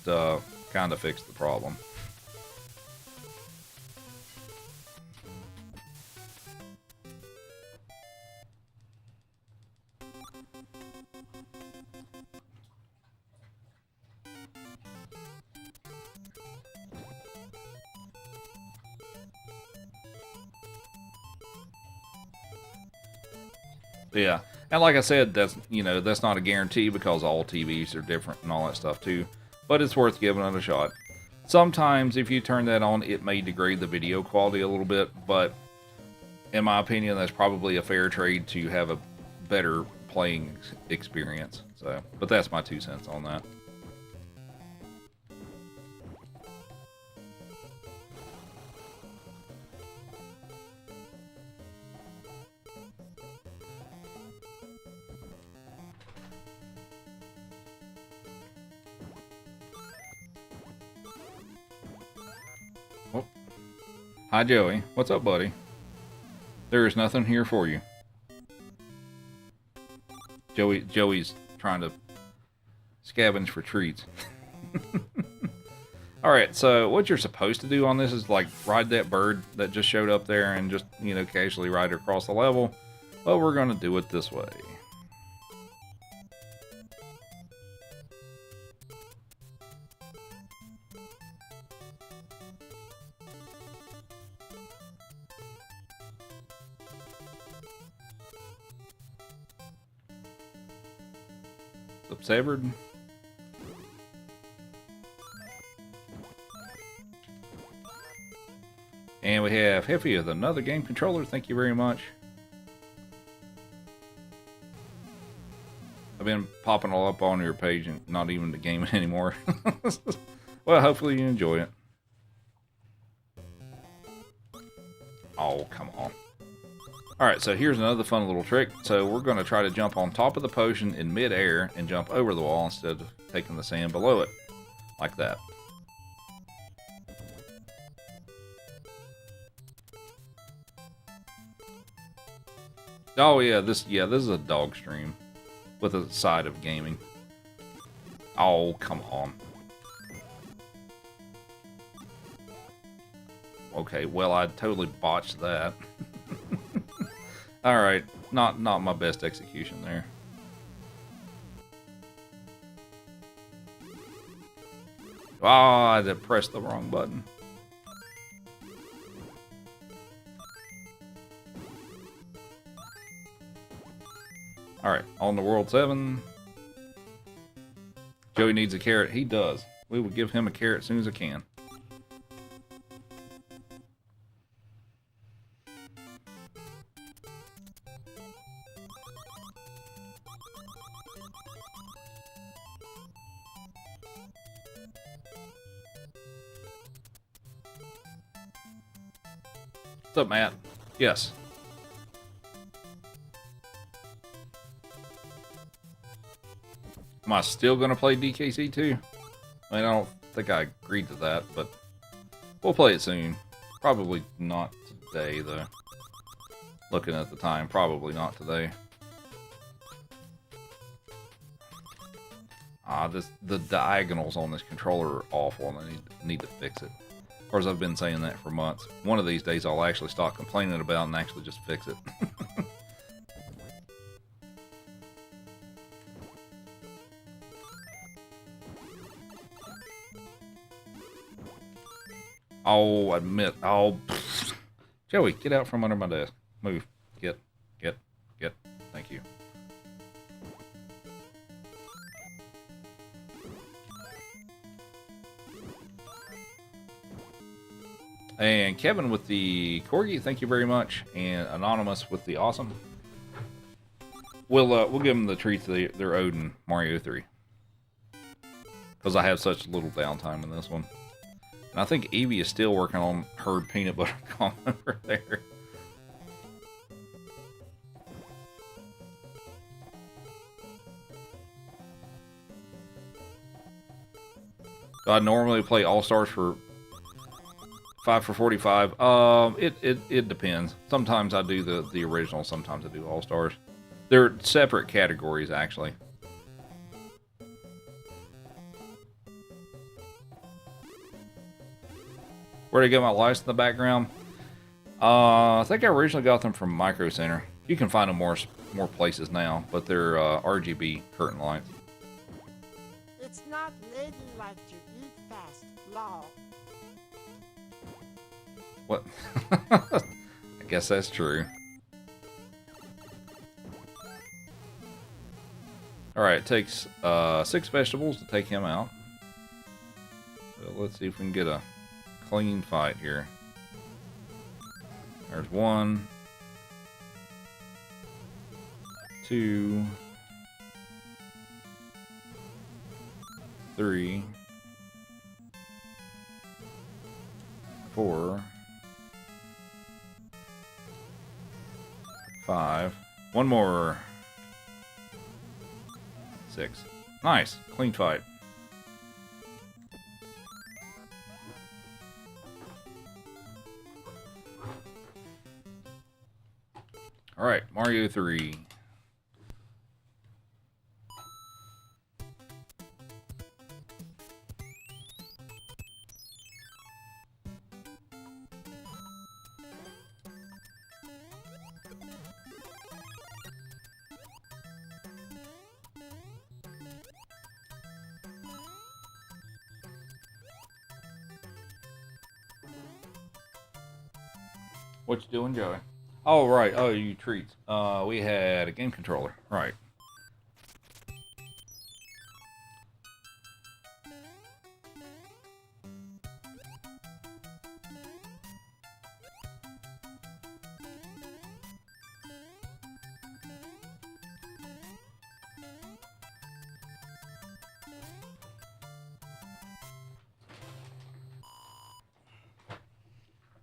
Speaker 1: kind of fixed the problem. Yeah, and like I said, that's not a guarantee because all TVs are different and all that stuff too. But it's worth giving it a shot. Sometimes if you turn that on, it may degrade the video quality a little bit, but in my opinion, that's probably a fair trade to have a better playing experience. So, but that's my 2 cents on that. Hi, Joey. What's up, buddy? There is nothing here for you. Joey's trying to scavenge for treats. Alright, so what you're supposed to do on this is like ride that bird that just showed up there and just, casually ride it across the level. But we're going to do it this way. Severed. And we have Hiffy with another game controller. Thank you very much. I've been popping all up on your page and not even the game anymore. Well, hopefully you enjoy it. Oh, come on. Alright, so here's another fun little trick. So we're going to try to jump on top of the potion in mid-air and jump over the wall instead of taking the sand below it. Like that. Oh yeah, this is a dog stream with a side of gaming. Oh, come on. Okay, well, I totally botched that. Alright, not my best execution there. Oh, I had pressed the wrong button. Alright, on to World 7. Joey needs a carrot. He does. We will give him a carrot as soon as I can. What's up, Matt? Yes. Am I still going to play DKC 2? I mean, I don't think I agreed to that, but we'll play it soon. Probably not today, though. Looking at the time, probably not today. The diagonals on this controller are awful, and I need to fix it. Of course, I've been saying that for months. One of these days, I'll actually stop complaining about it and actually just fix it. Oh, admit. Oh, Joey, get out from under my desk. Move. Get. Thank you. And Kevin with the corgi, thank you very much. And Anonymous with the awesome. We'll give them the treats they're owed in Mario 3. Because I have such little downtime in this one. And I think Evie is still working on her peanut butter column over there. Do I normally play All-Stars for 5 for 45? It depends. Sometimes I do the original, sometimes I do All-Stars. They're separate categories, actually. Where did I get my lights in the background? I think I originally got them from Micro Center. You can find them more places now, but they're RGB curtain lights.
Speaker 7: It's not ladylike to eat fast, lol.
Speaker 1: What? I guess that's true. Alright, it takes 6 vegetables to take him out. So let's see if we can get a clean fight here. There's 1, 2, 3, 4, 5. One more. 6. Nice. Clean fight. Alright, Mario 3. What you doing, Joey? Oh, right. Oh, you treats. We had a game controller. Right.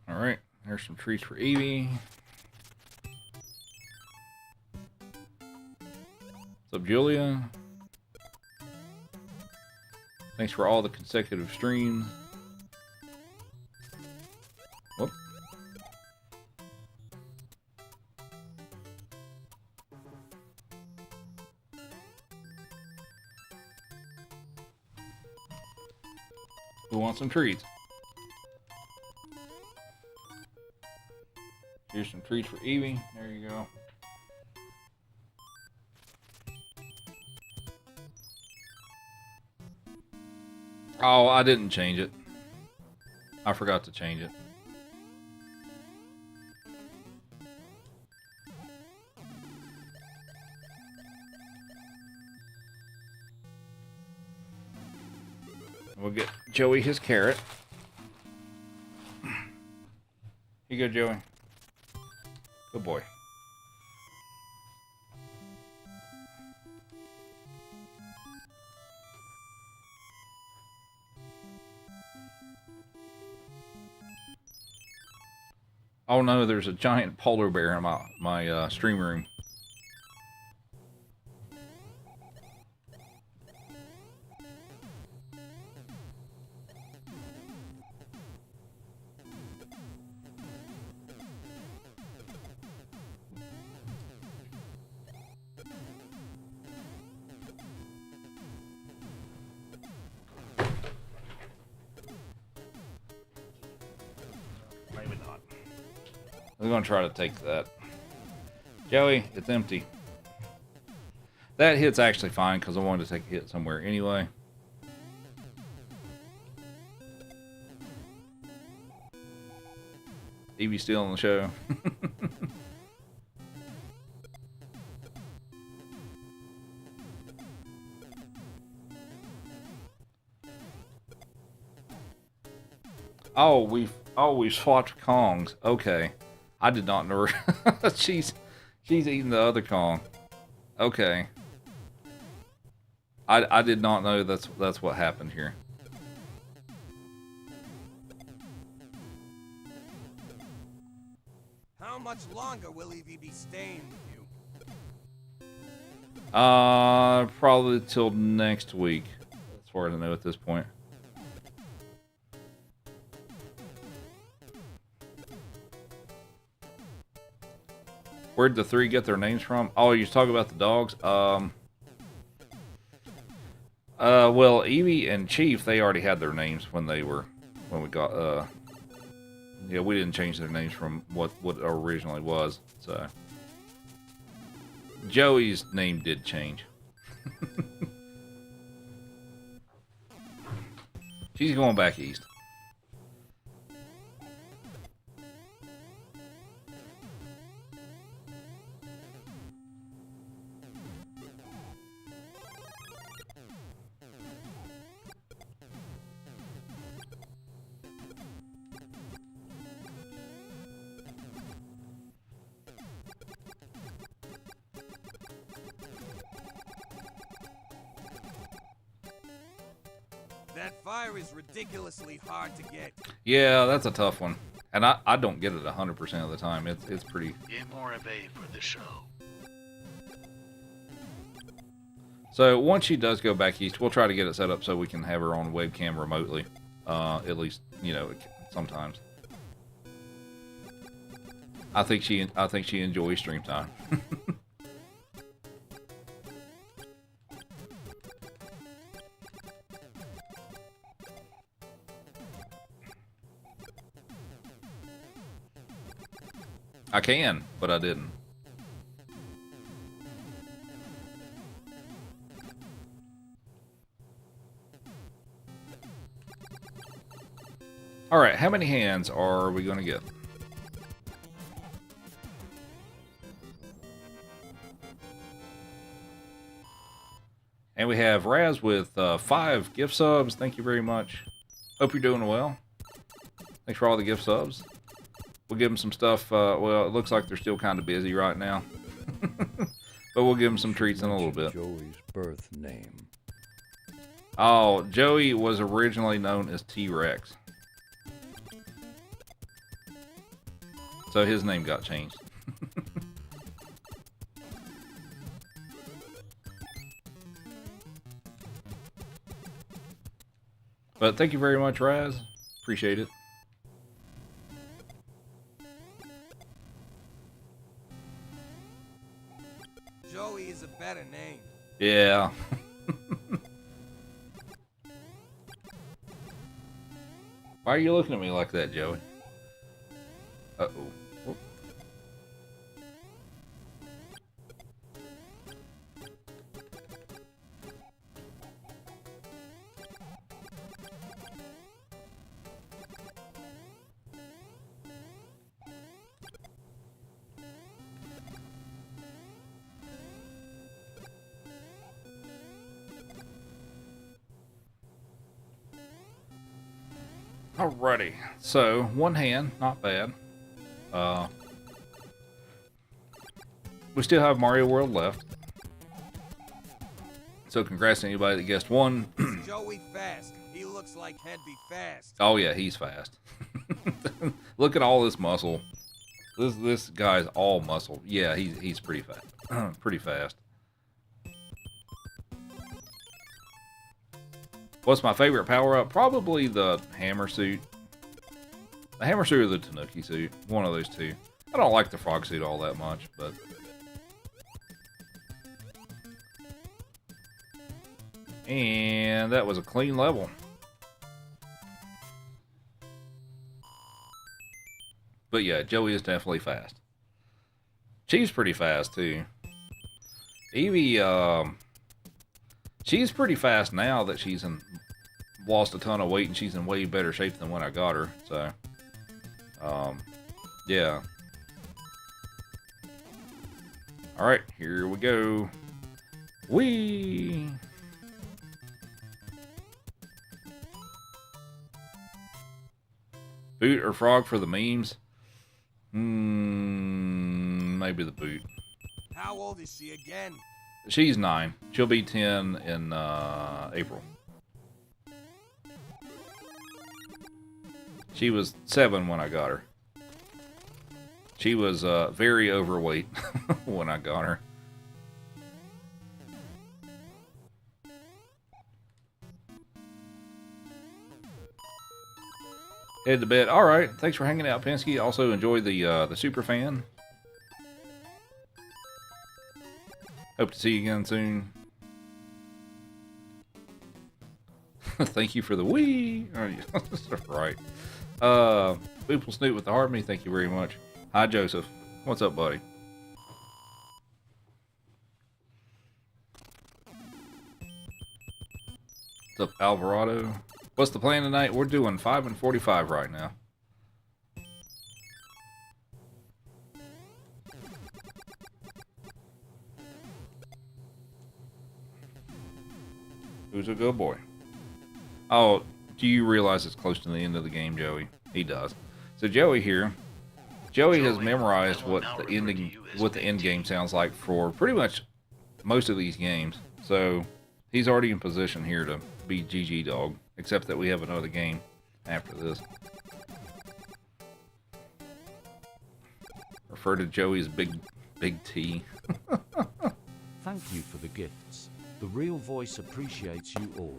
Speaker 1: All right. There's some treats for Evie. What's up, Julia? Thanks for all the consecutive streams. Whoop. Who wants some treats? Here's some treats for Evie. There you go. Oh, I didn't change it. I forgot to change it. We'll get Joey his carrot. Here you go, Joey. Good boy. Oh no, there's a giant polar bear in my stream room. We're gonna try to take that. Joey, it's empty. That hit's actually fine because I wanted to take a hit somewhere anyway. Evie's still on the show. we've swapped Kongs. Okay. I did not know her. she's eating the other Kong. Okay. I did not know that's what happened here.
Speaker 10: How much longer will Evie be staying with you?
Speaker 1: Probably till next week. That's far as I know at this point. Where'd the three get their names from? Oh, you talking about the dogs? Well, Evie and Chief, they already had their names when we got, yeah, we didn't change their names from what originally was, so. Joey's name did change. She's going back east.
Speaker 10: That fire is ridiculously hard to get.
Speaker 1: Yeah, that's a tough one. And I don't get it 100% of the time. It's pretty...
Speaker 8: More of a for the show.
Speaker 1: So once she does go back east, we'll try to get it set up so we can have her on webcam remotely. At least, you know, sometimes. I think she enjoys stream time. I can, but I didn't. All right, how many hands are we going to get? And we have Raz with 5 gift subs. Thank you very much. Hope you're doing well. Thanks for all the gift subs. We'll give them some stuff. Well, it looks like they're still kind of busy right now. But we'll give them some treats in a little bit.
Speaker 3: Joey's birth name.
Speaker 1: Oh, Joey was originally known as T-Rex. So his name got changed. But thank you very much, Raz. Appreciate it.
Speaker 10: Joey is a better name.
Speaker 1: Yeah. Why are you looking at me like that, Joey? Uh-oh. Oh. Alrighty, so one hand, not bad. We still have Mario World left. So congrats to anybody that guessed one.
Speaker 10: Is Joey fast? He looks like he'd be fast.
Speaker 1: Oh yeah, he's fast. Look at all this muscle. This guy's all muscle. Yeah, he's pretty fast. Pretty fast. What's my favorite power-up? Probably the hammer suit. The hammer suit or the Tanuki suit. One of those two. I don't like the frog suit all that much, but... And that was a clean level. But yeah, Joey is definitely fast. She's pretty fast too. Evie, she's pretty fast now that she's lost a ton of weight and she's in way better shape than when I got her. So, yeah. All right, here we go. Whee! Boot or frog for the memes? Maybe the boot.
Speaker 10: How old is she again?
Speaker 1: She's 9. She'll be 10 in April. She was 7 when I got her. She was very overweight when I got her. Head to bed. All right. Thanks for hanging out, Penske. Also enjoy the super fan. Hope to see you again soon. Thank you for the wee. Oh, yeah. Right. Boople Snoot with the heart me. Thank you very much. Hi, Joseph. What's up, buddy? What's up, Alvarado? What's the plan tonight? We're doing 5 and 45 right now. Who's a good boy? Oh, do you realize it's close to the end of the game, Joey? He does. So Joey here, Joey has memorized what the end game sounds like for pretty much most of these games. So he's already in position here to be GG dog, except that we have another game after this. Refer to Joey as Big T.
Speaker 6: Thank you for the gifts. The real voice appreciates you all.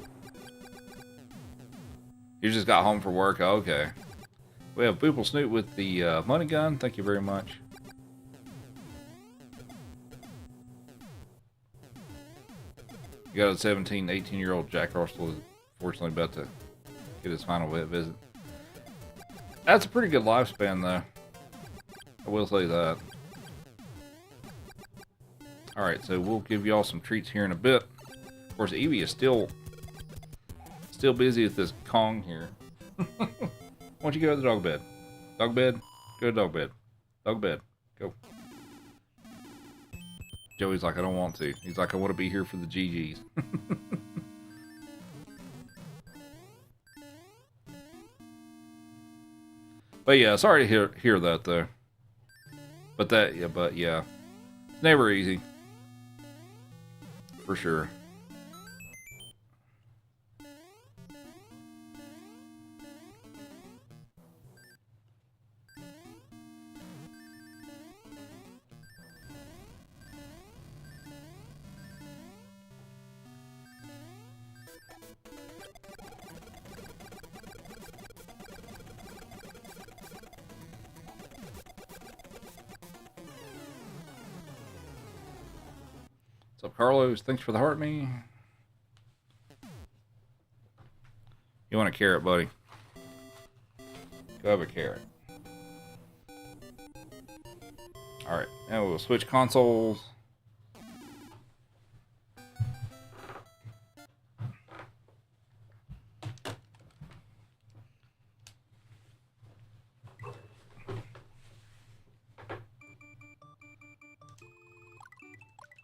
Speaker 1: You just got home from work. Okay. We have Boople Snoot with the money gun. Thank you very much. You got a 17, 18-year-old Jack Russell is fortunately about to get his final vet visit. That's a pretty good lifespan, though. I will say that. Alright, so we'll give y'all some treats here in a bit. Of course, Evie is still busy with this Kong here. Why don't you go to the dog bed? Dog bed? Go to dog bed. Dog bed. Go. Joey's like, I don't want to. He's like, I want to be here for the GGs. But yeah, sorry to hear that though. But yeah. It's never easy. For sure. What's up, Carlos? Thanks for the heart me. You want a carrot, buddy? Go have a carrot. Alright, now we'll switch consoles.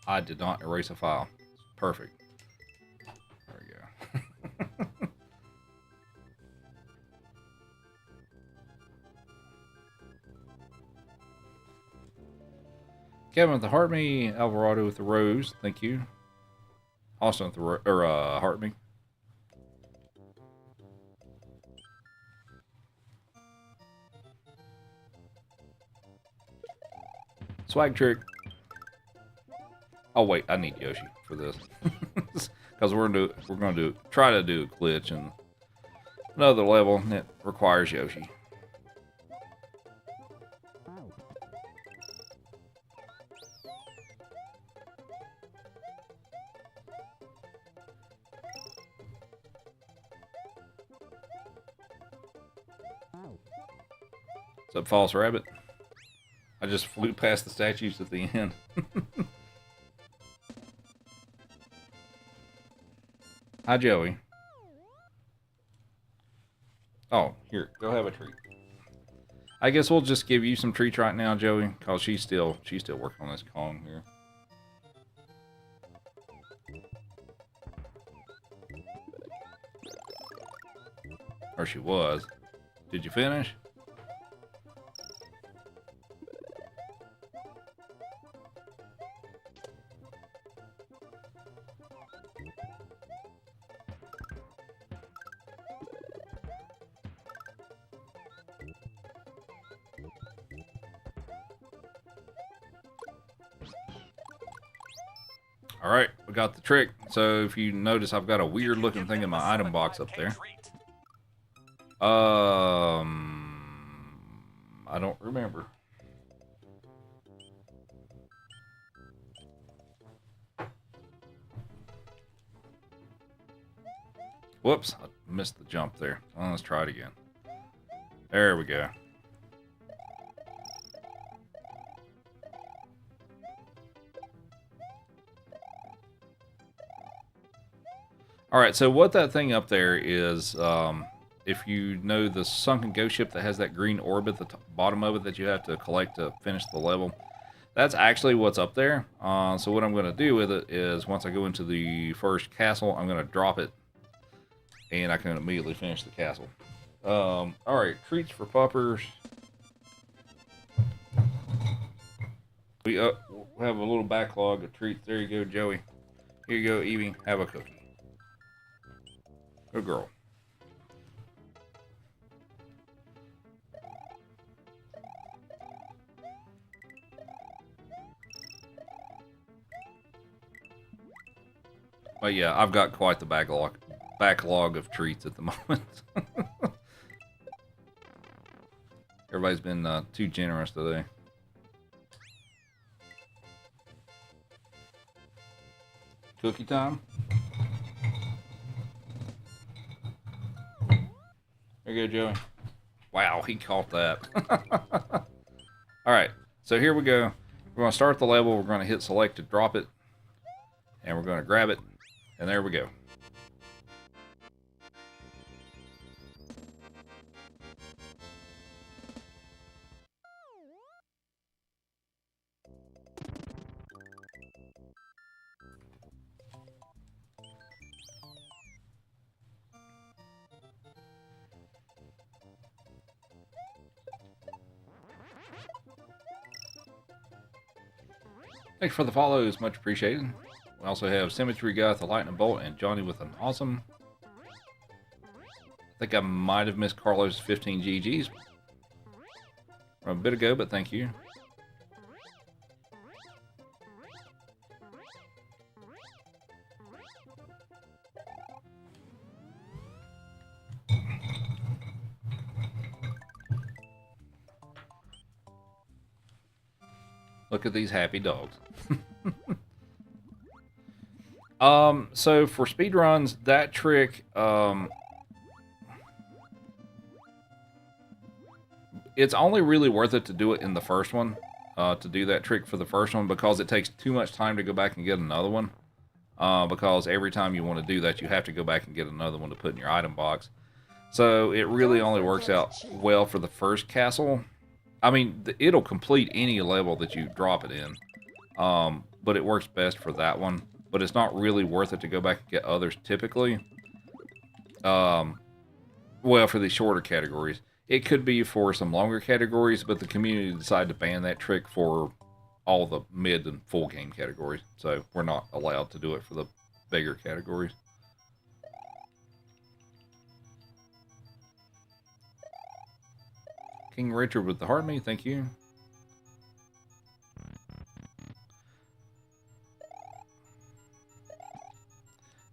Speaker 1: I did not erase a file. Perfect. There we go. Kevin with the heart me, Alvarado with the rose, thank you. Austin with the heart me. Swag trick. Oh wait, I need Yoshi for this because we're gonna try to do a glitch in another level that requires Yoshi. What's up, False Rabbit? I just flew past the statues at the end. Hi, Joey. Oh, here, go have a treat. I guess we'll just give you some treats right now, Joey, because she's still working on this Kong here. Or she was. Did you finish? Alright, we got the trick. So if you notice, I've got a weird looking thing in my item box up there. I don't remember. Whoops, I missed the jump there. Well, let's try it again. There we go. Alright, so what that thing up there is, if you know the sunken ghost ship that has that green orb at the bottom of it that you have to collect to finish the level, that's actually what's up there. So what I'm going to do with it is, once I go into the first castle, I'm going to drop it, and I can immediately finish the castle. Alright, treats for puppers. We have a little backlog of treats. There you go, Joey. Here you go, Evie. Have a cookie. Good girl. But yeah, I've got quite the backlog of treats at the moment. Everybody's been too generous today. Cookie time. There you go, Joey. Wow, he caught that. Alright, so here we go. We're going to start the level. We're going to hit select to drop it. And we're going to grab it. And there we go. Thanks for the follows, much appreciated. We also have Symmetry Guy with the Lightning Bolt and Johnny with an awesome. I think I might have missed Carlos 15 GGs from a bit ago, but thank you. Look at these happy dogs. So for speedruns, that trick, it's only really worth it to do it in the first one, to do that trick for the first one, because it takes too much time to go back and get another one. Because every time you want to do that, you have to go back and get another one to put in your item box. So it really only works out well for the first castle. I mean, it'll complete any level that you drop it in, but it works best for that one. But it's not really worth it to go back and get others typically. Well, for the shorter categories. It could be for some longer categories, but the community decided to ban that trick for all the mid and full game categories. So we're not allowed to do it for the bigger categories. King Richard with the heart me, thank you.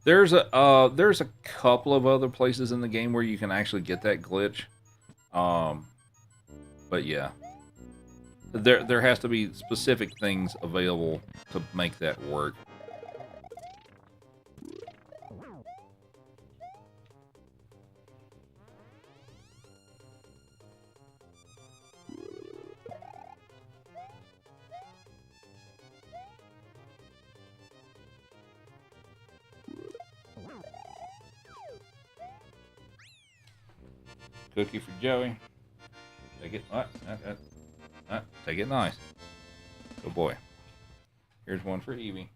Speaker 1: There's a couple of other places in the game where you can actually get that glitch. But yeah. There has to be specific things available to make that work. Cookie for Joey. Take it. Take it nice. Good boy. Here's one for Evie.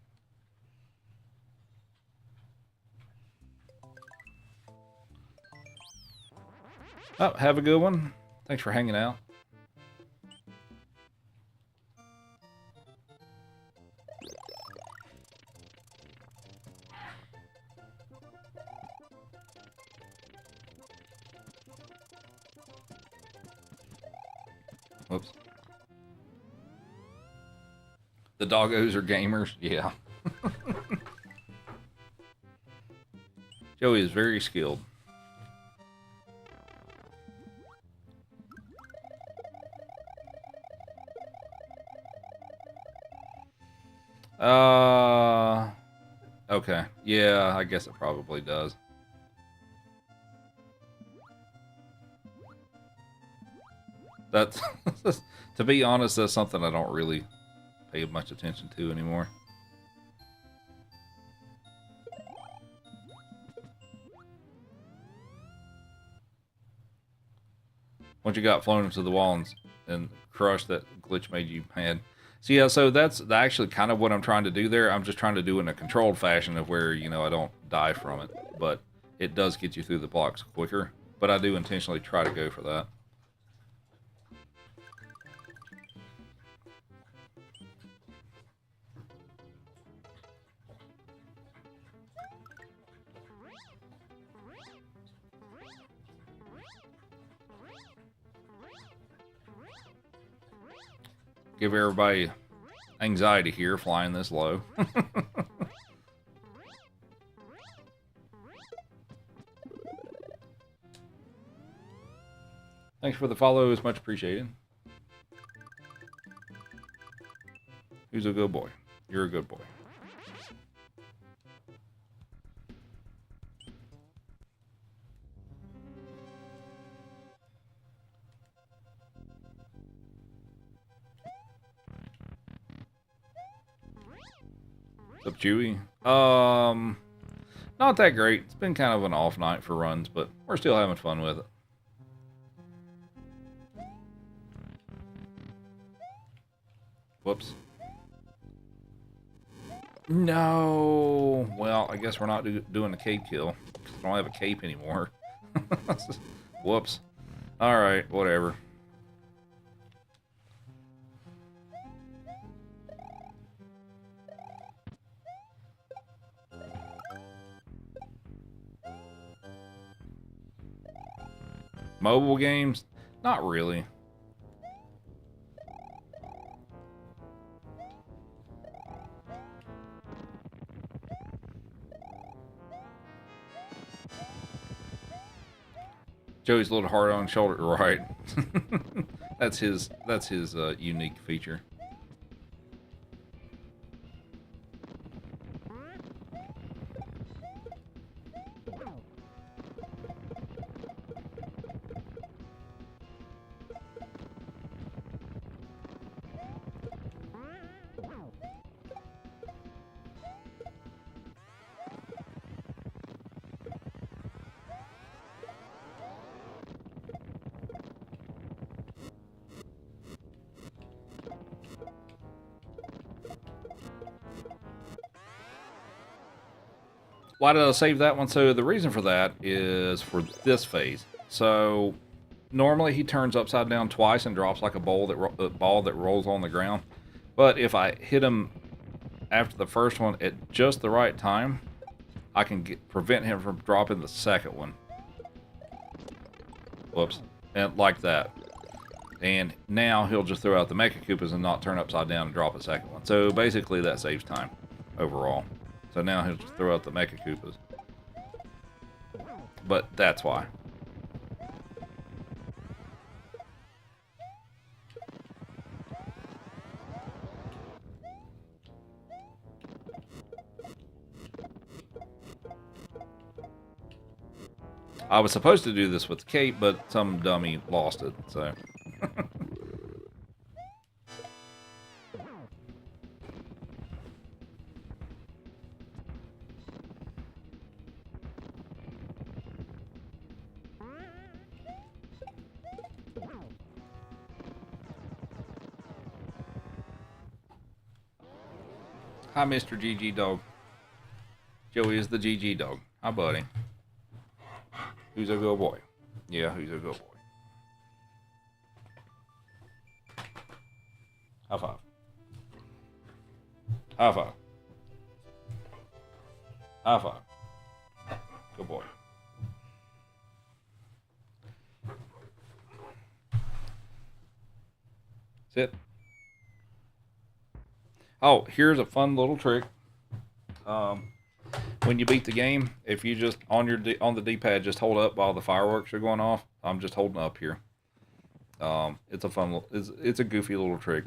Speaker 1: Oh, have a good one. Thanks for hanging out. Whoops. The doggos are gamers? Yeah. Joey is very skilled. Okay. Yeah, I guess it probably does. That's, to be honest, that's something I don't really pay much attention to anymore. Once you got flown into the wall and crushed, that glitch made you mad. So yeah, so that's actually kind of what I'm trying to do there. I'm just trying to do it in a controlled fashion of where, you know, I don't die from it. But it does get you through the blocks quicker. But I do intentionally try to go for that. Give everybody anxiety here flying this low. Thanks for the follow, it's much appreciated. Who's a good boy? You're a good boy. What's up, Chewy? Not that great. It's been kind of an off night for runs, but we're still having fun with it. Whoops. No. Well, I guess we're not doing a cape kill. I don't have a cape anymore. Whoops. Alright, whatever. Mobile games? Not really. Joey's a little hard on shoulder, right? That's his unique feature. Why did I save that one? So the reason for that is for this phase. So normally he turns upside down twice and drops like a ball that rolls on the ground. But if I hit him after the first one at just the right time, I can prevent him from dropping the second one. Whoops. And like that. And now he'll just throw out the Mecha Koopas and not turn upside down and drop a second one. So basically that saves time overall. So now he'll just throw out the Mecha Koopas. But that's why. I was supposed to do this with the cape, but some dummy lost it, so... Hi, Mr. GG Dog. Joey is the GG Dog. Hi, buddy. Who's a good boy? Yeah, who's a good boy? High five. High five. High five. Good boy. Sit. Oh, here's a fun little trick. When you beat the game, if you just on the D-pad just hold up while the fireworks are going off. I'm just holding up here. It's a fun little, it's a goofy little trick.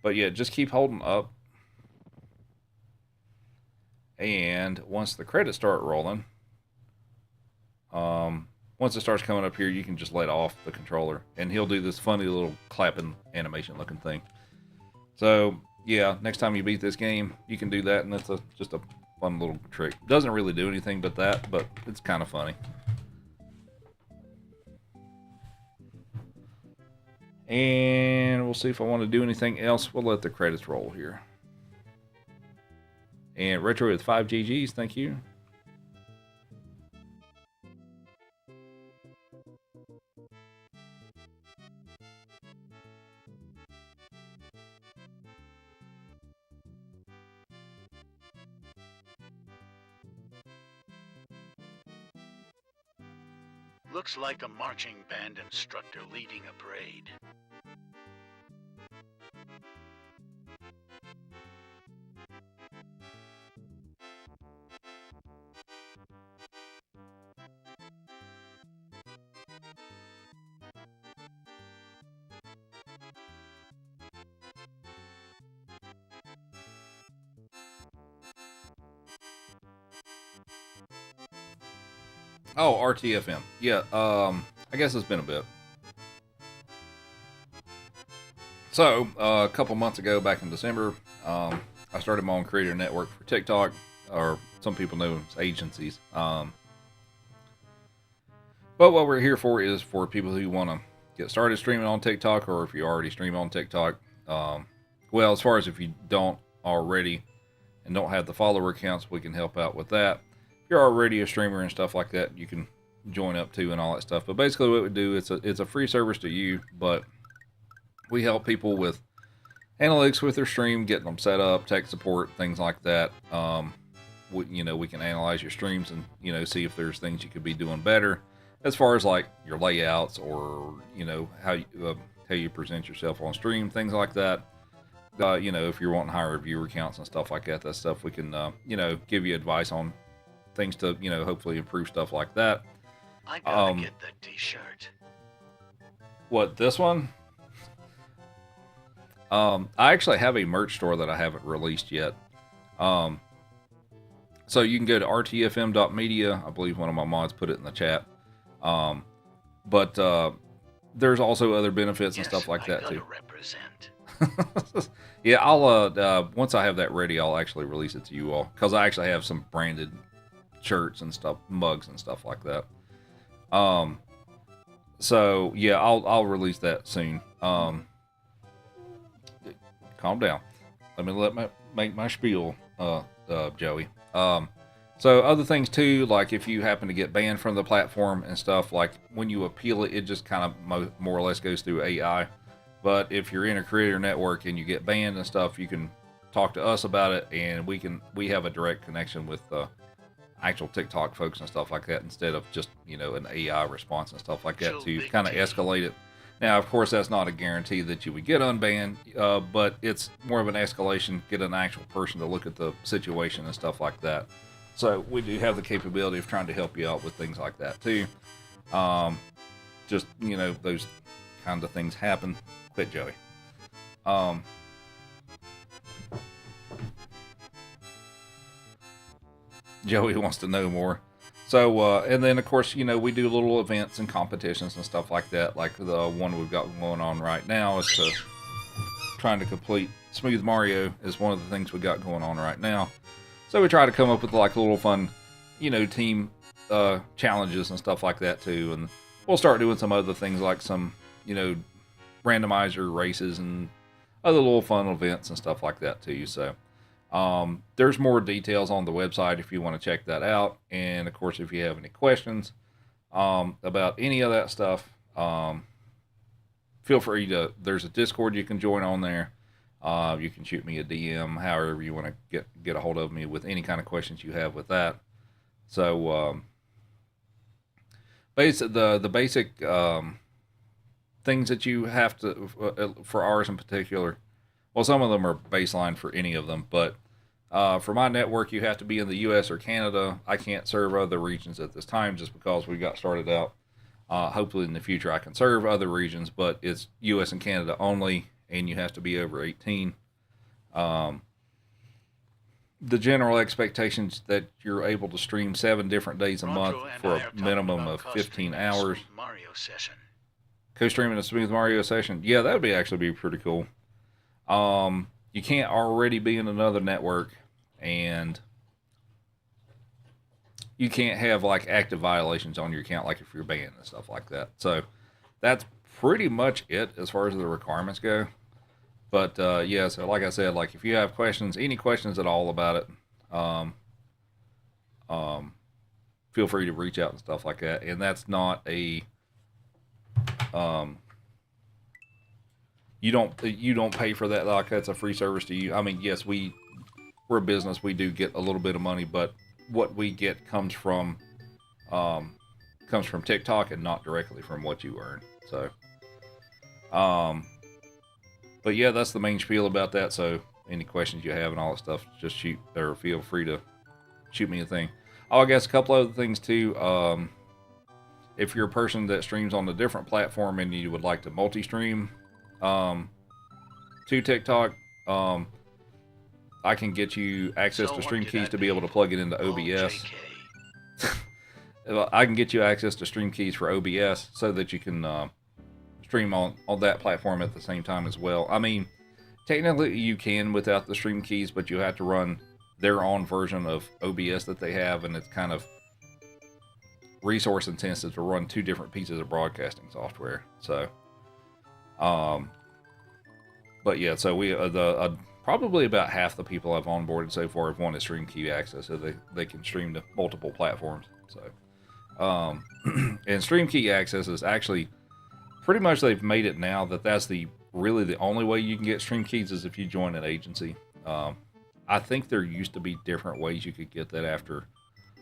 Speaker 1: But yeah, just keep holding up. And once the credits start rolling, once it starts coming up here, you can just let off the controller, and he'll do this funny little clapping animation looking thing. So yeah, next time you beat this game, you can do that, and it's just a fun little trick. Doesn't really do anything but that, but it's kind of funny. And we'll see if I want to do anything else. We'll let the credits roll here. And Retro with 5 GGs, thank you.
Speaker 8: Looks like a marching band instructor leading a parade.
Speaker 1: Oh, RTFM. Yeah, I guess it's been a bit. So, a couple months ago, back in December, I started my own creator network for TikTok, or some people know as agencies. But what we're here for is for people who want to get started streaming on TikTok, or if you already stream on TikTok. Well, as far as if you don't already and don't have the follower accounts, we can help out with that. If you're already a streamer and stuff like that, you can join up too and all that stuff. But basically what we do, it's a free service to you, but we help people with analytics with their stream, getting them set up, tech support, things like that. We can analyze your streams and, see if there's things you could be doing better as far as like your layouts or, how you present yourself on stream, things like that. If you're wanting higher viewer counts and stuff like that, that stuff we can, give you advice on things to, hopefully improve stuff like that.
Speaker 8: I gotta get that t-shirt.
Speaker 1: What, this one? I actually have a merch store that I haven't released yet. So you can go to rtfm.media. I believe one of my mods put it in the chat. But there's also other benefits and stuff like that too.
Speaker 8: Represent.
Speaker 1: Yeah, I'll once I have that ready, I'll actually release it to you all, because I actually have some branded shirts and stuff, mugs and stuff like that. So yeah, I'll release that soon. Calm down. Let me make my spiel, Joey. So other things too, like if you happen to get banned from the platform and stuff, like when you appeal it, it just kind of more or less goes through AI. But if you're in a creator network and you get banned and stuff, you can talk to us about it, and we have a direct connection with actual TikTok folks and stuff like that, instead of just an AI response and stuff like that to kind of escalate it. Now, of course, that's not a guarantee that you would get unbanned, but it's more of an escalation, get an actual person to look at the situation and stuff like that. So we do have the capability of trying to help you out with things like that too. Just, those kind of things happen. Quit, Joey. Joey wants to know more. So, and then of course, we do little events and competitions and stuff like that. Like the one we've got going on right now is trying to complete Smooth Mario is one of the things we got going on right now. So we try to come up with like little fun, team challenges and stuff like that too. And we'll start doing some other things like some, randomizer races and other little fun events and stuff like that too. So, There's more details on the website if you want to check that out. And of course, if you have any questions about any of that stuff, feel free to, there's a Discord you can join on there. You can shoot me a DM, however you want to get a hold of me with any kind of questions you have with that. So, the basic things that you have to, for ours in particular, well, some of them are baseline for any of them, but for my network, you have to be in the U.S. or Canada. I can't serve other regions at this time just because we got started out. Hopefully in the future I can serve other regions, but it's U.S. and Canada only, and you have to be over 18. The general expectations that you're able to stream 7 different days a month for a minimum of 15 hours.
Speaker 8: Mario session.
Speaker 1: Co-streaming a Smooth Mario session. Yeah, that would actually be pretty cool. You can't already be in another network, and you can't have like active violations on your account, like if you're banned and stuff like that. So that's pretty much it as far as the requirements go. But yeah, so like I said, like if you have questions, any questions at all about it, feel free to reach out and stuff like that. And that's not a you don't pay for that, like that's a free service to you. I mean, yes, we're a business, we do get a little bit of money, but what we get comes from TikTok and not directly from what you earn. So but yeah, that's the main spiel about that. So any questions you have and all that stuff, just shoot, or feel free to shoot me a thing. Oh, I guess a couple other things too. If you're a person that streams on a different platform and you would like to multi-stream to TikTok, I can get you access to Stream Keys to be able to plug it into OBS. I can get you access to Stream Keys for OBS so that you can stream on that platform at the same time as well. I mean, technically you can without the Stream Keys, but you have to run their own version of OBS that they have, and it's kind of resource intensive to run 2 different pieces of broadcasting software. So, but yeah, so we probably about half the people I've onboarded so far have wanted Stream Key access, so they can stream to multiple platforms. So, and Stream Key access is actually pretty much, they've made it now that that's really the only way you can get Stream Keys is if you join an agency. I think there used to be different ways you could get that after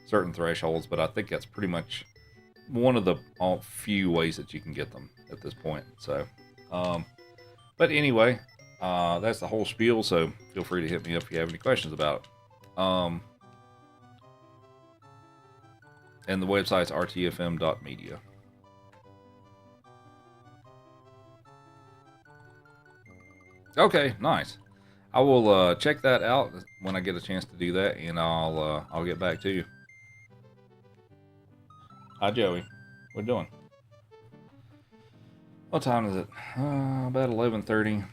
Speaker 1: certain thresholds, but I think that's pretty much one of the few ways that you can get them at this point. So, but anyway, that's the whole spiel. So feel free to hit me up if you have any questions about it. And the website's rtfm.media. Okay, nice. I will check that out when I get a chance to do that, and I'll get back to you. Hi, Joey. What are you doing? What time is it? About 11:30.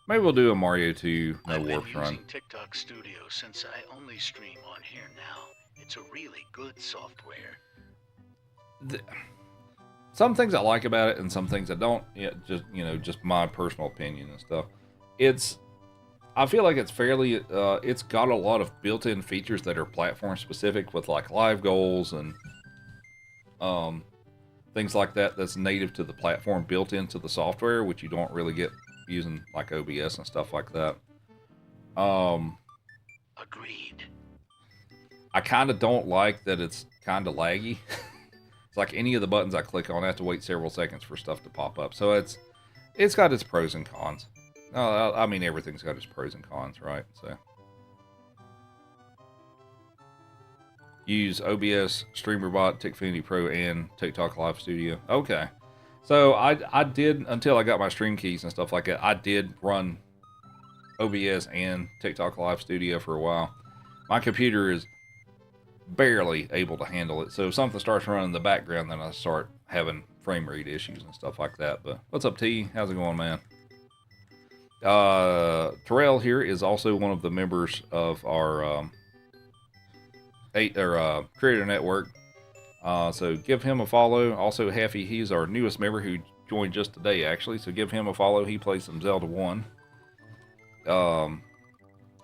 Speaker 1: Maybe we'll do a Mario 2 No Warps run.
Speaker 8: I'm using TikTok Studio since I only stream on here now. It's a really good software.
Speaker 1: Some things I like about it, and some things I don't. Yeah, just my personal opinion and stuff. I feel like it's fairly. It's got a lot of built-in features that are platform specific, with like live goals and things like that. That's native to the platform, built into the software, which you don't really get using like OBS and stuff like that.
Speaker 8: Agreed. I
Speaker 1: kind of don't like that it's kind of laggy. It's like any of the buttons I click on, I have to wait several seconds for stuff to pop up. So it's got its pros and cons. I mean, everything's got its pros and cons, right? So use OBS, StreamerBot, TikFinity Pro, and TikTok Live Studio. Okay. So I did, until I got my Stream Keys and stuff like that, I did run OBS and TikTok Live Studio for a while. My computer is barely able to handle it. So if something starts running in the background, then I start having frame rate issues and stuff like that. But what's up, T? How's it going, man? Terrell here is also one of the members of our Creator Network. So give him a follow. Also, Heffy, he's our newest member who joined just today, actually. So give him a follow. He plays some Zelda 1.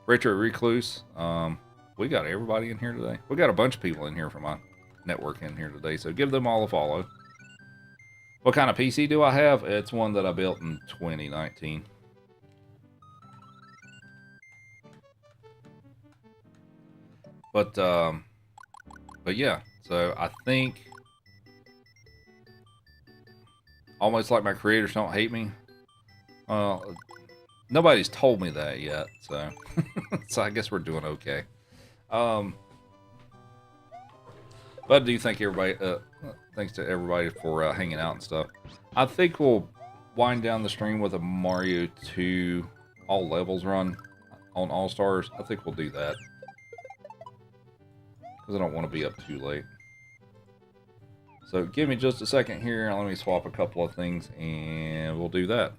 Speaker 1: Retro Recluse. We got everybody in here today. We got a bunch of people in here from my network in here today. So give them all a follow. What kind of PC do I have? It's one that I built in 2019. But yeah, so I think almost like my creators don't hate me. Nobody's told me that yet, so so I guess we're doing okay. But I do thank everybody. Thanks to everybody for hanging out and stuff. I think we'll wind down the stream with a Mario 2 all levels run on All Stars. I think we'll do that because I don't want to be up too late. So give me just a second here. Let me swap a couple of things and we'll do that.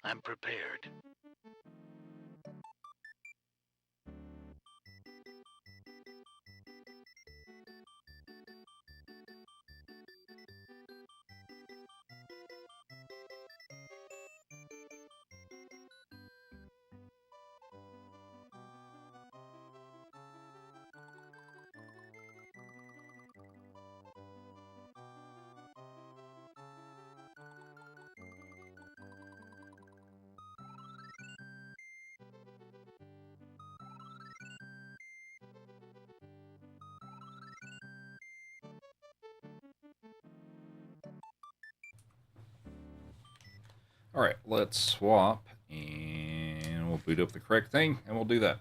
Speaker 8: I'm prepared.
Speaker 1: All right, let's swap and we'll boot up the correct thing and we'll do that.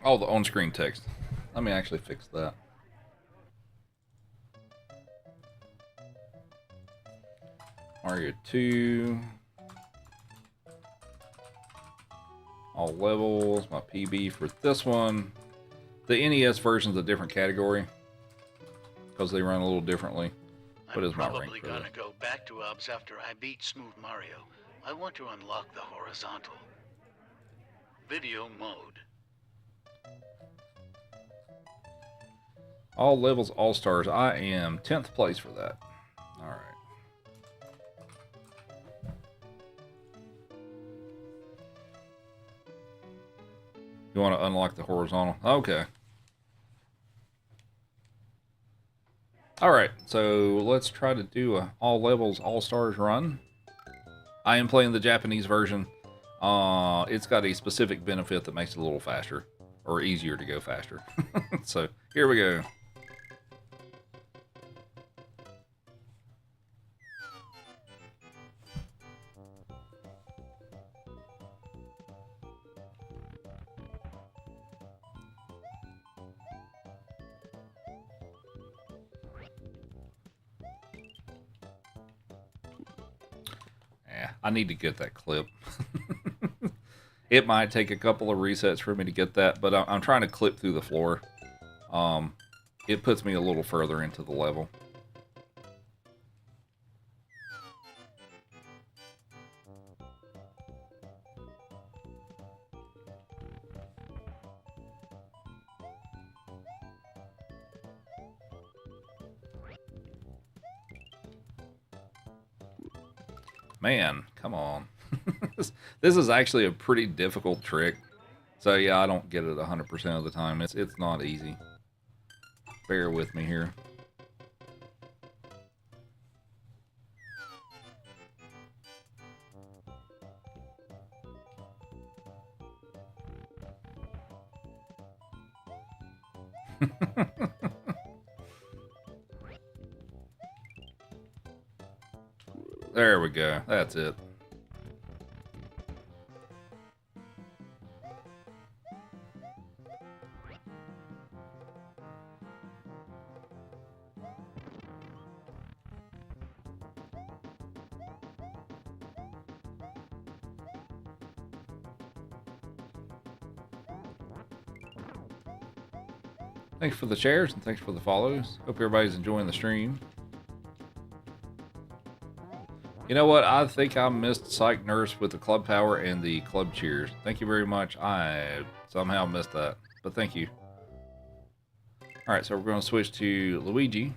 Speaker 1: Oh, the on-screen text. Let me actually fix that. Mario 2. All levels. My PB for this one. The NES version is a different category because they run a little differently. What is my rank
Speaker 8: Probably
Speaker 1: for
Speaker 8: gonna
Speaker 1: that?
Speaker 8: go back to OBS after I beat Smooth Mario. I want to unlock the horizontal. Video mode.
Speaker 1: All levels, all stars. I am 10th place for that. All right. You want to unlock the horizontal? Okay. All right, so let's try to do a all levels, all stars run. I am playing the Japanese version. It's got a specific benefit that makes it a little faster or easier to go faster. So here we go. Yeah, I need to get that clip. It might take a couple of resets for me to get that, but I'm trying to clip through the floor. It puts me a little further into the level. Man, come on. This is actually a pretty difficult trick. So yeah, I don't get it 100% of the time. It's not easy. Bear with me here. There we go. That's it. Thanks for the shares and thanks for the follows. Hope everybody's enjoying the stream. You know what? I think I missed Psych Nurse with the club power and the club cheers. Thank you very much. I somehow missed that, but thank you. All right, so we're going to switch to Luigi.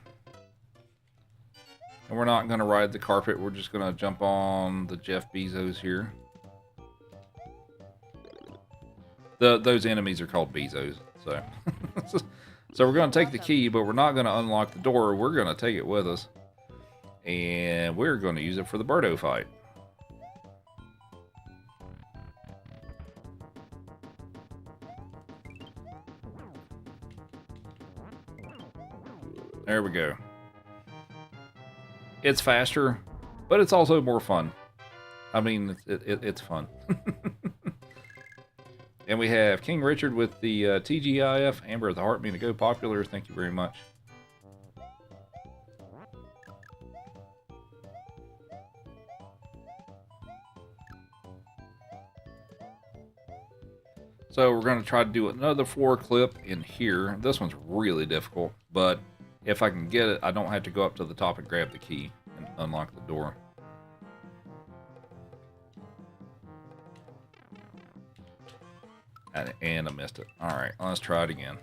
Speaker 1: And we're not going to ride the carpet. We're just going to jump on the Jeff Bezos here. Those enemies are called Bezos, so. So we're going to take the key, but we're not going to unlock the door. We're going to take it with us. And we're going to use it for the Birdo fight. There we go. It's faster, but it's also more fun. I mean, it's fun. And we have King Richard with the TGIF, Amber of the Heart being a Go Popular. Thank you very much. So we're going to try to do another floor clip in here. This one's really difficult, but if I can get it, I don't have to go up to the top and grab the key and unlock the door. And I missed it. All right, let's try it again.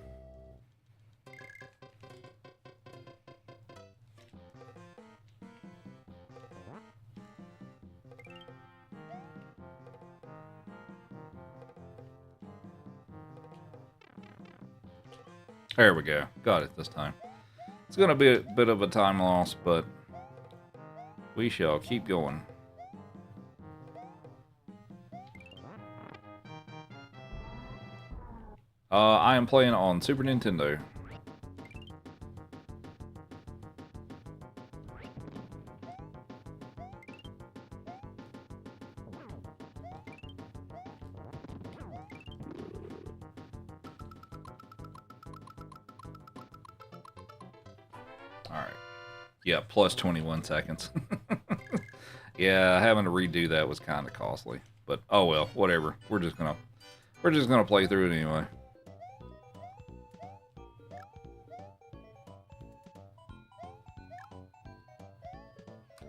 Speaker 1: There we go. Got it this time. It's going to be a bit of a time loss, but we shall keep going. I am playing on Super Nintendo. Alright. Yeah, plus 21 seconds. Yeah, having to redo that was kind of costly. But oh well, whatever. We're just gonna play through it anyway.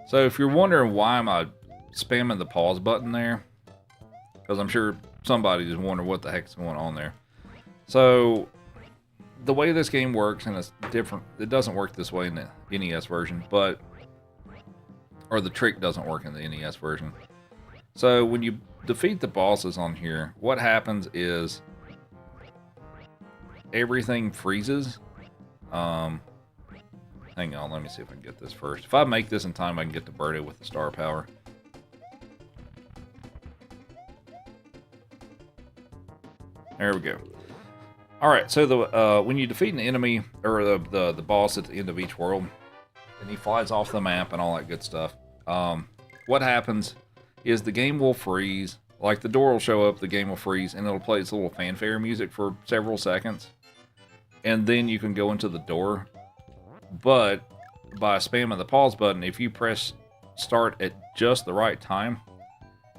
Speaker 1: So if you're wondering why am I spamming the pause button there, because I'm sure somebody's wondering what the heck's going on there. So the way this game works, and it's different, it doesn't work this way in the NES version, or the trick doesn't work in the NES version. So when you defeat the bosses on here, what happens is everything freezes. Hang on, let me see if I can get this first. If I make this in time, I can get to Birdo with the star power. There we go. Alright, so the when you defeat an enemy, or the boss at the end of each world, and he flies off the map and all that good stuff, what happens is the game will freeze. Like, the door will show up, the game will freeze, and it'll play its little fanfare music for several seconds. And then you can go into the door. But by spamming the pause button, if you press start at just the right time,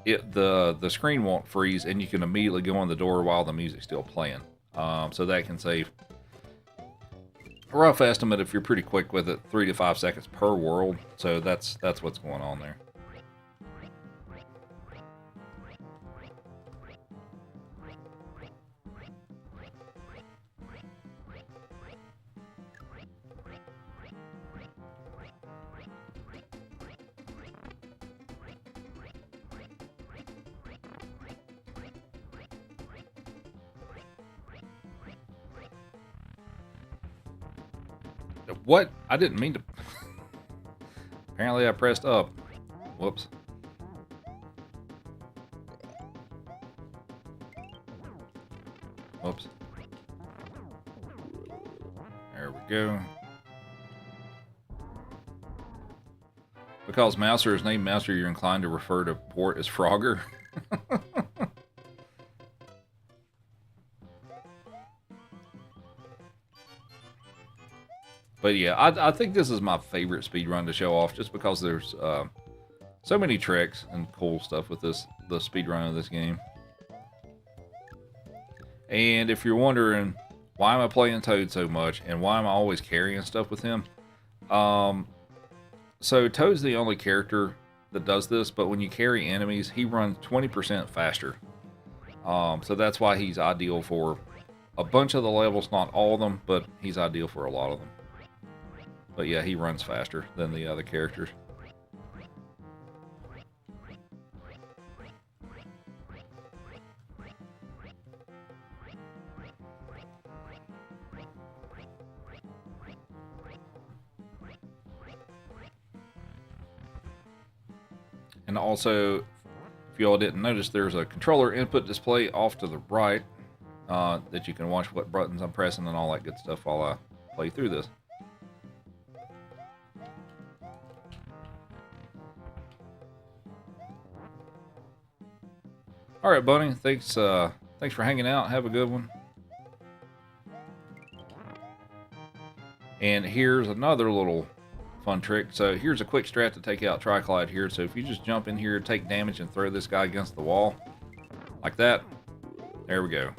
Speaker 1: the screen won't freeze, and you can immediately go in the door while the music's still playing. So that can save, a rough estimate, if you're pretty quick with it, 3 to 5 seconds per world. So that's what's going on there. What? I didn't mean to. Apparently I pressed up. Whoops. Whoops. There we go. Because Mouser is named Mouser, you're inclined to refer to Port as Frogger. But yeah, I think this is my favorite speedrun to show off, just because there's so many tricks and cool stuff with the speedrun of this game. And if you're wondering why am I playing Toad so much, and why am I always carrying stuff with him? So Toad's the only character that does this, but when you carry enemies, he runs 20% faster. So that's why he's ideal for a bunch of the levels, not all of them, but he's ideal for a lot of them. But yeah, he runs faster than the other characters. And also, if you all didn't notice, there's a controller input display off to the right that you can watch what buttons I'm pressing and all that good stuff while I play through this. All right, Bunny. Thanks for hanging out. Have a good one. And here's another little fun trick. So here's a quick strat to take out Triclide here. So if you just jump in here, take damage, and throw this guy against the wall, like that, there we go.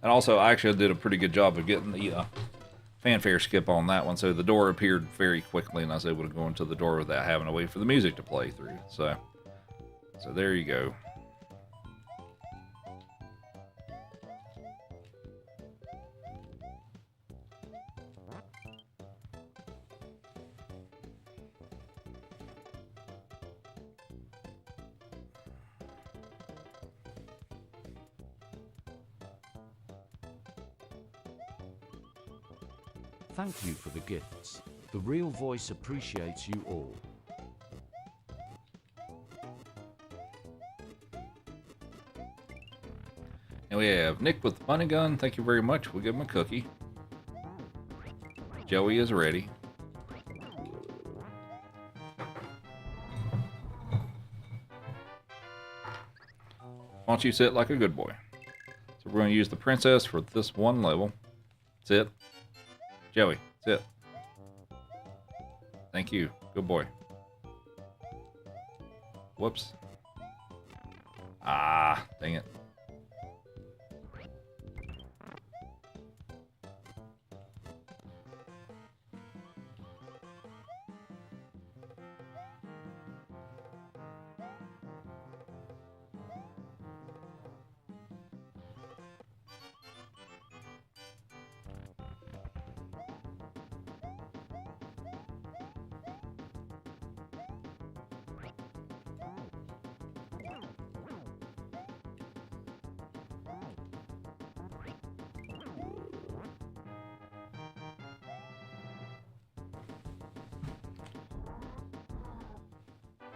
Speaker 1: And also, I actually did a pretty good job of getting the fanfare skip on that one. So the door appeared very quickly, and I was able to go into the door without having to wait for the music to play through. So there you go.
Speaker 6: Thank you for the gifts. The real voice appreciates you all.
Speaker 1: And we have Nick with the bunny gun. Thank you very much. We'll give him a cookie. Joey is ready. Why don't you sit like a good boy? So we're going to use the princess for this one level. Sit. Joey, sit. Thank you. Good boy. Whoops. Ah, dang it.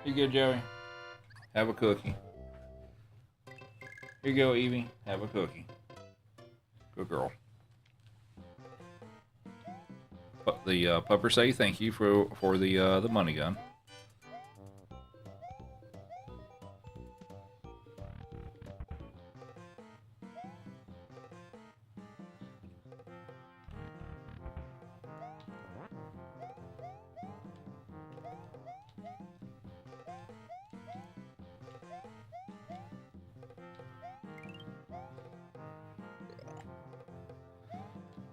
Speaker 2: You good, Joey?
Speaker 1: Have a cookie.
Speaker 2: Here you go, Evie.
Speaker 1: Have a cookie. Good girl. But the puppers say thank you for the money gun.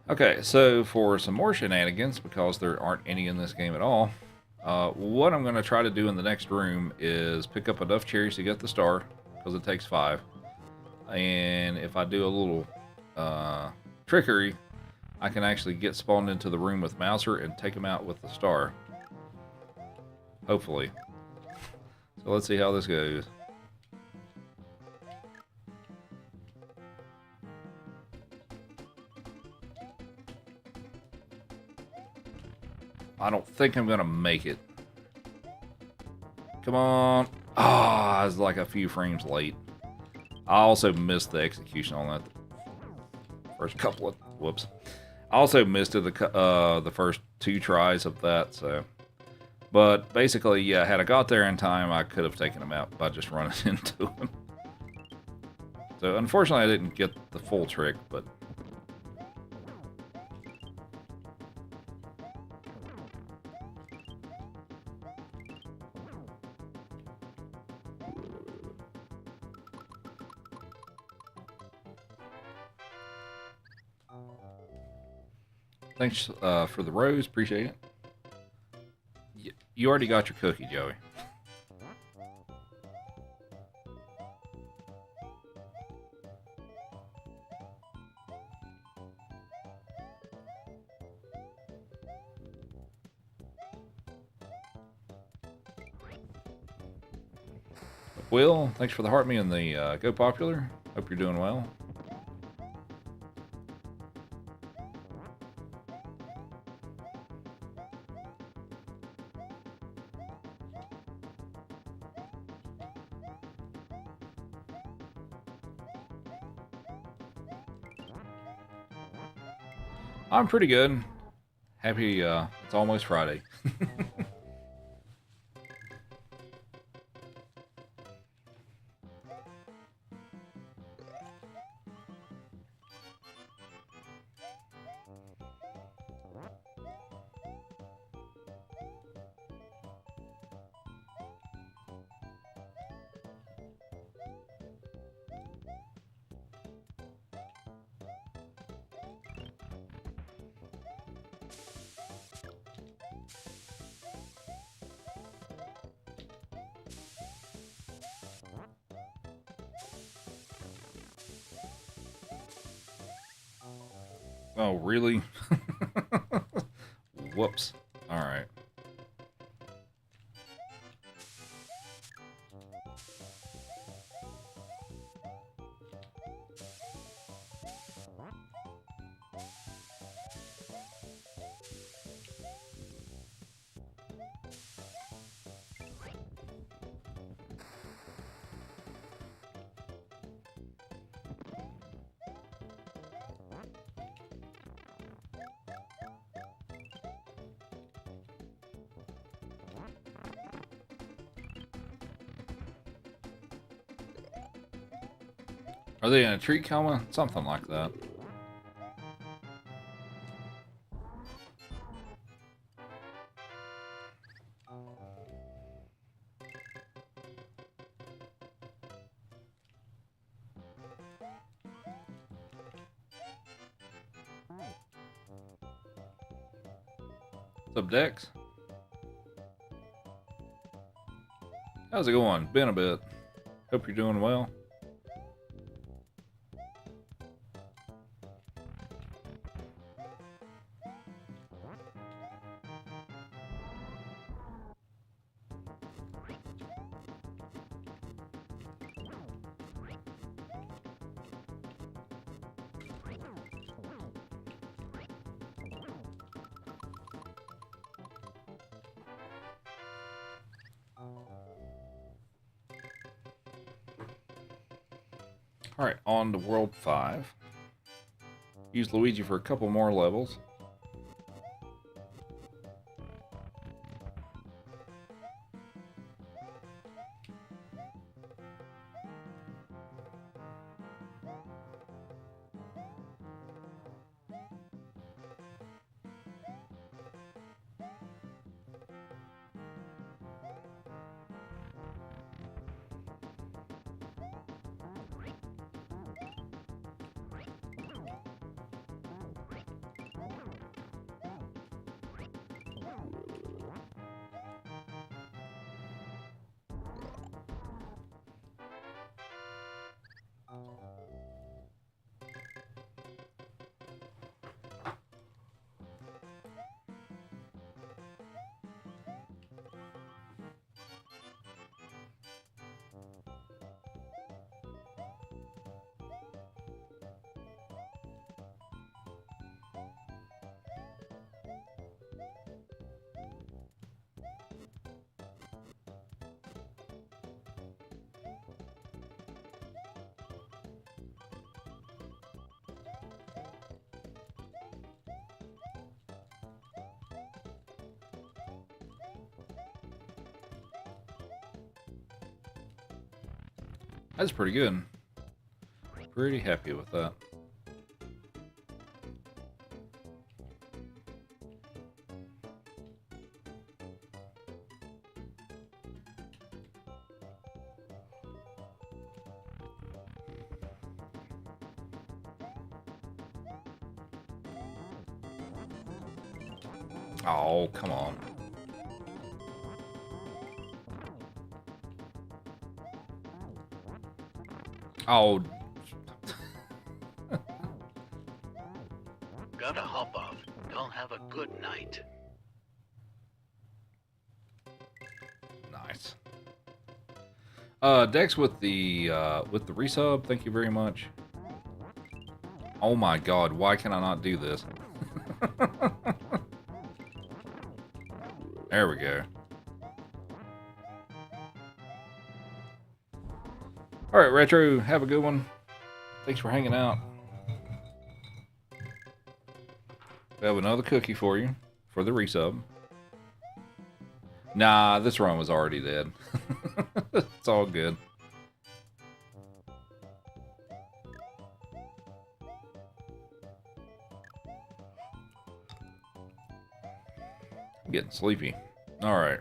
Speaker 1: Okay, so for some more shenanigans, because there aren't any in this game at all, what I'm going to try to do in the next room is pick up enough cherries to get the star, because it takes 5. And if I do a little trickery, I can actually get spawned into the room with Mouser and take him out with the star. Hopefully. So let's see how this goes. I don't think I'm gonna make it. Come on. Ah, I was like a few frames late. I also missed the execution on that first couple of whoops. I also missed it the first 2 tries of that. So, but basically, yeah, had I got there in time, I could have taken him out by just running into him. So unfortunately, I didn't get the full trick, but. Thanks for the rose. Appreciate it. You already got your cookie, Joey. Will, thanks for the heart me and the Go Popular. Hope you're doing well. I'm pretty good. Happy it's almost Friday. Oh, really? Whoops. All right. Are they in a tree coma? Something like that. What's up, Dex? How's it going? Been a bit. Hope you're doing well. Alright, on to World 5. Use Luigi for a couple more levels. That's pretty good. Pretty happy with that. Oh, come on. Oh.
Speaker 8: Gotta hop off. Y'all have a good night.
Speaker 1: Nice. Dex with the resub, thank you very much. Oh my god, why can I not do this? There we go. Alright, Retro, have a good one. Thanks for hanging out. We have another cookie for you for the resub. Nah, this run was already dead. It's all good. I'm getting sleepy. All right.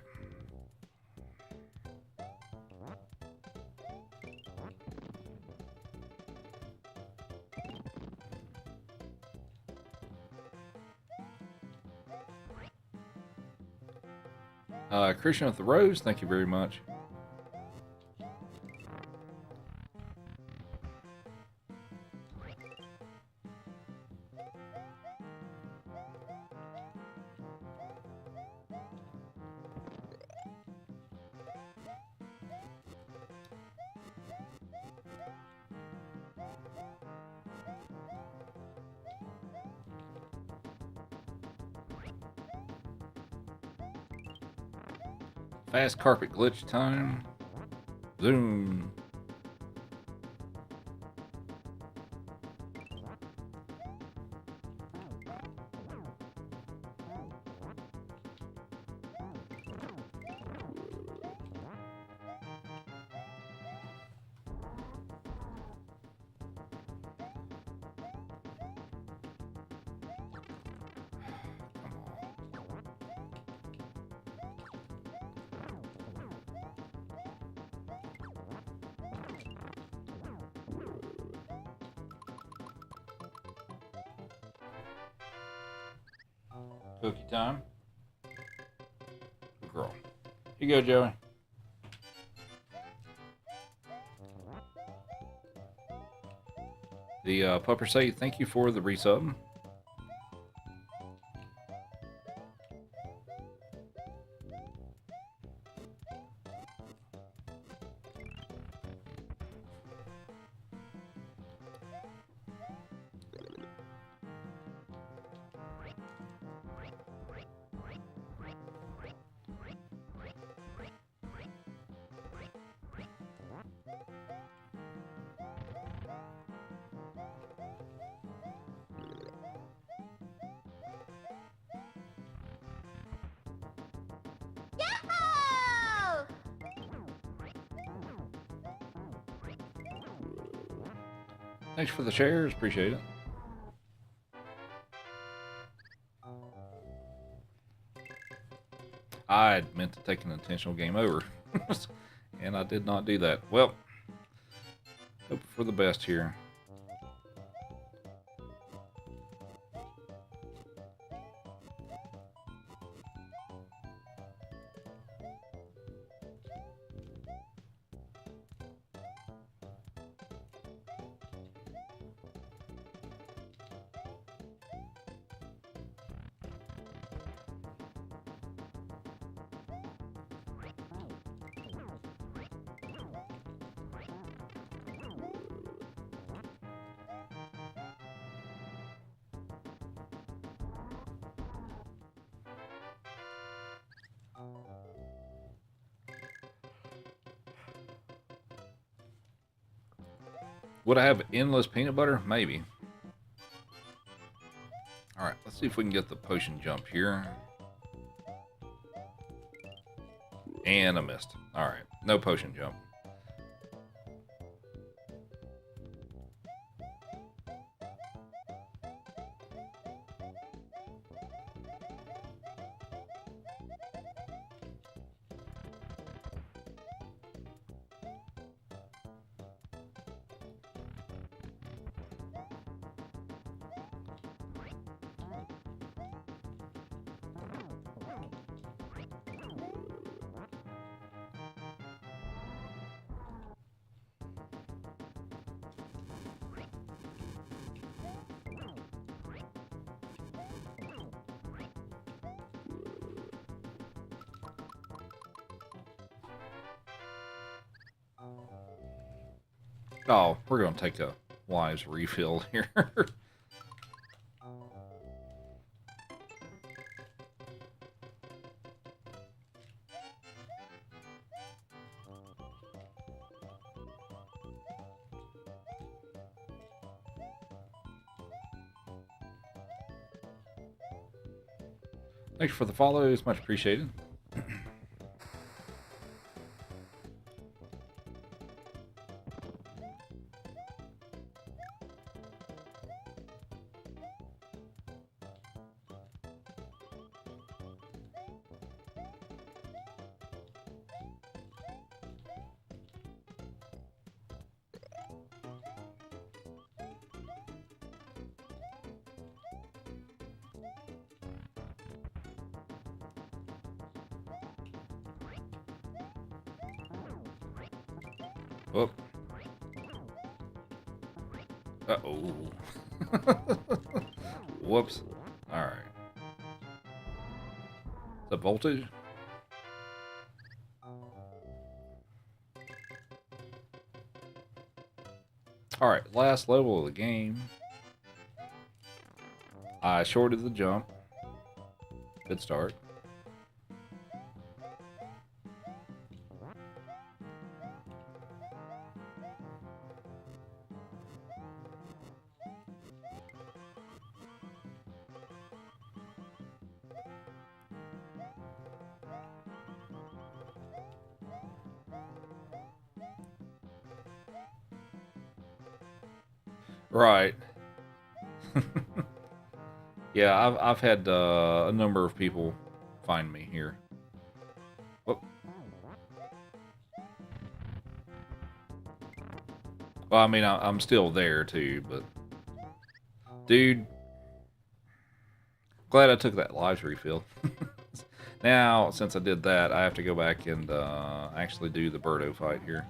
Speaker 1: Christian with the Rose, thank you very much. Fast carpet glitch time. Zoom. Cookie time. Good girl. Here you go, Joey. The pupper say thank you for the resub. Thanks for the shares, appreciate it. I meant to take an intentional game over, and I did not do that. Well, hope for the best here. Would I have endless peanut butter? Maybe. Alright, let's see if we can get the potion jump here. And I missed. Alright, no potion jump. Oh, we're going to take a lives refill here. Thanks for the follows. Much appreciated. Whoop. Uh-oh. Whoops. Alright. The voltage? Alright, last level of the game. I shorted the jump. Good start. Right. Yeah, I've had a number of people find me here. Whoop. Well, I mean, I'm still there too, but dude, glad I took that lives refill. Now, since I did that, I have to go back and actually do the Birdo fight here.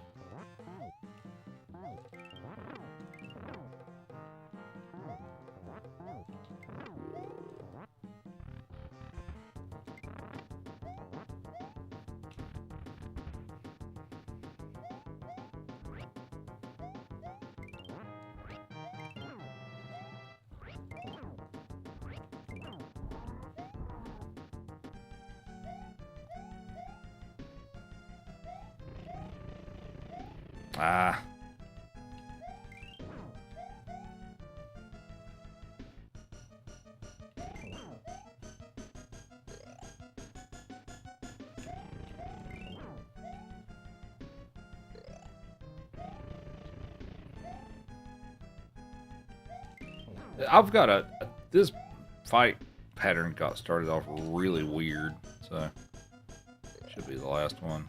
Speaker 1: Ah. I've got this fight pattern got started off really weird, so should be the last one.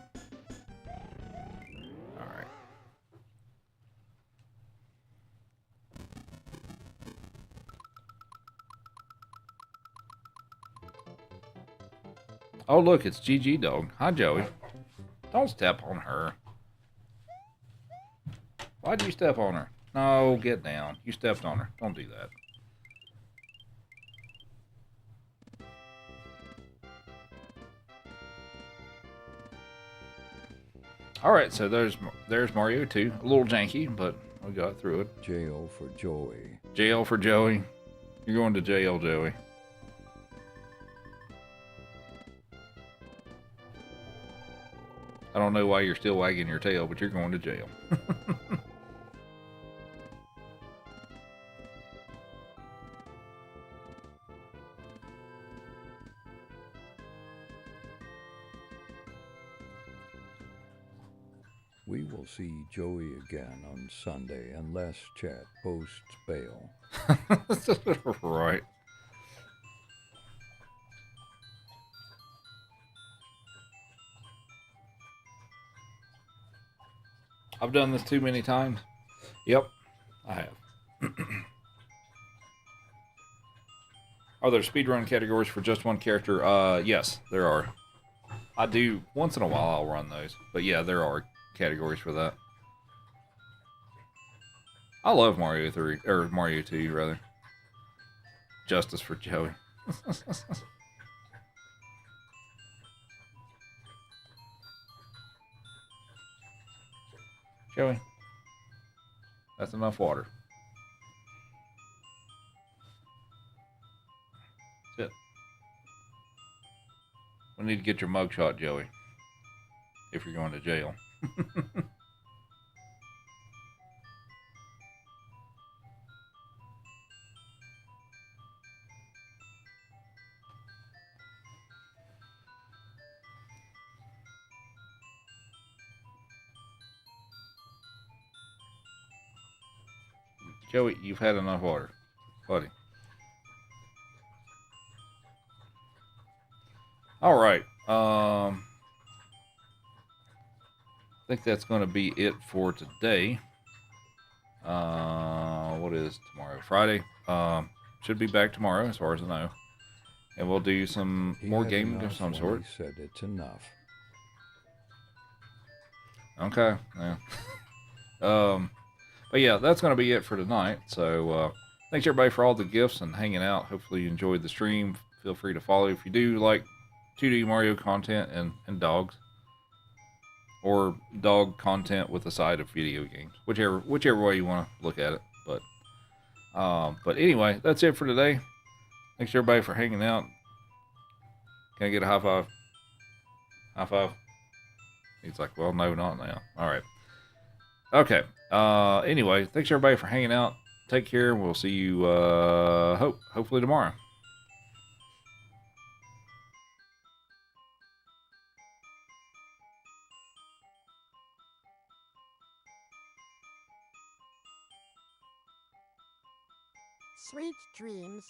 Speaker 1: All right. Oh, look, it's GG Dog. Hi, Joey. Don't step on her. Why'd you step on her? No, get down. You stepped on her. Don't do that. All right, so there's Mario 2. A little janky, but we got through it.
Speaker 3: Jail for Joey.
Speaker 1: Jail for Joey. You're going to jail, Joey. I don't know why you're still wagging your tail, but you're going to jail.
Speaker 3: We will see Joey again on Sunday unless chat posts bail.
Speaker 1: Right. I've done this too many times. Yep, I have. Are there speedrun categories for just one character? Yes, there are. I do, once in a while I'll run those. But yeah, there are categories for that. I love Mario 3, or Mario 2, rather. Justice for Joey. Joey. That's enough water. That's it. We need to get your mugshot, Joey, if you're going to jail. Joey, you've had enough water, buddy. All right. I think that's going to be it for today. What is tomorrow? Friday. Should be back tomorrow, as far as I know, and we'll do some more gaming of some sort.
Speaker 3: He said it's enough.
Speaker 1: Okay. Yeah. But yeah, that's going to be it for tonight. So thanks everybody for all the gifts and hanging out. Hopefully you enjoyed the stream. Feel free to follow if you do like 2D Mario content and dogs, or dog content with a side of video games, whichever way you want to look at it. But anyway, that's it for today. Thanks everybody for hanging out. Can I get a high five? High five. He's like, well, no, not now. All right. Okay. Anyway, thanks everybody for hanging out. Take care, and we'll see you hopefully tomorrow.
Speaker 7: Sweet dreams.